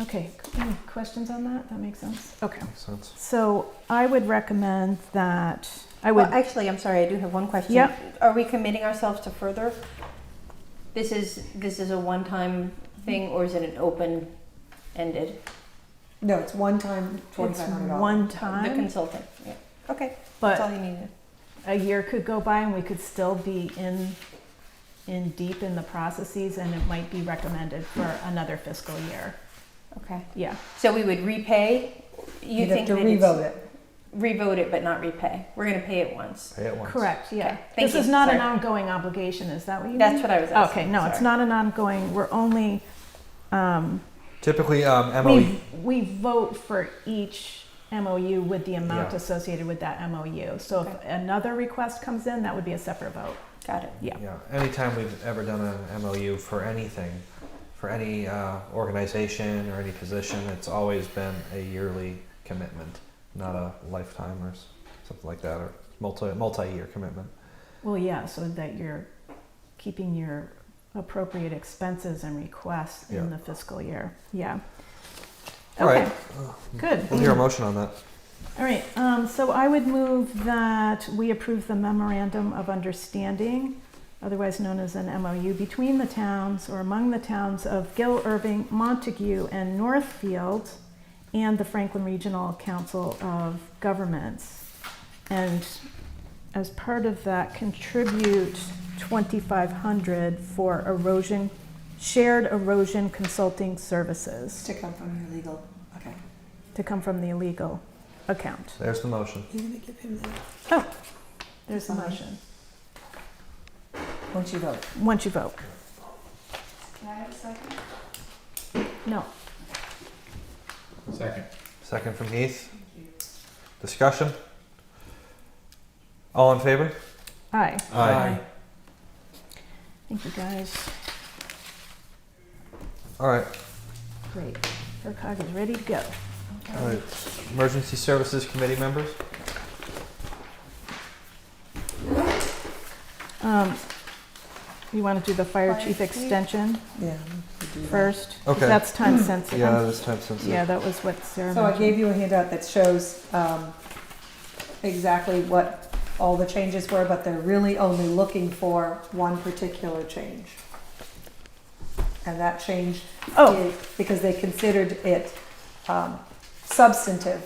Okay, any questions on that? That makes sense? Okay. Makes sense. So I would recommend that, Well, actually, I'm sorry, I do have one question. Yep. Are we committing ourselves to further? This is a one-time thing, or is it an open-ended? No, it's one time, it's $2,500. one The time, consultant, yeah. Okay, that's all but you needed. a year could go by and we could still be in in deep in the processes, and it might be recommended for another fiscal year. Okay. Yeah. So we would repay? You You'd think have to that it's- revote it. Revote it, but not repay. We're gonna pay it once. Pay it once. Correct, yeah. Okay, thank This you. is not an Sorry. ongoing obligation, is that what you mean? That's what I was asking. Okay, no, it's Sorry. not an ongoing, we're only, Typically, MOE. we vote for each MOU with the amount Yeah. associated with that MOU. So if another request comes in, that would be a separate vote. Got it. Yeah. Yeah. Anytime we've ever done an MOU for anything, for any organization or any position, it's always been a yearly commitment, not a lifetime or something like that, or multi-year commitment. Well, yeah, so that you're keeping your appropriate expenses and requests Yeah. in the fiscal year. Yeah. All Okay. right. Good. We'll hear a motion on that. All right, so I would move that we approve the memorandum of understanding, otherwise known as an MOU, between the towns or among the towns of Gill, Irving, Montague, and Northfield, and the Franklin Regional Council of Governments. And as part of that, contribute $2,500 for shared erosion consulting services. To come from your legal, okay. To come from the illegal account. There's the motion. You're gonna give him that Oh, there's the Fine. motion. once you vote. Once you vote. Can I have a second? No. Second. Second from Heath. Discussion? All in favor? Aye. Aye. Thank you, guys. All right. Great. FERCog is ready to go. All right. Emergency Services Committee members? You want to do the fire Fire chief chief? extension Yeah. we do that. first? 'Cause Okay. That's time sensitive. Yeah, this time sensitive. Yeah, that was what Sarah So I mentioned. gave you a handout that shows exactly what all the changes were, but they're really only looking for one particular change. And that change is because they considered it substantive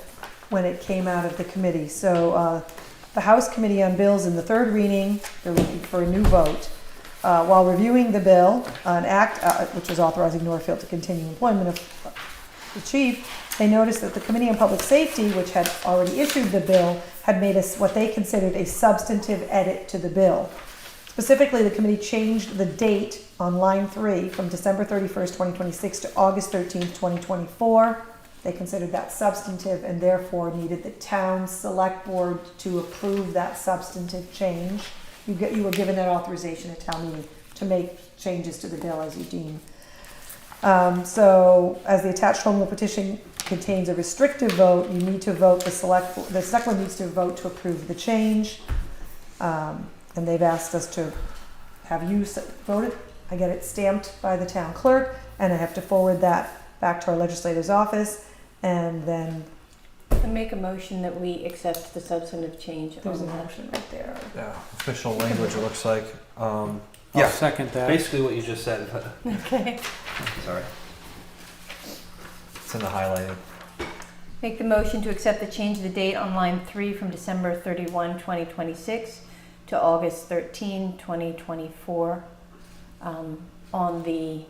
when it came out of the committee. So the House Committee on Bills in the third reading, they're looking for a new vote. While reviewing the bill, an act which was authorizing Northfield to continue employment of the chief, they noticed that the Committee on Public Safety, which had already issued the bill, had made what they considered a substantive edit to the bill. Specifically, the committee changed the date on line 3 from December 31st, 2026 to August 13th, 2024. They considered that substantive and therefore needed the town select board to approve that substantive change. You were given that authorization at town meeting to make changes to the bill as you deem. So, as the attached home rule petition contains a restrictive vote, you need to vote, the select board needs to vote to approve the change. And they've asked us to have you vote it. I get it stamped by the town clerk, and I have to forward that back to our legislator's office, and then I make a motion that we accept the substantive change. there's a on that. motion right there. Yeah. Official language, it looks like. I'll Yeah. second that. Basically what you just said. But Okay. sorry. It's in the highlighted. Make the motion to accept the change of the date on line 3 from December 31, 2026 to August 13, 2024. On the,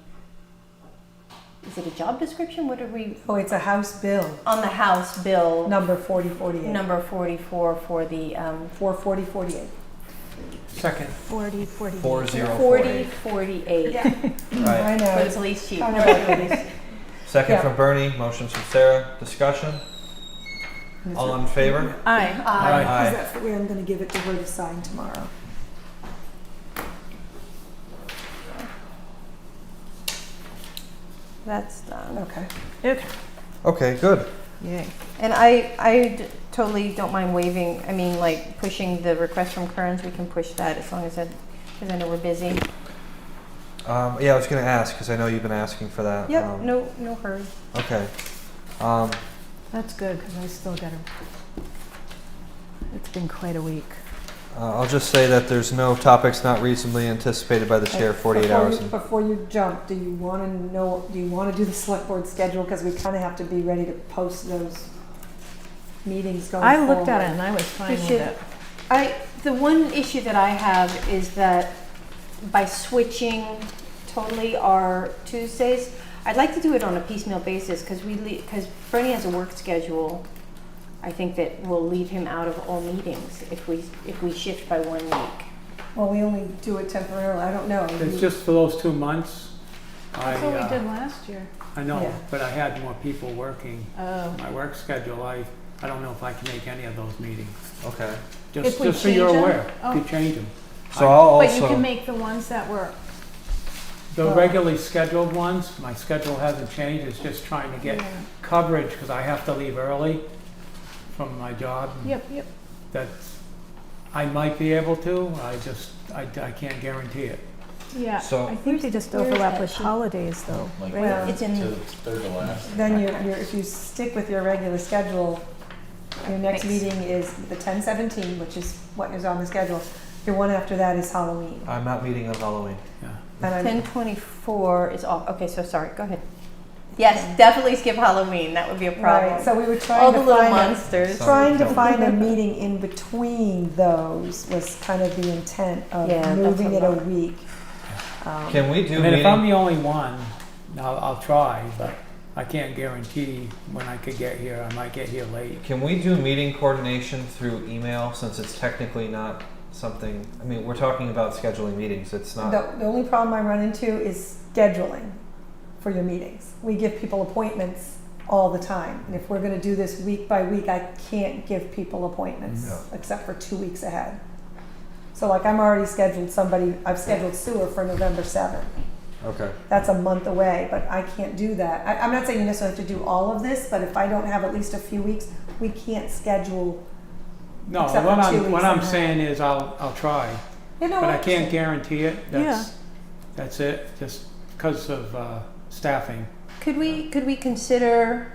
is it a job description? What are we, Oh, it's a House bill, on the House bill number 4048. number 44 for the 44048. Second. 40, 40. 4048. 4048 Yeah. Right. I know. for the police chief. I know. Second Yeah. from Bernie, motions from Sarah. Discussion? All in favor? Aye. Aye. Because that's the way I'm gonna give it to her to sign tomorrow. That's done. Okay. Okay. Okay, good. Yay. And I totally don't mind waiving, I mean, like, pushing the request from Kearns, we can push that as long as because I know we're busy. Yeah, I was going to ask because I know you've been asking for that. Yep, no hurry. Okay. That's good, because I still got to, it's been quite a week. I'll just say that there's no topics not reasonably anticipated by the chair 48 hours. Before you jump, do you want to do the select board schedule? Because we kind of have to be ready to post those meetings going I forward. looked at it and I was fine with it. The one issue that I have is that by switching totally our Tuesdays, I'd like to do it on a piecemeal basis because Bernie has a work schedule. I think that will leave him out of all meetings if we shift by 1 week. Well, we only do it temporarily. I don't know. It's just for those 2 months. That's what we did last year. I know, Yeah. but I had more people working. Oh. My work schedule, I don't know if I can make any of those meetings. Okay. If we Just so you're change 'em? aware, Oh. you change them. So I'll But you also, can make the ones that were, The regularly scheduled ones, my schedule hasn't changed, it's just trying to get Yeah. coverage, because I have to leave early from my job. yep. That's, I might be able to, I can't guarantee it. Yeah, So- I think they just Where's overlap that with sheet? holidays though, right? Well, It's in. Third to last. Then if you stick with your regular schedule, your next Thanks. meeting is the 10/17, which is what is on the schedule. Your one after that is Halloween. I'm not meeting on Halloween. Yeah. And I'm 10/24 is off. Okay, so sorry. Go ahead. Yes, definitely skip Halloween. That would be a problem. right. So we were All trying the to little find monsters. trying to find a meeting in between those was kind of the intent of Yeah, that's moving a it a lot. week. Can we do I mean, if I'm meeting? the only one, I'll try, but I can't guarantee when I could get here. I might get here late. Can we do meeting coordination through email since it's technically not something? I mean, we're talking about scheduling meetings. It's not. The only problem I run into is scheduling for your meetings. We give people appointments all the time. And if we're going to do this week by week, I can't give people appointments No. except for 2 weeks ahead. So like I'm already scheduled I've scheduled sewer for November 7th. Okay. That's a month away, but I can't do that. I'm not saying you necessarily have to do all of this, but if I don't have at least a few weeks, we can't schedule. No, Except what for 2 I'm weeks I'm ahead. saying is I'll try, You know but I what? can't guarantee it. That's it. Just because of staffing. Could we consider?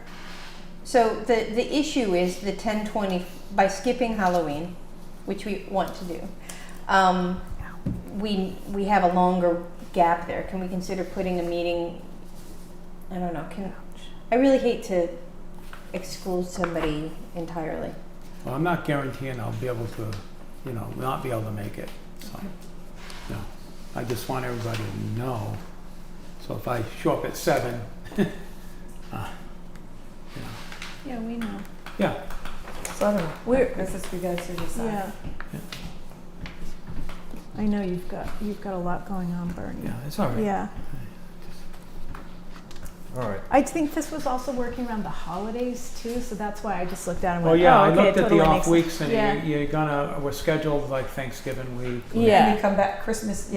So the issue is the 10/20 by skipping Halloween, which we want to do. We have a longer gap there. Can we consider putting a meeting? I don't know. I really hate to exclude somebody entirely. Well, I'm not guaranteeing I'll be able to, not be able to make it. So, no, I just want everybody to know. So if I show up at 7, Yeah, we know. yeah, So I don't know. This is for you guys to decide. Yeah. I know you've got a lot going on, Bernie. yeah, it's all right. Yeah. All right. I think this was also working around the holidays too, so that's why I just looked down and Well, went, yeah, oh, I okay, looked it at the totally off makes weeks, sense. and Yeah. we're scheduled like Thanksgiving week. Yeah. And you come back Christmas,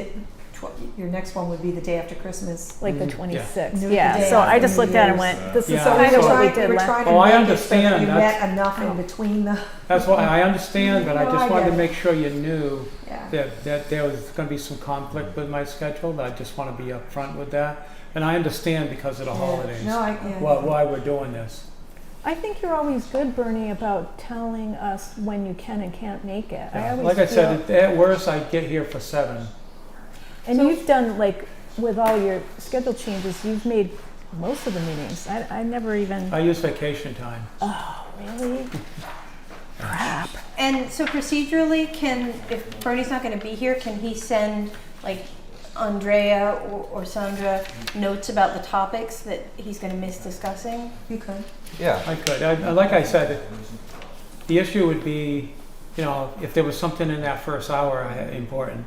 your next one would be the day after Christmas. Like the Mhm. 26th. Yeah. Yeah. The day So I after just New looked at it and Year's. went, this is Yeah. kind of So- what we we did were last. trying to Oh, I make it so understand. that you That's- met enough in between the. That's why I understand, but I No, just I wanted get to it. make sure you knew Yeah. that there was going to be some conflict with my schedule. But I just want to be upfront with that, and I understand because of the holidays. No, Why we're doing this. I think you're always good, Bernie, about telling us when you can and can't make it. I always Like I feel, said, at worst, I get here for 7. and you've done like with all your schedule changes, you've made most of the meetings. I never even. I use vacation time. Oh, really? Crap. And so procedurally, if Bernie's not going to be here, can he send like Andrea or Sandra notes about the topics that he's going to miss discussing? You could. Yeah. I could. Like I said, the issue would be, if there was something in that first hour important,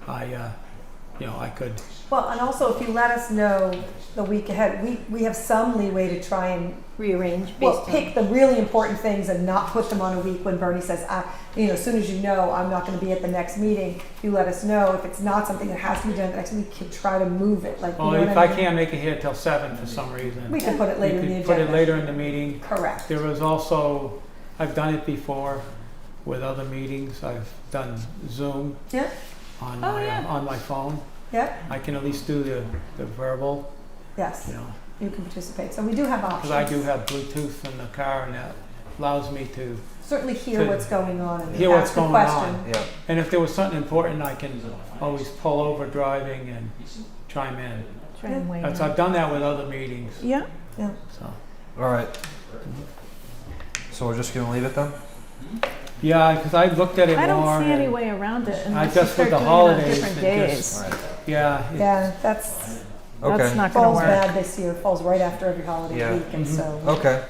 I could. Well, and also if you let us know the week ahead, we have some leeway to try and rearrange. Pick the really important things and not put them on a week when Bernie says, as soon as you know I'm not going to be at the next meeting, you let us know. If it's not something that has to be done the next week, we can try to move it. Like, Well, if I can't make it here till 7 for some reason, we can put it later in the you agenda. could put it later in the meeting. Correct. There was also, I've done it before with other meetings. I've done Zoom Yeah. on yeah. on my phone. Yep. I can at least do the verbal. Yes. You know, You can participate. So we do have options. because I do have Bluetooth in the car, and that allows me to certainly hear what's going on and hear what's ask the going question. on. Yeah. And if there was something important, I can always pull over driving and chime in. Try and weigh in. I've done that with other meetings. Yeah. So. All right. So we're just gonna leave it then? Yeah, because I looked at it I more. don't see any and way around it I unless you just start with the doing it on holidays. different it days. just- Right. Yeah. Yeah, that's, Okay. That's not gonna falls work. bad this year, falls right after every holiday Yeah. week, and so. Okay.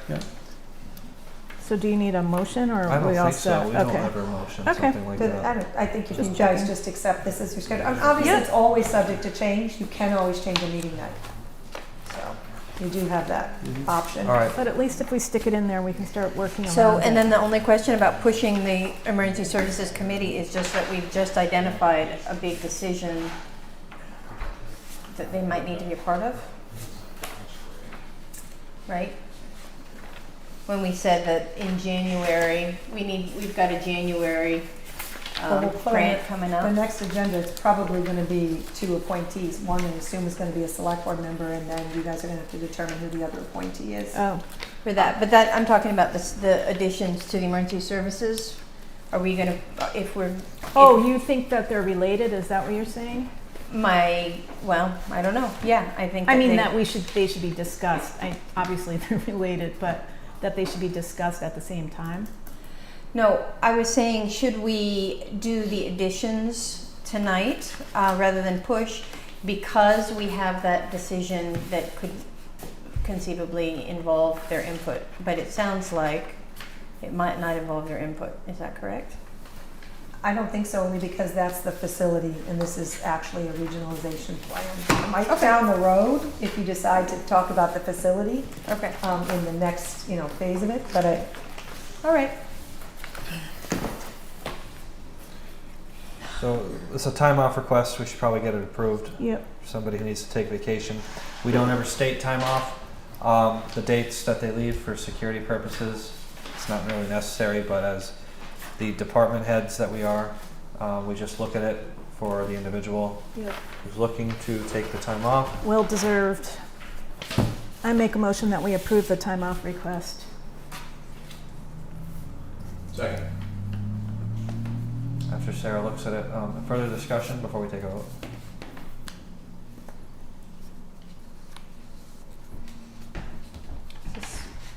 So do you need a motion or I are we don't all think so. set? We don't Okay. ever motion Okay. something like that. I think if you Just guys checking. just accept this as your schedule. Obviously, Yeah. it's always subject to change. You can always change a meeting night. So you do have that option. All right. But at least if we stick it in there, we can start working around So, it. and then the only question about pushing the Emergency Services Committee is just that we've just identified a big decision that they might need to be a part of. Right? When we said that in January, we've got a January Well, we'll put grant on coming The up. next agenda, it's probably going to be 2 appointees. One, I assume, is going to be a select board member, and then you guys are going to have to determine who the other appointee is. Oh, For that, but that, I'm talking about the additions to the emergency services. Are we gonna, if we're, oh, you think that they're related? Is that what you're saying? well, I don't know, yeah, I think I that mean, they- that they should be discussed. Obviously, they're related, but that they should be discussed at the same time. No, I was saying, should we do the additions tonight, rather than push? Because we have that decision that could conceivably involve their input, but it sounds like it might not involve their input, is that correct? I don't think so, only because that's the facility, and this is actually a regionalization plan. It might down the road, if you decide to talk about the facility, Okay, in the next, phase of it, but all right. So it's a time off request. We should probably get it approved. Yep. Somebody who needs to take vacation. We don't ever state time off. The dates that they leave for security purposes, it's not really necessary, but as the department heads that we are, we just look at it for the individual Yep. who's looking to take the time off. Well deserved. I make a motion that we approve the time off request. Second. After Sarah looks at it, further discussion before we take a vote.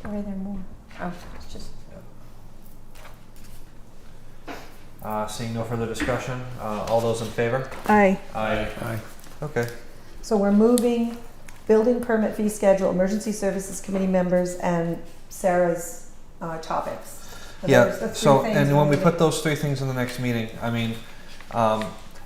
Or are there more? Oh, it's just, Seeing no further discussion, all those in favor? Aye. Aye. Aye. Okay. So we're moving building permit fee schedule, emergency services committee members, and Sarah's topics. Are Yeah, those the three so, things and we're when we moving? put those 3 things in the next meeting, I mean,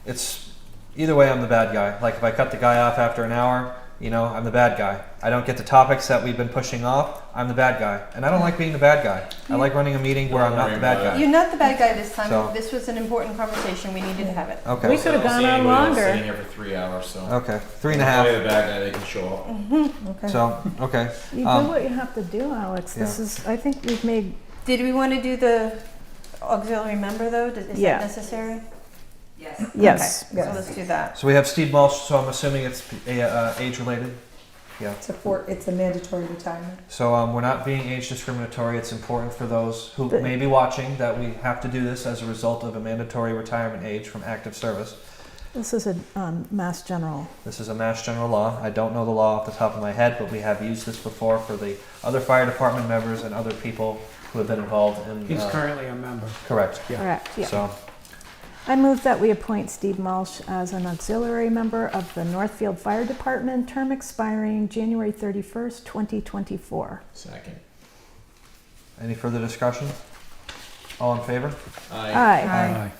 it's, either way, I'm the bad guy. Like, if I cut the guy off after an hour, I'm the bad guy. I don't get the topics that we've been pushing off, I'm the bad guy. And I don't like being the bad guy. I like running a meeting where I'm not the bad guy. you're not the bad guy this time. So- This was an important conversation, we needed to have it. We Okay, could have gone on longer. Sitting here for 3 hours, so. okay, 3.5. Play the bad guy, they can show up. Okay. So, okay. You do what you have to do, Alex. This Yeah. is, I think we've made, Did we want to do the auxiliary member though? Is Yeah. that necessary? Yes. yes. Okay, so let's do that. So we have Steve Mulch, so I'm assuming it's age-related? Yeah. It's a mandatory retirement. So we're not being age discriminatory. It's important for those who But- may be watching that we have to do this as a result of a mandatory retirement age from active service. This is a Mass General. This is a Mass General law. I don't know the law off the top of my head, but we have used this before for the other fire department members and other people who have been involved in. He's currently a member. Correct. Yeah. Correct, yeah. So, I move that we appoint Steve Mulch as an auxiliary member of the Northfield Fire Department, term expiring January 31st, 2024. Second. any further discussion? All in favor? Aye. Aye.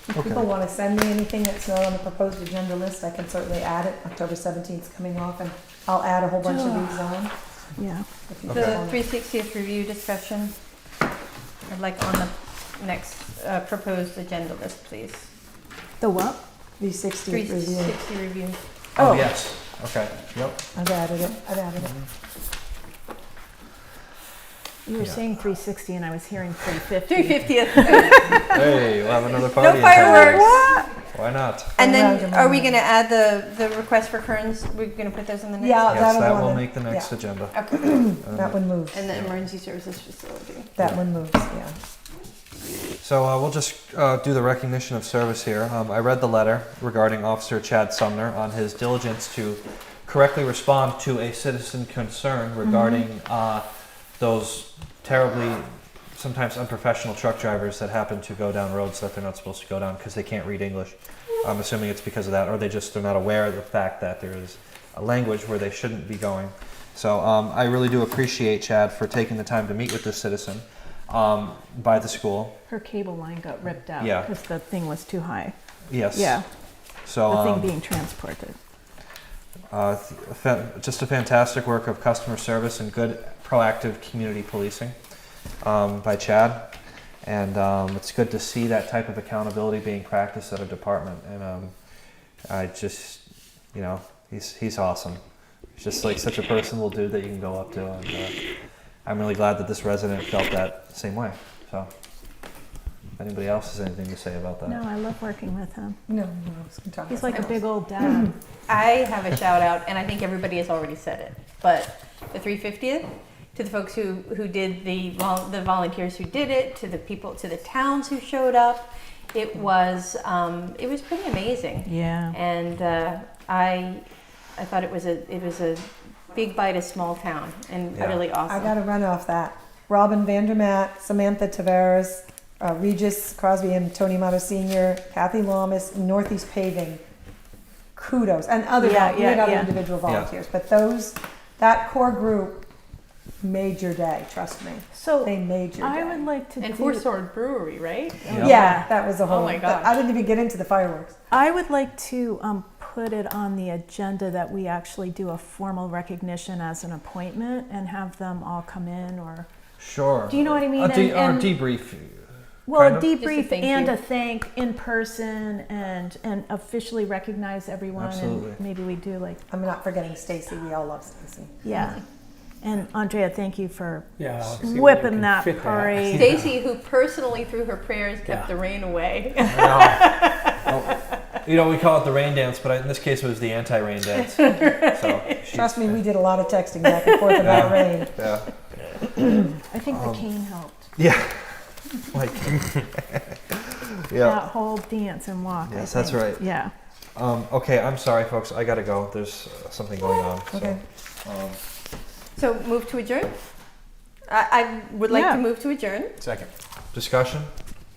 If people want to send me anything that's not on the proposed agenda list, I can certainly add it. October 17th is coming off, and I'll add a whole bunch of these on. Yeah. if you The want. 360th review discussion, I'd like on the next proposed agenda list, please. The what? The 60th review. 360 review. Oh, Oh. yes. Okay. Yep. I've added it. You were Yeah. saying 360 and I was hearing 350. 350th. Hey, we'll have another party. No in town. fireworks. Why not? And Around then, and are we around. going to add the request for Kearns? We're going to put those in the next? Yeah, Yes, that'll that go on will the- make the next agenda. Okay. That one moves. And the emergency services facility. That one moves, yeah. So we'll just do the recognition of service here. I read the letter regarding Officer Chad Sumner on his diligence to correctly respond to a citizen concern regarding those terribly sometimes unprofessional truck drivers that happen to go down roads that they're not supposed to go down because they can't read English. I'm assuming it's because of that, or they're not aware of the fact that there is a language where they shouldn't be going. So I really do appreciate Chad for taking the time to meet with this citizen by the school. Her cable line got ripped out Yeah. because the thing was too high. Yes. Yeah. So The thing being transported. just a fantastic work of customer service and good proactive community policing by Chad. And it's good to see that type of accountability being practiced at a department. And I just, he's awesome. He's just like such a personable dude that you can go up to. And I'm really glad that this resident felt that same way. So if anybody else has anything to say about that. No, I love working with him. No, no, He's like a big old dad. I have a shout out, and I think everybody has already said it, but the 350th, to the folks who did the volunteers who did it, to the people, to the towns who showed up, it was pretty amazing. Yeah. And I thought it was a big bite of small town and really awesome. I got to run off that. Robin Vandermatt, Samantha Tavares, Regis Crosby and Tony Mato Sr., Kathy Lamas, Northeast Paving. Kudos. And other individual volunteers. But that core group made your day, trust me. So they made your day. I would like to and do... Four Sword Brewery, right? Yeah, that was a whole... Oh my gosh. I didn't even get into the fireworks. I would like to put it on the agenda that we actually do a formal recognition as an appointment and have them all come in, or... Sure. Do you know what I mean? Or debrief. Well, kind a of? debrief and you. a thank in person and officially recognize everyone. Absolutely. And maybe we do like... I'm not forgetting Stacy. We all love Stacy. Yeah. And Andrea, thank you for Yeah, I'll see what you whipping can that fit that. parade. Stacy, who personally through her prayers kept the rain away. Well, we call it the rain dance, but in this case it was the anti-rain dance. So Trust me, we did a lot of texting back and forth about rain. Yeah. I think the cane helped. Yeah. Like. That whole dance and walk. Yes, I that's think. right. Yeah. Okay, I'm sorry, folks. I gotta go. There's something going on. Okay. So move to adjourn? I would like to move to adjourn. Second. Discussion?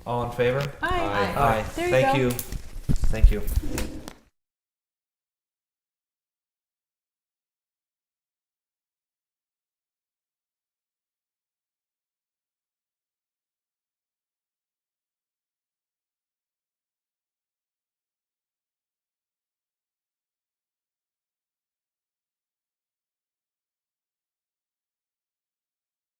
All in favor? Aye. Aye. There you Thank go. you. Thank you.